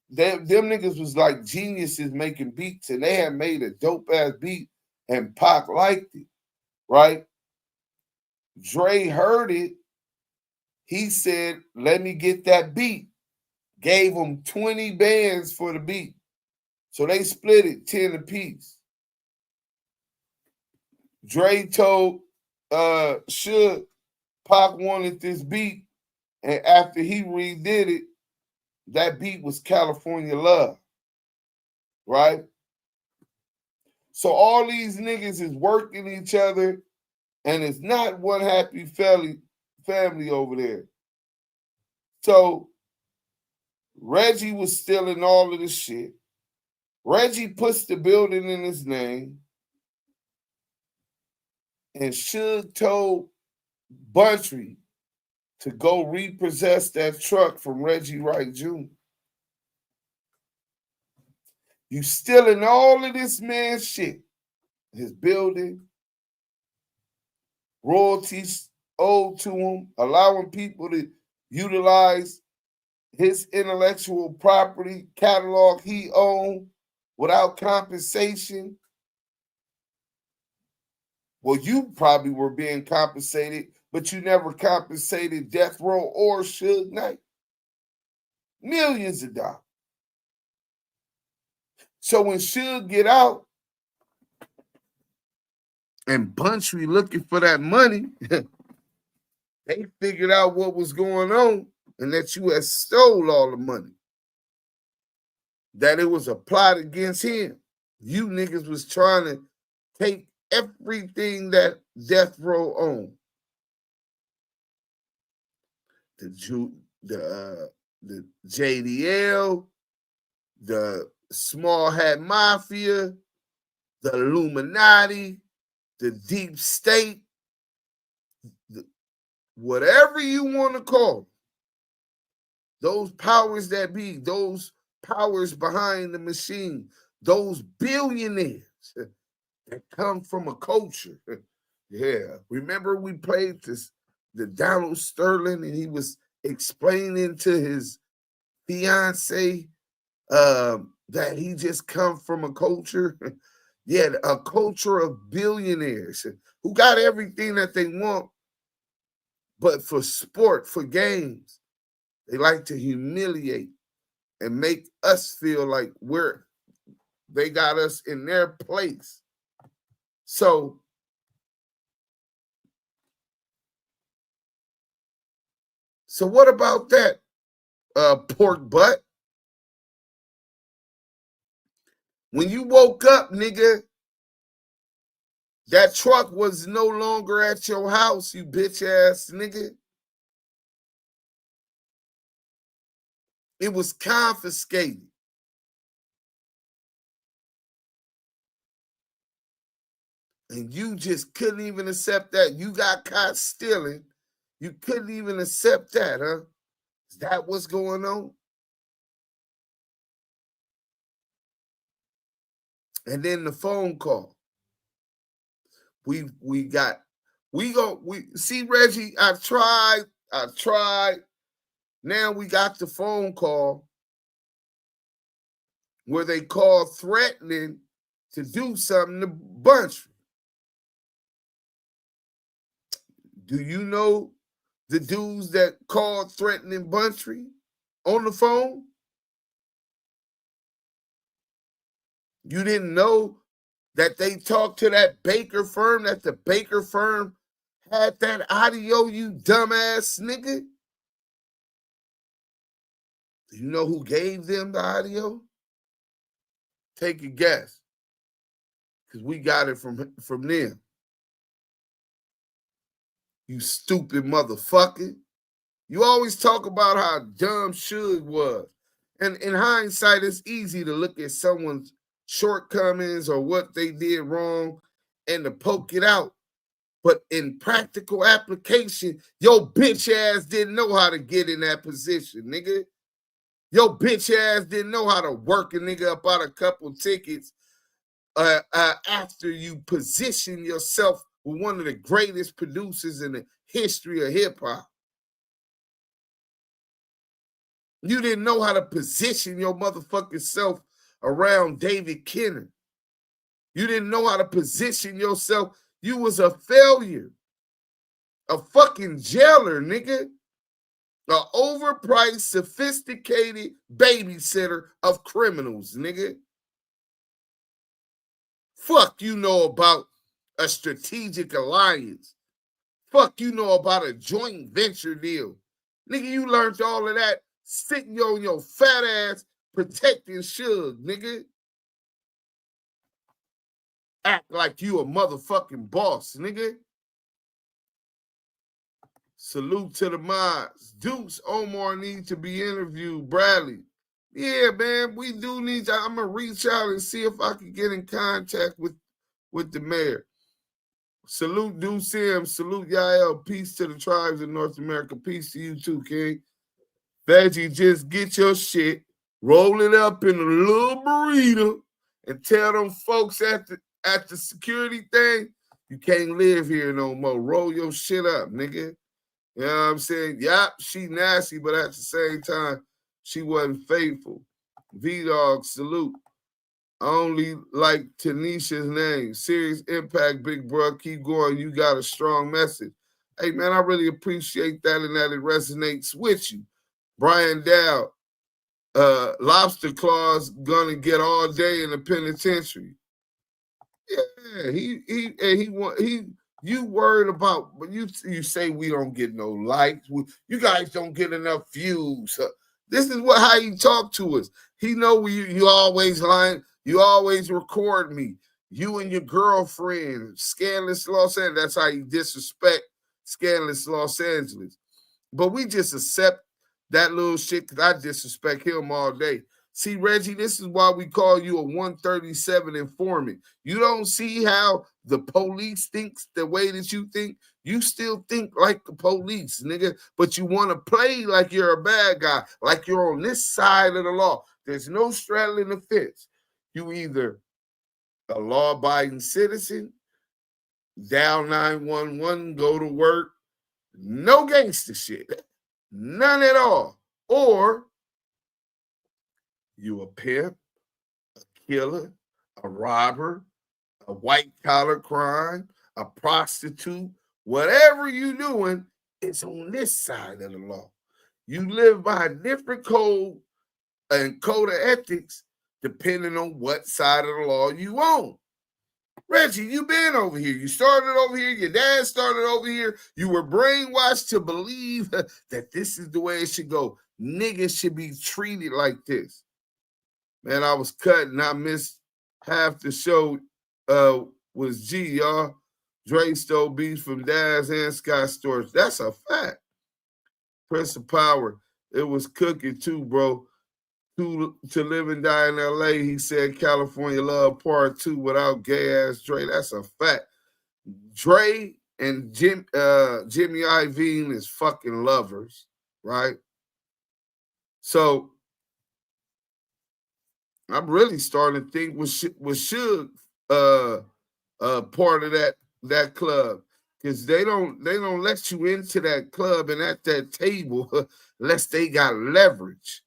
them niggas was like geniuses making beats, and they had made a dope-ass beat, and Pac liked it, right? Dre heard it. He said, let me get that beat. Gave him 20 bands for the beat. So they split it 10 apiece. Dre told Suge Pac wanted this beat, and after he redid it, that beat was California Love, right? So all these niggas is working each other, and it's not one happy family over there. So Reggie was stealing all of this shit. Reggie puts the building in his name, and Suge told Buntry to go repossess that truck from Reggie Wright Jr. You stealing all of this man's shit. His building, royalties owed to him, allowing people to utilize his intellectual property catalog he owned without compensation. Well, you probably were being compensated, but you never compensated Death Row or Suge Knight. Millions of dollars. So when Suge get out and Buntry looking for that money, they figured out what was going on and that you had stole all the money. That it was a plot against him. You niggas was trying to take everything that Death Row owned. The JDL, the Small Hat Mafia, the Illuminati, the Deep State, whatever you want to call it, those powers that be, those powers behind the machine, those billionaires that come from a culture. Yeah. Remember we played the Donald Sterling and he was explaining to his fiance that he just come from a culture. Yeah, a culture of billionaires who got everything that they want, but for sport, for games, they like to humiliate and make us feel like they got us in their place. So what about that, pork butt? When you woke up, nigga, that truck was no longer at your house, you bitch ass nigga. It was confiscated. And you just couldn't even accept that. You got caught stealing. You couldn't even accept that, huh? Is that what's going on? And then the phone call. We see Reggie, I tried. Now we got the phone call where they called threatening to do something to Buntry. Do you know the dudes that called threatening Buntry on the phone? You didn't know that they talked to that Baker firm, that the Baker firm had that audio, you dumbass nigga? Do you know who gave them the audio? Take a guess. Because we got it from them. You stupid motherfucker. You always talk about how dumb Suge was. And in hindsight, it's easy to look at someone's shortcomings or what they did wrong and to poke it out. But in practical application, your bitch ass didn't know how to get in that position, nigga. Your bitch ass didn't know how to work a nigga up out a couple tickets after you position yourself with one of the greatest producers in the history of hip-hop. You didn't know how to position your motherfucking self around David Kenner. You didn't know how to position yourself. You was a failure. A fucking jailer, nigga. An overpriced, sophisticated babysitter of criminals, nigga. Fuck you know about a strategic alliance. Fuck you know about a joint venture deal. Nigga, you learned all of that sitting on your fat ass protecting Suge, nigga. Act like you a motherfucking boss, nigga. Salute to the mods. Dukes Omar needs to be interviewed. Bradley. Yeah, man, we do need to. I'm going to reach out and see if I can get in contact with the mayor. Salute Duse M. Salute Yael. Peace to the tribes in North America. Peace to you too, King. Veggie, just get your shit, roll it up in a little burrito, and tell them folks at the security thing, you can't live here no more. Roll your shit up, nigga. You know what I'm saying? Yup, she nasty, but at the same time, she wasn't faithful. V-Dog, salute. I only like Tanisha's name. Serious impact, big bro. Keep going. You got a strong message. Hey, man, I really appreciate that and that it resonates with you. Brian Dow, Lobster Claws gonna get all day in the penitentiary. Yeah, you worried about, but you say we don't get no likes. You guys don't get enough views. This is how he talk to us. He know you always lying. You always record me. You and your girlfriend, Scandalous Los Angeles. That's how you disrespect Scandalous Los Angeles. But we just accept that little shit because I disrespect him all day. See, Reggie, this is why we call you a 137 informant. You don't see how the police thinks the way that you think. You still think like the police, nigga, but you want to play like you're a bad guy, like you're on this side of the law. There's no straddling the fence. You either a law-abiding citizen, dial 911, go to work, no gangster shit. None at all. Or you a pimp, a killer, a robber, a white-collar crime, a prostitute, whatever you doing, it's on this side of the law. You live by a different code and code of ethics depending on what side of the law you own. Reggie, you been over here. You started over here. Your dad started over here. You were brainwashed to believe that this is the way it should go. Niggas should be treated like this. Man, I was cut and I missed half the show. Was G, y'all. Dre stole beats from Daz and Scott Storch. That's a fact. Prince of Power. It was cooking too, bro. To Live and Die in L.A., he said California Love Part 2 without gay-ass Dre. That's a fact. Dre and Jimmy Iovine is fucking lovers, right? So I'm really starting to think was Suge part of that club, because they don't let you into that club and at that table unless they got leverage.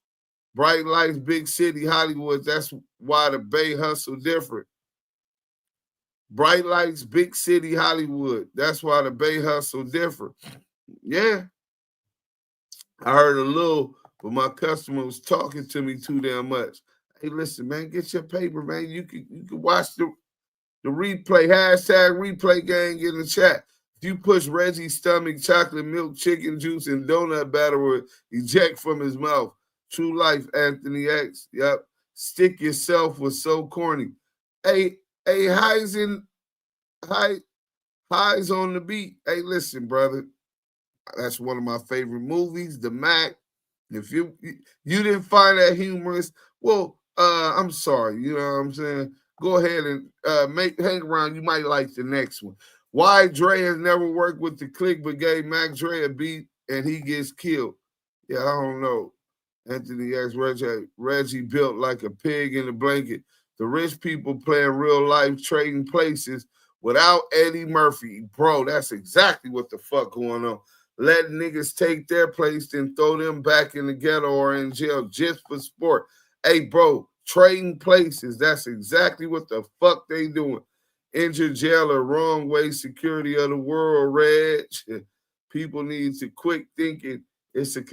Bright lights, big city, Hollywood. That's why the Bay hustle different. Bright lights, big city, Hollywood. That's why the Bay hustle different. Yeah. I heard a little, but my customer was talking to me too damn much. Hey, listen, man, get your paper, man. You can watch the replay, hashtag replay gang in the chat. If you push Reggie's stomach, chocolate milk, chicken juice, and donut batter will eject from his mouth. True life, Anthony X. Yep. Stick yourself was so corny. Hey, highs on the beat. Hey, listen, brother. That's one of my favorite movies, The Mac. If you didn't find that humorous, well, I'm sorry. You know what I'm saying? Go ahead and hang around. You might like the next one. Why Dre has never worked with the clique but gave Mac Dre a beat and he gets killed. Yeah, I don't know. Anthony X. Reggie built like a pig in a blanket. The rich people playing real life, trading places without Eddie Murphy. Bro, that's exactly what the fuck going on. Let niggas take their place and throw them back in the ghetto or in jail just for sport. Hey, bro, trading places. That's exactly what the fuck they doing. Injured jailer, wrong way, security of the world, Rayj. People need to quit thinking it's a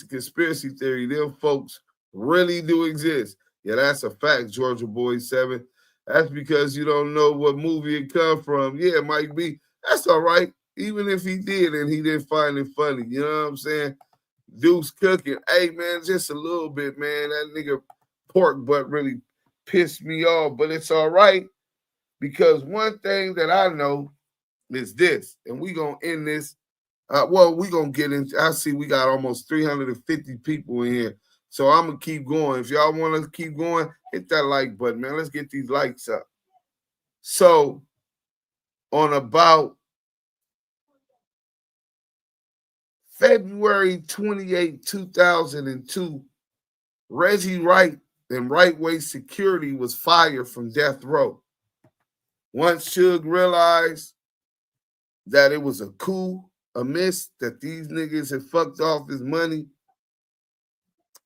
conspiracy theory. Them folks really do exist. Yeah, that's a fact, Georgia Boy 7. That's because you don't know what movie it come from. Yeah, it might be. That's all right. Even if he did and he didn't find it funny. You know what I'm saying? Deuce cooking. Hey, man, just a little bit, man. That nigga pork butt really pissed me off. But it's all right, because one thing that I know is this, and we going to end this. We're going to get into, I see we got almost 350 people in here. So I'm going to keep going. If y'all want to keep going, hit that like button, man. Let's get these likes up. So on about February 28, 2002, Reggie Wright and Right Way Security was fired from death row. Once Suge realized that it was a coup, a miss, that these niggas had fucked off his money,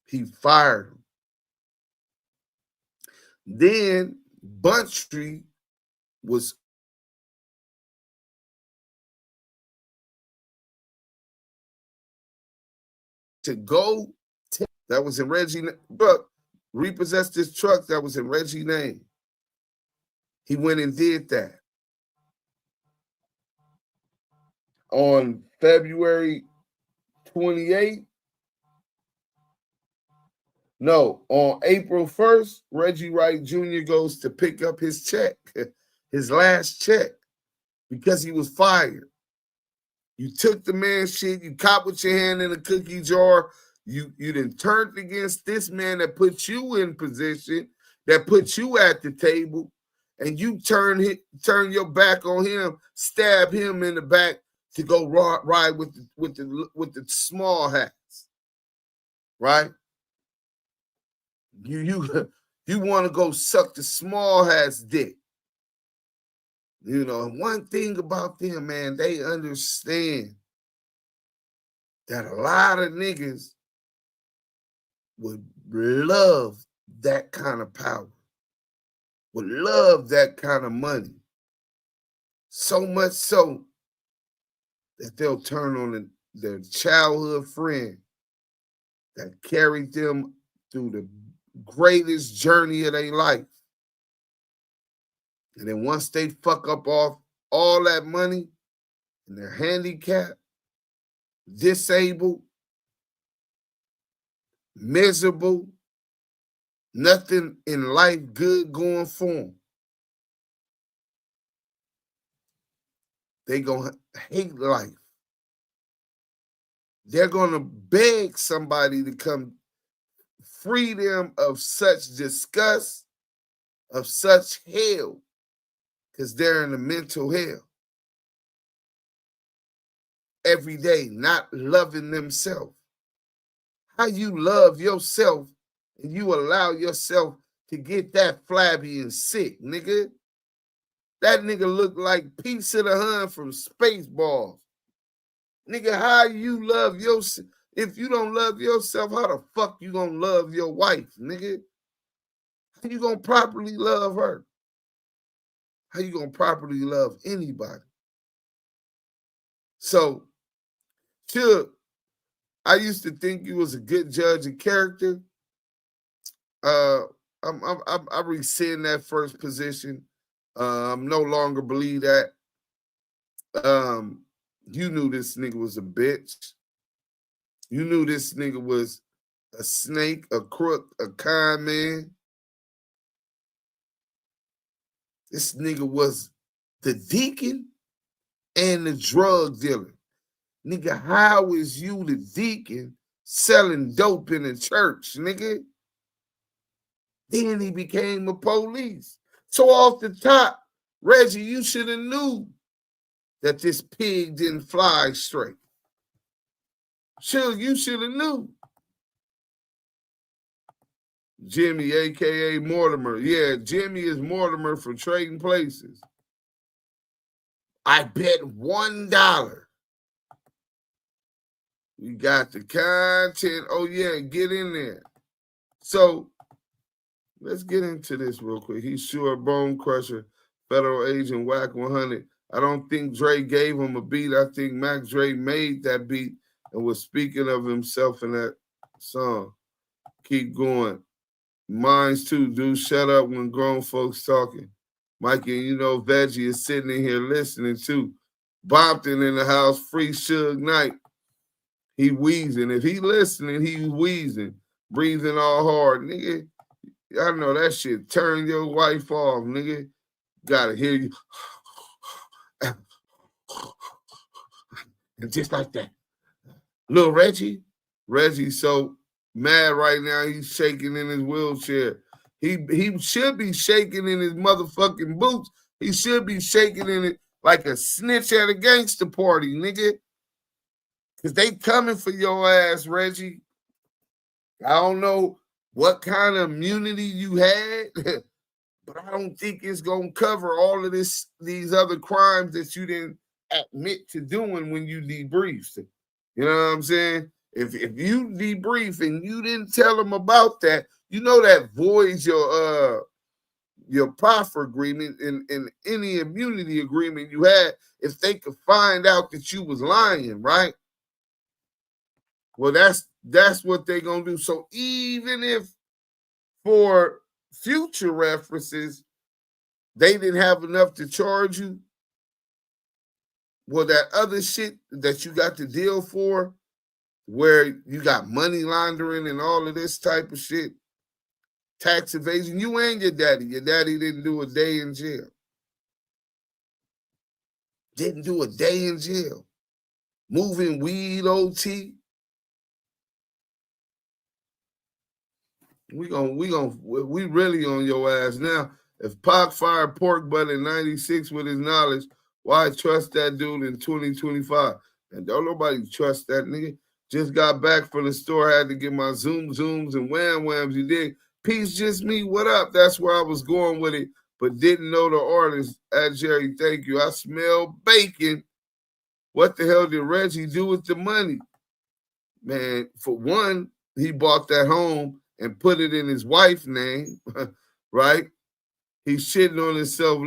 he fired him. Then Bunt Street was to go, that was in Reggie, but repossessed this truck that was in Reggie's name. He went and did that. On February 28th, on April 1st, Reggie Wright Jr. goes to pick up his check, his last check, because he was fired. You took the man's shit, you caught with your hand in a cookie jar, you then turned against this man that put you in position, that put you at the table, and you turn your back on him, stab him in the back to go ride with the small hats, right? You want to go suck the small hats dick. You know, one thing about them, man, they understand that a lot of niggas would love that kind of power, would love that kind of money. So much so that they'll turn on their childhood friend that carried them through the greatest journey of their life. And then once they fuck up off all that money and they're handicapped, disabled, miserable, nothing in life good going for them, they gonna hate life. They're gonna beg somebody to come free them of such disgust, of such hell, because they're in a mental hell every day, not loving themselves. How you love yourself and you allow yourself to get that flabby and sick, nigga? That nigga look like Piece of the Hun from Spaceballs. Nigga, how you love yourself? If you don't love yourself, how the fuck you gonna love your wife, nigga? How you gonna properly love her? How you gonna properly love anybody? So, Suge, I used to think you was a good judge of character. I rescind that first position. No longer believe that. You knew this nigga was a bitch. You knew this nigga was a snake, a crook, a con man. This nigga was the deacon and the drug dealer. Nigga, how is you the deacon selling dope in the church, nigga? Then he became a police. So off the top, Reggie, you should have knew that this pig didn't fly straight. Sure, you should have knew. Jimmy, a.k.a. Mortimer. Yeah, Jimmy is Mortimer for Trading Places. I bet $1. You got the content. Oh, yeah, get in there. So, let's get into this real quick. He's sure Bone Crusher, federal agent Wack100. I don't think Dre gave him a beat. I think Mac Dre made that beat and was speaking of himself in that song. Keep going. Mine's too, dude. Shut up when grown folks talking. Mikey, you know Veggie is sitting in here listening too. Bompton in the house, free Suge Knight. He wheezing. If he listening, he wheezing. Breathing all hard. Nigga, I know that shit. Turn your wife off, nigga. Gotta hear you. And just like that. Little Reggie so mad right now, he's shaking in his wheelchair. He should be shaking in his motherfucking boots. He should be shaking in it like a snitch at a gangster party, nigga. Because they coming for your ass, Reggie. I don't know what kind of immunity you had, but I don't think it's going to cover all of these other crimes that you didn't admit to doing when you debriefed. You know what I'm saying? If you debrief and you didn't tell them about that, you know that voids your proffer agreement and any immunity agreement you had if they could find out that you was lying, right? Well, that's what they're gonna do. So even if for future references they didn't have enough to charge you, well, that other shit that you got to deal for, where you got money laundering and all of this type of shit, tax evasion, you and your daddy. Your daddy didn't do a day in jail. Didn't do a day in jail. Moving weed OT. We really on your ass now. If Pac fired Pork Butt in 96 with his knowledge, why trust that dude in 2025? And don't nobody trust that nigga. Just got back from the store, had to get my zooms and whams, you dig? Peace, just me, what up? That's where I was going with it, but didn't know the artist. At Jerry, thank you. I smell bacon. What the hell did Reggie do with the money? Man, for one, he bought that home and put it in his wife's name, right? He's shitting on himself,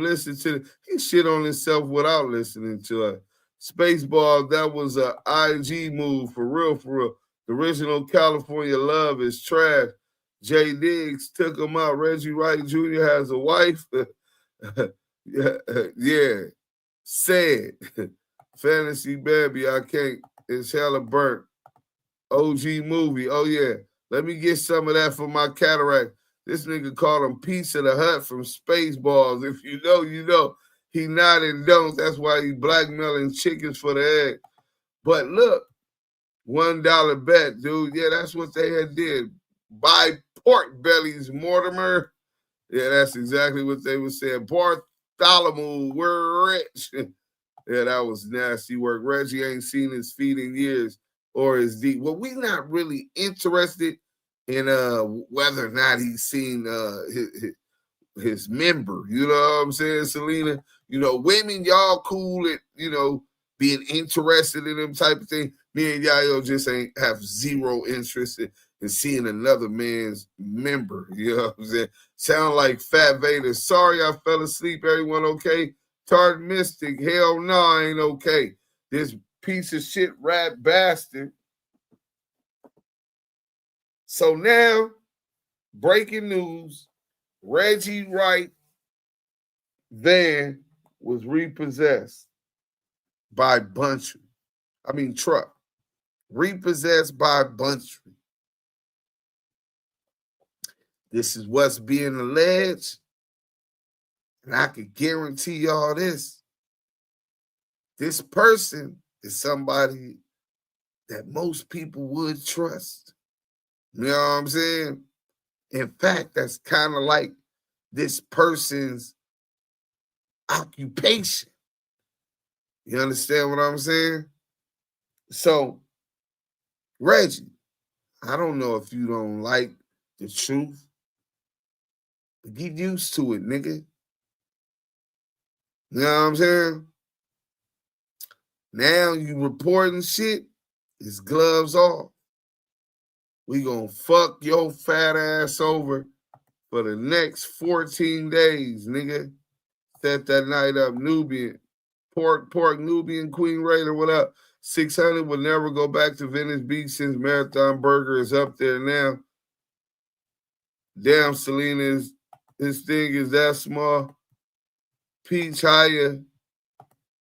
he shit on himself without listening to her. Spaceball, that was a IG move, for real, for real. The original California Love is trash. Jay Diggs took him out. Reggie Wright Jr. has a wife. yeah. Sad. Fantasy Baby, I can't. It's hella burnt. OG movie. Oh, yeah. Let me get some of that for my cataract. This nigga called him Pizza the Hut from Spaceballs. If you know, you know. He not and don't. That's why he blackmailing chickens for the egg. But look, $1 bet, dude. Yeah, that's what they had did. Buy pork bellies, Mortimer. Yeah, that's exactly what they were saying. Bartholomew, we're rich. Yeah, that was nasty work. Reggie ain't seen his feet in years or his deep. Well, we not really interested in whether or not he's seen his member. You know what I'm saying, Selena? You know, women, y'all cool at, you know, being interested in them type of thing. Me and Yayo just ain't have zero interest in seeing another man's member. You know what I'm saying? Sound like Fat Vader. Sorry I fell asleep. Everyone okay? Tart Mystic. Hell no, I ain't okay. This piece of shit rat bastard. So now, breaking news, Reggie Wright van was repossessed by truck. Repossessed by Buntry. This is what's being alleged. And I can guarantee y'all this. This person is somebody that most people would trust. You know what I'm saying? In fact, that's kind of like this person's occupation. You understand what I'm saying? So, Reggie, I don't know if you don't like the truth, but get used to it, nigga. You know what I'm saying? Now you reporting shit, it's gloves off. We gonna fuck your fat ass over for the next 14 days, nigga. Set that night up, Nubian. Pork, Nubian, Queen Raider, what up? 600 will never go back to Venice Beach since Marathon Burger is up there now. Damn, Selena, his thing is that small. Peach higher.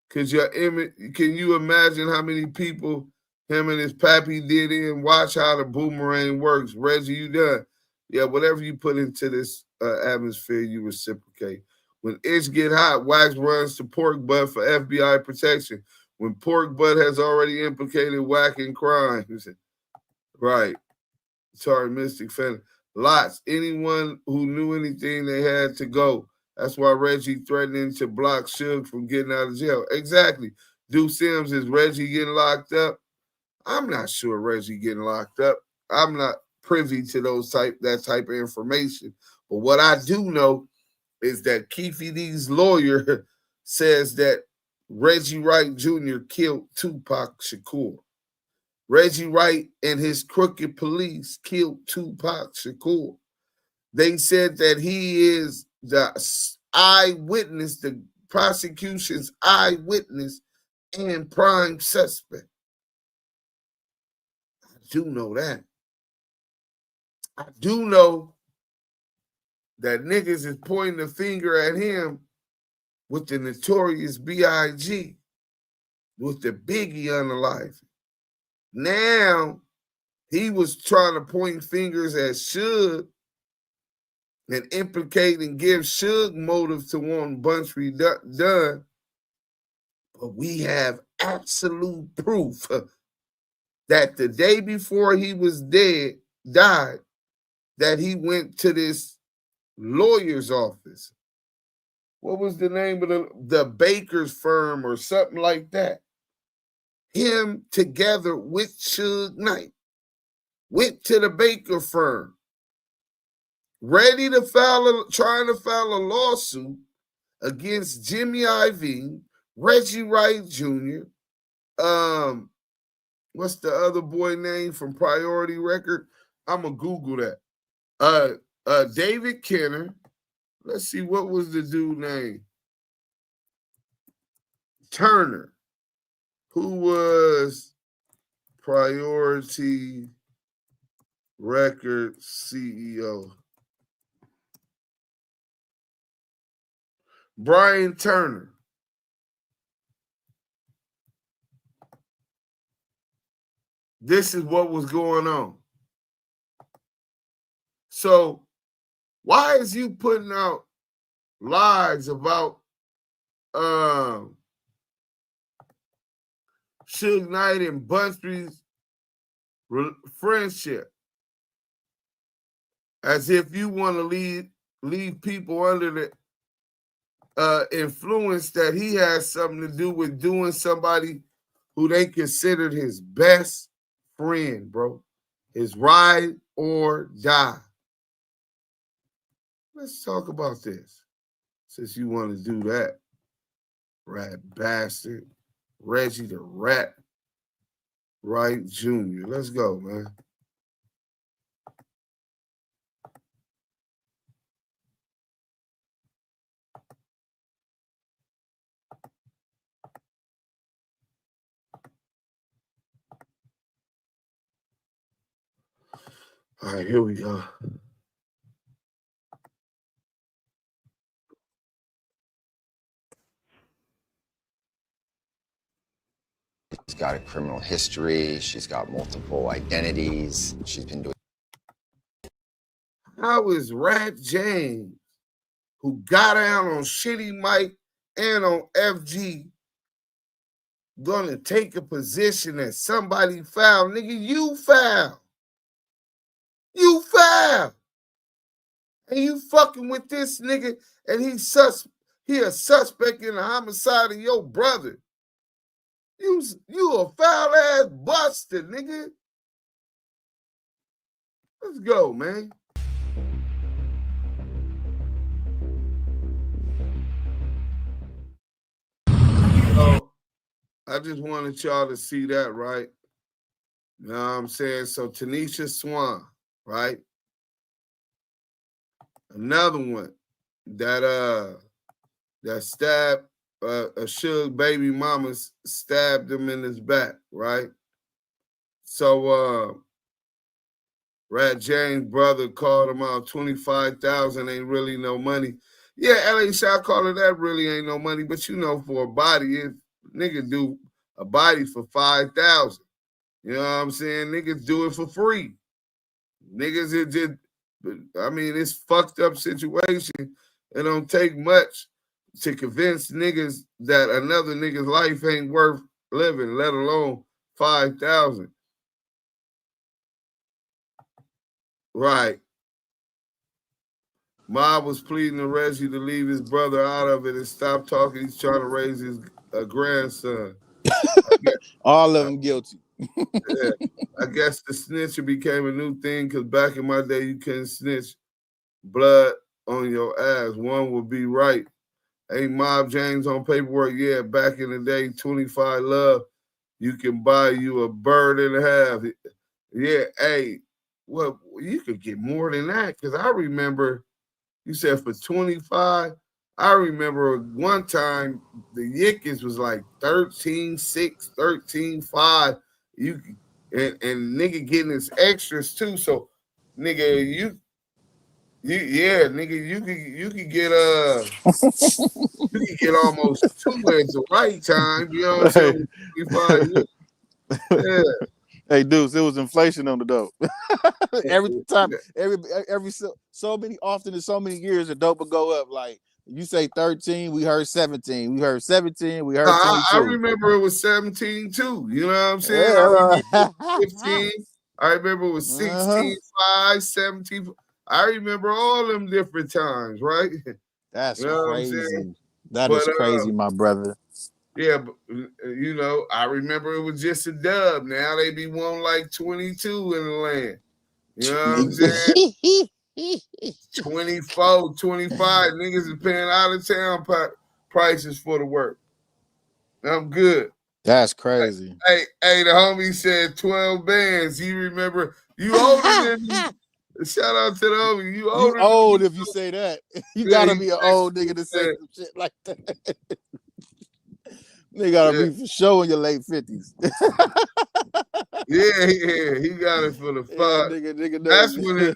Can you imagine how many people him and his pappy did in? Watch how the boomerang works. Reggie, you done. Yeah, whatever you put into this atmosphere, you reciprocate. When itch get hot, Wax runs to Pork Butt for FBI protection. When Pork Butt has already implicated Wack in crimes. Right. Sorry, Mystic fan. Lots. Anyone who knew anything, they had to go. That's why Reggie threatening to block Suge from getting out of jail. Exactly. Duse M, is Reggie getting locked up? I'm not sure Reggie getting locked up. I'm not privy to that type of information. But what I do know is that Keefe D's lawyer says that Reggie Wright Jr. killed Tupac Shakur. Reggie Wright and his crooked police killed Tupac Shakur. They said that he is the eyewitness, the prosecution's eyewitness and prime suspect. I do know that. I do know that niggas is pointing the finger at him with the notorious B.I.G., with the Biggie unalive. Now, he was trying to point fingers at Suge and implicate and give Suge motive to want bunch done. But we have absolute proof that the day before he was died, that he went to this lawyer's office. What was the name of the Baker's firm or something like that? Him together with Suge Knight went to the Baker firm, trying to file a lawsuit against Jimmy Iovine, Reggie Wright Jr., what's the other boy name from Priority Record? I'm gonna Google that. David Kenner. Let's see, what was the dude name? Turner, who was Priority Record CEO. Brian Turner. This is what was going on. So why is you putting out lies about Suge Knight and Bunstreet's friendship as if you want to leave people under the influence that he has something to do with doing somebody who they considered his best friend, bro. His ride or die. Let's talk about this. Since you want to do that, rat bastard. Reggie the Rat Wright Jr. Let's go, man. All right, here we go. She's got a criminal history. She's got multiple identities. She's been doing. How is Rat James, who got down on Shitty Mike and on FG, gonna take a position that somebody fouled? Nigga, you fouled. You fouled. And you fucking with this nigga, and he a suspect in the homicide of your brother. You a foul ass buster, nigga. Let's go, man. So I just wanted y'all to see that, right? You know what I'm saying? So Tanisha Swan, right? Another one that stabbed a Suge baby mama, stabbed him in his back, right? So Rat James' brother called him out, 25,000 ain't really no money. Yeah, LA Shot called it that really ain't no money, but you know, for a body, if nigga do a body for 5,000. You know what I'm saying? Niggas do it for free. Niggas, it just, I mean, it's fucked up situation. It don't take much to convince niggas that another nigga's life ain't worth living, let alone 5,000. Right. Mob was pleading to Reggie to leave his brother out of it and stop talking. He's trying to raise his grandson. All of them guilty. Yeah, I guess the snitcher became a new thing because back in my day, you couldn't snitch blood on your ass. One would be right. Hey, Mob James on paperwork. Yeah, back in the day, 25 love, you can buy you a bird and a half. Yeah, hey, well, you could get more than that because I remember you said for 25. I remember one time the Yickens was like 13.6, 13.5. You and nigga getting his extras too. So nigga, you could get you could get almost 2 at the right time. You know what I'm saying? Yeah. Hey, Deuce, it was inflation on the dope. Every time, every so many, often in so many years, the dope would go up. Like you say 13, we heard 17. We heard 17, we heard 22. I remember it was 17 too. You know what I'm saying? I remember 15. I remember it was 16, 5, 17. I remember all them different times, right? That's you know crazy. That is crazy, my brother. Yeah, but you know, I remember it was just a dub. Now they be wanting like 22 in the land. You know what I'm saying? 24, 25 niggas is paying out of town prices for the work. I'm good. That's crazy. Hey, the homie said 12 bands. You remember? You older than me. Shout out to the homie. You older. You old if you say that. You gotta be an old nigga to say some shit like that. They gotta be for sure in your late 50s. yeah, he got it for the fuck. Nigga that's when the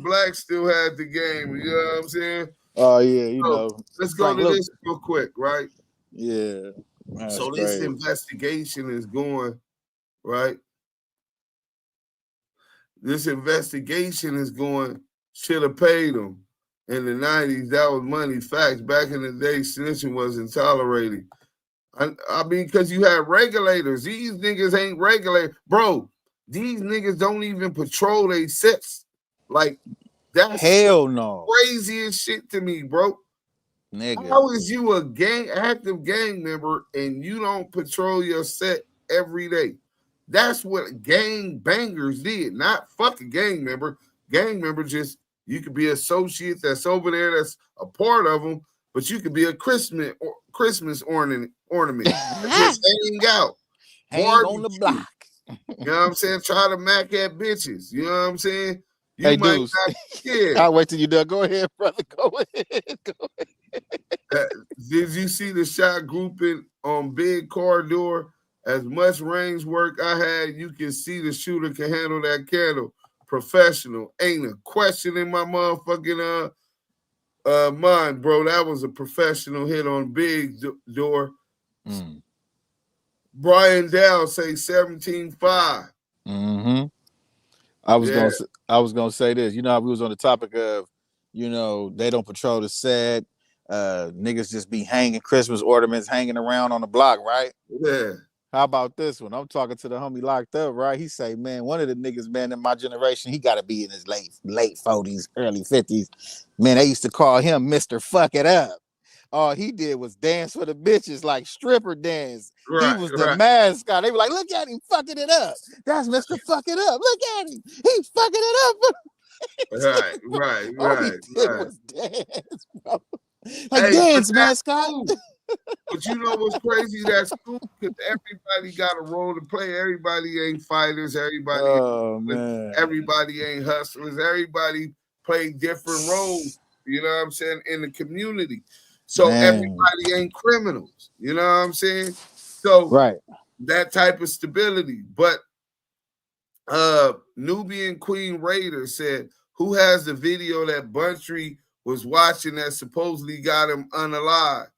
blacks still had the game. You know what I'm saying? Oh yeah, you know. Let's go to this real quick, right? Yeah. So this investigation is going, right? This investigation is going, should have paid them in the 90s. That was money. Facts. Back in the day, snitching wasn't tolerated. I mean, because you had regulators. These niggas ain't regulated. Bro, these niggas don't even patrol their sets. Like, that's hell no. Crazy as shit to me, bro. Nigga. How is you a active gang member and you don't patrol your set every day? That's what gang bangers did, not fucking gang member. Gang member just, you could be an associate that's over there that's a part of them, but you could be a Christmas ornament. Just hang out. Hang on the block. You know what I'm saying? Try to mac at bitches. You know what I'm saying? You hey, might Deuce. not, yeah. I'll wait till you're done. Go ahead, brother. Go ahead. Did you see the shot grouping on Big Corridor? As much range work I had, you can see the shooter can handle that candle. Professional. Ain't a question in my motherfucking mind, bro. That was a professional hit on Big Door. Brian Dow say 17-5. Mm-hmm. I was gonna say this. You know how we was on the topic of, you know, they don't patrol the set. Niggas just be hanging Christmas ornaments hanging around on the block, right? Yeah. How about this one? I'm talking to the homie locked up, right? He say, man, one of the niggas, man, in my generation, he got to be in his late 40s, early 50s. Man, they used to call him Mr. Fuck It Up. All he did was dance for the bitches, like stripper dance. Right, he was the mascot. They were like, look at him fucking it up. That's Mr. Fuck It Up. Look at him. He's fucking it up. right. All he did was dance, bro. Like, dance, mascot. Cool. But you know what's crazy? That's cool because everybody got a role to play. Everybody ain't fighters. Everybody ain't hustlers. Everybody play different roles. You know what I'm saying? In the community. So everybody ain't criminals. You know what I'm saying? So that type of stability. But Nubian Queen Raider said, who has the video that Buntry was watching that supposedly got him unalive?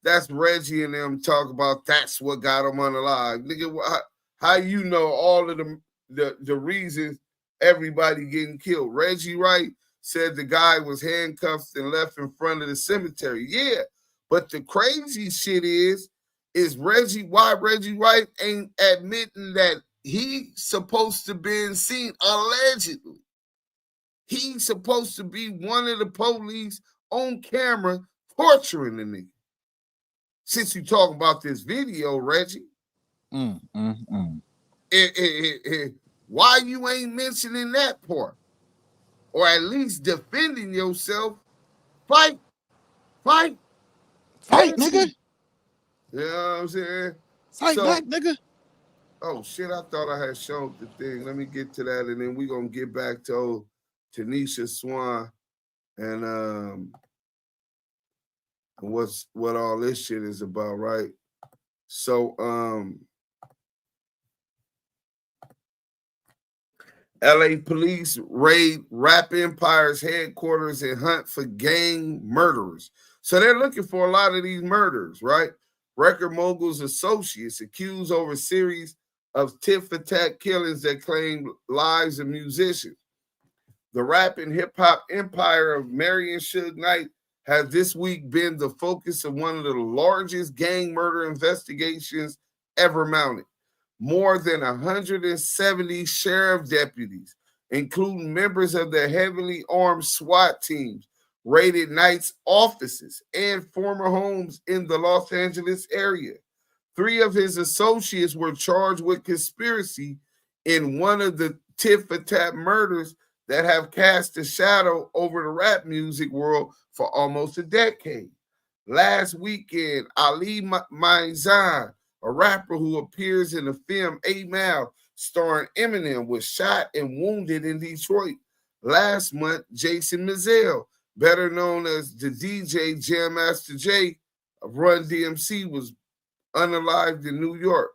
That's Reggie and them talk about that's what got him unalive. Nigga, how you know all of the reasons everybody getting killed? Reggie Wright said the guy was handcuffed and left in front of the cemetery. Yeah, but the crazy shit is why Reggie Wright ain't admitting that he supposed to been seen allegedly. He's supposed to be one of the police on camera torturing the nigga. Since you talking about this video, Reggie, why you ain't mentioning that part? Or at least defending yourself? Fight, nigga. You know what I'm saying? Fight back, nigga. Oh shit, I thought I had showed the thing. Let me get to that, and then we're gonna get back to Tanisha Swan and what all this shit is about, right? So LA police raid Rap Empire's headquarters and hunt for gang murderers. So they're looking for a lot of these murders, right? Record mogul's associates accused over a series of tit-for-tat killings that claimed lives of musicians. The rap and hip-hop empire of Marion Suge Knight has this week been the focus of one of the largest gang murder investigations ever mounted. More than 170 sheriff deputies, including members of the heavily armed SWAT teams, raided Knight's offices and former homes in the Los Angeles area. 3 of his associates were charged with conspiracy in one of the tit-for-tat murders that have cast a shadow over the rap music world for almost a decade. Last weekend, Ali Maizan, a rapper who appears in the film 8 Mile starring Eminem, was shot and wounded in Detroit. Last month, Jason Mizell, better known as the DJ Jam Master Jay of Run DMC, was unalived in New York.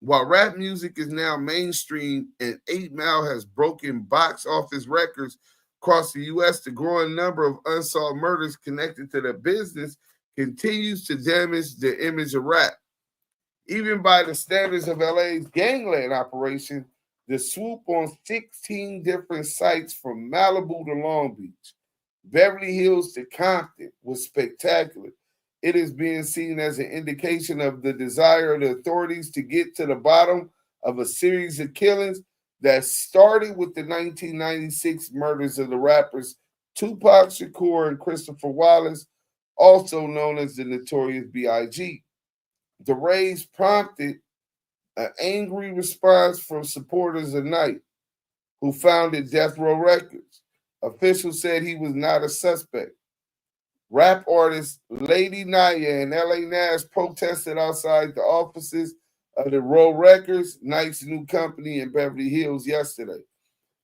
While rap music is now mainstream and 8 Mile has broken box office records across the U.S., the growing number of unsolved murders connected to the business continues to damage the image of rap. Even by the standards of LA's gangland operation, the swoop on 16 different sites from Malibu to Long Beach, Beverly Hills to Compton was spectacular. It is being seen as an indication of the desire of the authorities to get to the bottom of a series of killings that started with the 1996 murders of the rappers Tupac Shakur and Christopher Wallace, also known as the Notorious B.I.G. The raids prompted an angry response from supporters of Knight, who founded Death Row Records. Officials said he was not a suspect. Rap artist Lady Naya and L.A. Nash protested outside the offices of the Row Records, Knight's new company in Beverly Hills, yesterday.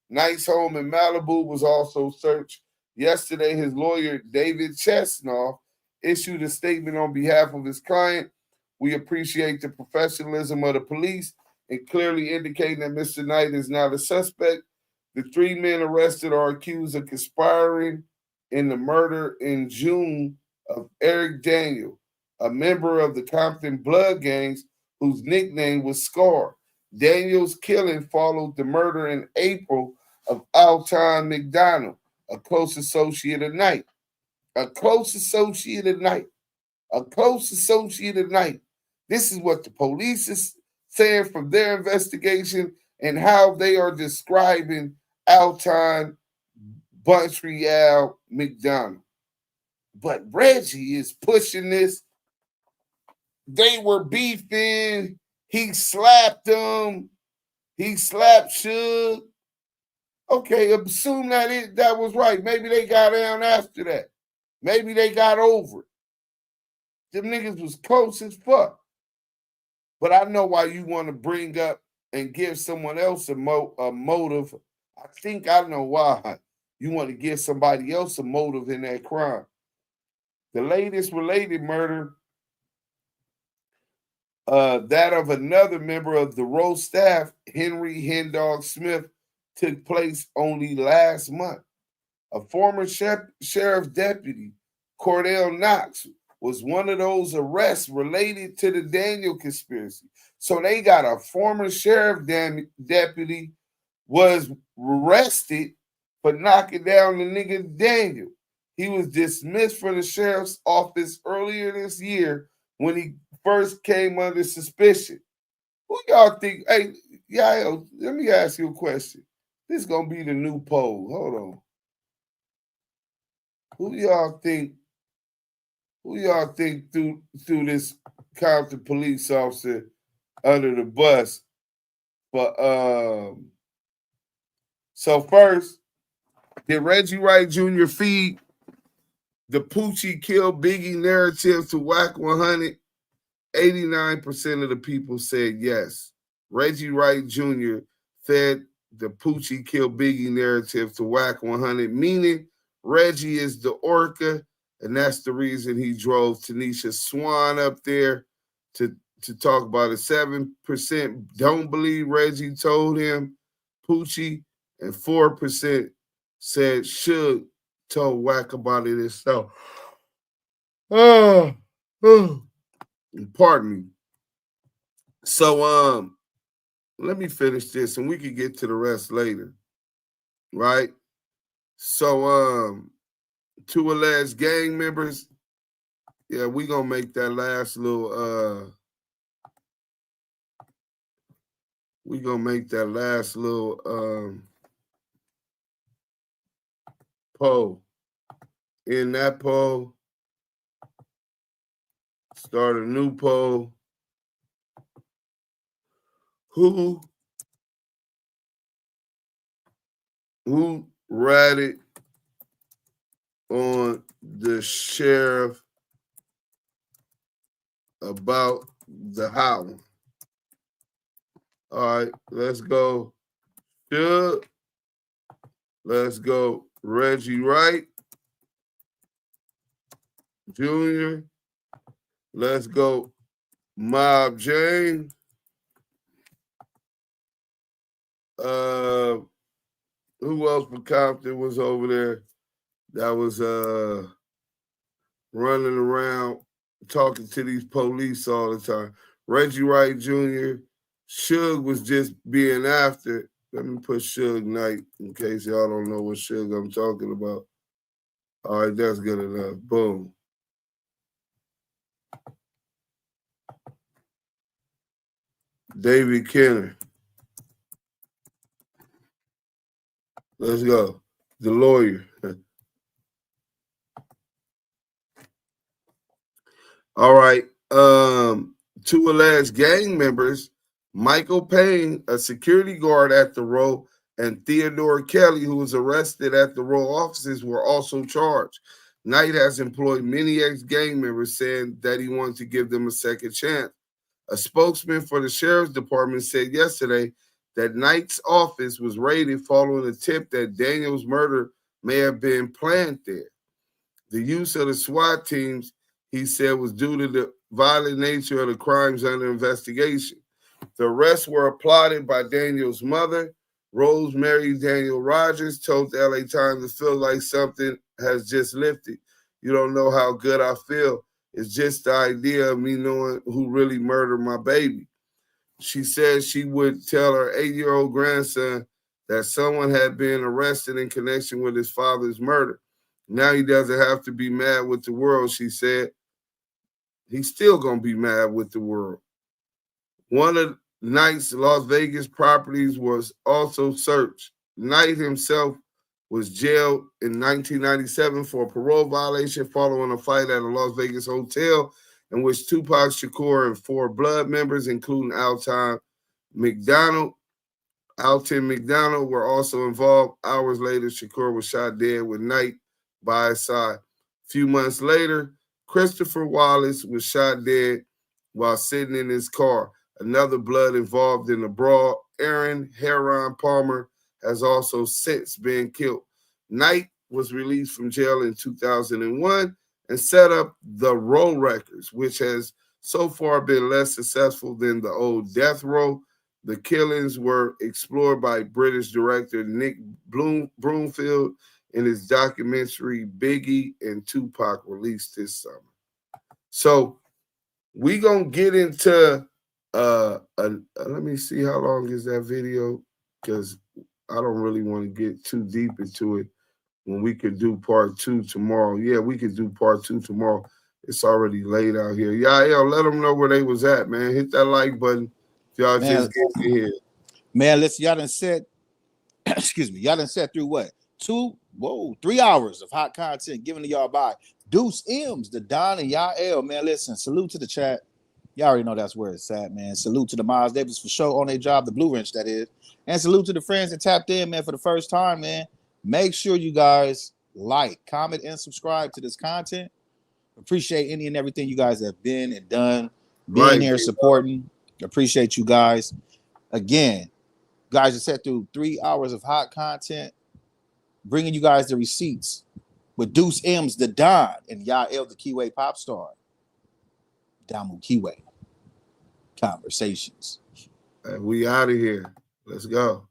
Knight's home in Malibu was also searched. Yesterday, his lawyer, David Chesnoff, issued a statement on behalf of his client. We appreciate the professionalism of the police and clearly indicating that Mr. Knight is not a suspect. The 3 men arrested are accused of conspiring in the murder in June of Eric Daniel, a member of the Compton Blood Gangs whose nickname was Scar. Daniel's killing followed the murder in April of Alton McDonald, a close associate of Knight. A close associate of Knight. A close associate of Knight. This is what the police is saying from their investigation and how they are describing Alton Montreal McDonald. But Reggie is pushing this. They were beefing. He slapped them. He slapped Suge. Okay, assume that was right. Maybe they got down after that. Maybe they got over it. Them niggas was close as fuck. But I know why you want to bring up and give someone else a motive. I think I know why. You want to give somebody else a motive in that crime. The latest related murder, that of another member of the Row staff, Henry Hendog Smith, took place only last month. A former sheriff deputy, Cordell Knox, was one of those arrests related to the Daniel conspiracy. So they got a former sheriff deputy was arrested for knocking down the nigga Daniel. He was dismissed from the sheriff's office earlier this year when he first came under suspicion. Who y'all think? Hey, Yael, let me ask you a question. This is gonna be the new poll. Hold on. Who y'all think threw this Compton police officer under the bus? But so first, did Reggie Wright Jr. feed the Poochie kill Biggie narrative to Wack100? 89% of the people said yes. Reggie Wright Jr. fed the Poochie kill Biggie narrative to Wack100, meaning Reggie is the orca, and that's the reason he drove Tanisha Swan up there to talk about it. 7% don't believe Reggie told him Poochie, and 4% said Suge told Wack about it himself. Pardon me. So let me finish this and we can get to the rest later. Right? So 2 alleged gang members. Yeah, we gonna make that last little poll. In that poll, start a new poll. Who ratted on the sheriff about the house? All right, let's go. Suge. Let's go. Reggie Wright Jr. Let's go. Mob James. Who else from Compton was over there that was running around talking to these police all the time? Reggie Wright Jr. Suge was just being after. Let me put Suge Knight in case y'all don't know what Suge I'm talking about. All right, that's good enough. Boom. David Kenner. Let's go. The lawyer. All right. 2 alleged gang members, Michael Payne, a security guard at the Row, and Theodore Kelly, who was arrested at the Row offices, were also charged. Knight has employed many ex-gang members, saying that he wanted to give them a second chance. A spokesman for the sheriff's department said yesterday that Knight's office was raided following a tip that Daniel's murder may have been planned there. The use of the SWAT teams, he said, was due to the violent nature of the crimes under investigation. The arrests were applauded by Daniel's mother. Rosemary Daniel Rogers told the LA Times to feel like something has just lifted. You don't know how good I feel. It's just the idea of me knowing who really murdered my baby. She said she would tell her 8-year-old grandson that someone had been arrested in connection with his father's murder. Now he doesn't have to be mad with the world, she said. He's still going to be mad with the world. One of Knight's Las Vegas properties was also searched. Knight himself was jailed in 1997 for a parole violation following a fight at a Las Vegas hotel in which Tupac Shakur and 4 blood members, including Alton McDonald, were also involved. Hours later, Shakur was shot dead with Knight by his side. A few months later, Christopher Wallace was shot dead while sitting in his car. Another blood involved in the brawl, Aaron Heron Palmer, has also since been killed. Knight was released from jail in 2001 and set up the Row Records, which has so far been less successful than the old Death Row. The killings were explored by British director Nick Broomfield in his documentary Biggie and Tupac, released this summer. So we gonna get into let me see how long is that video, because I don't really want to get too deep into it when we could do part 2 tomorrow. Yeah, we could do part 2 tomorrow. It's already late out here. Yeah, let them know where they was at, man. Hit that like button if y'all just get in here. Man, listen, y'all done said excuse me, y'all done sat through what? 3 hours of hot content given to y'all by Duse M's, the Don and Yael. Man, listen, salute to the chat. Y'all already know that's where it's at, man. Salute to the Miles Davis for sure on their job, the Blue Wrench, that is. And salute to the friends that tapped in, man, for the first time, man. Make sure you guys like, comment, and subscribe to this content. Appreciate any and everything you guys have been and done, being here, supporting. Appreciate you guys. Again, guys just sat through 3 hours of hot content, bringing you guys the receipts with Duse M's, the Don, and Yael, the Kiwi pop star. DAMU KIWE Conversations. And we out of here. Let's go.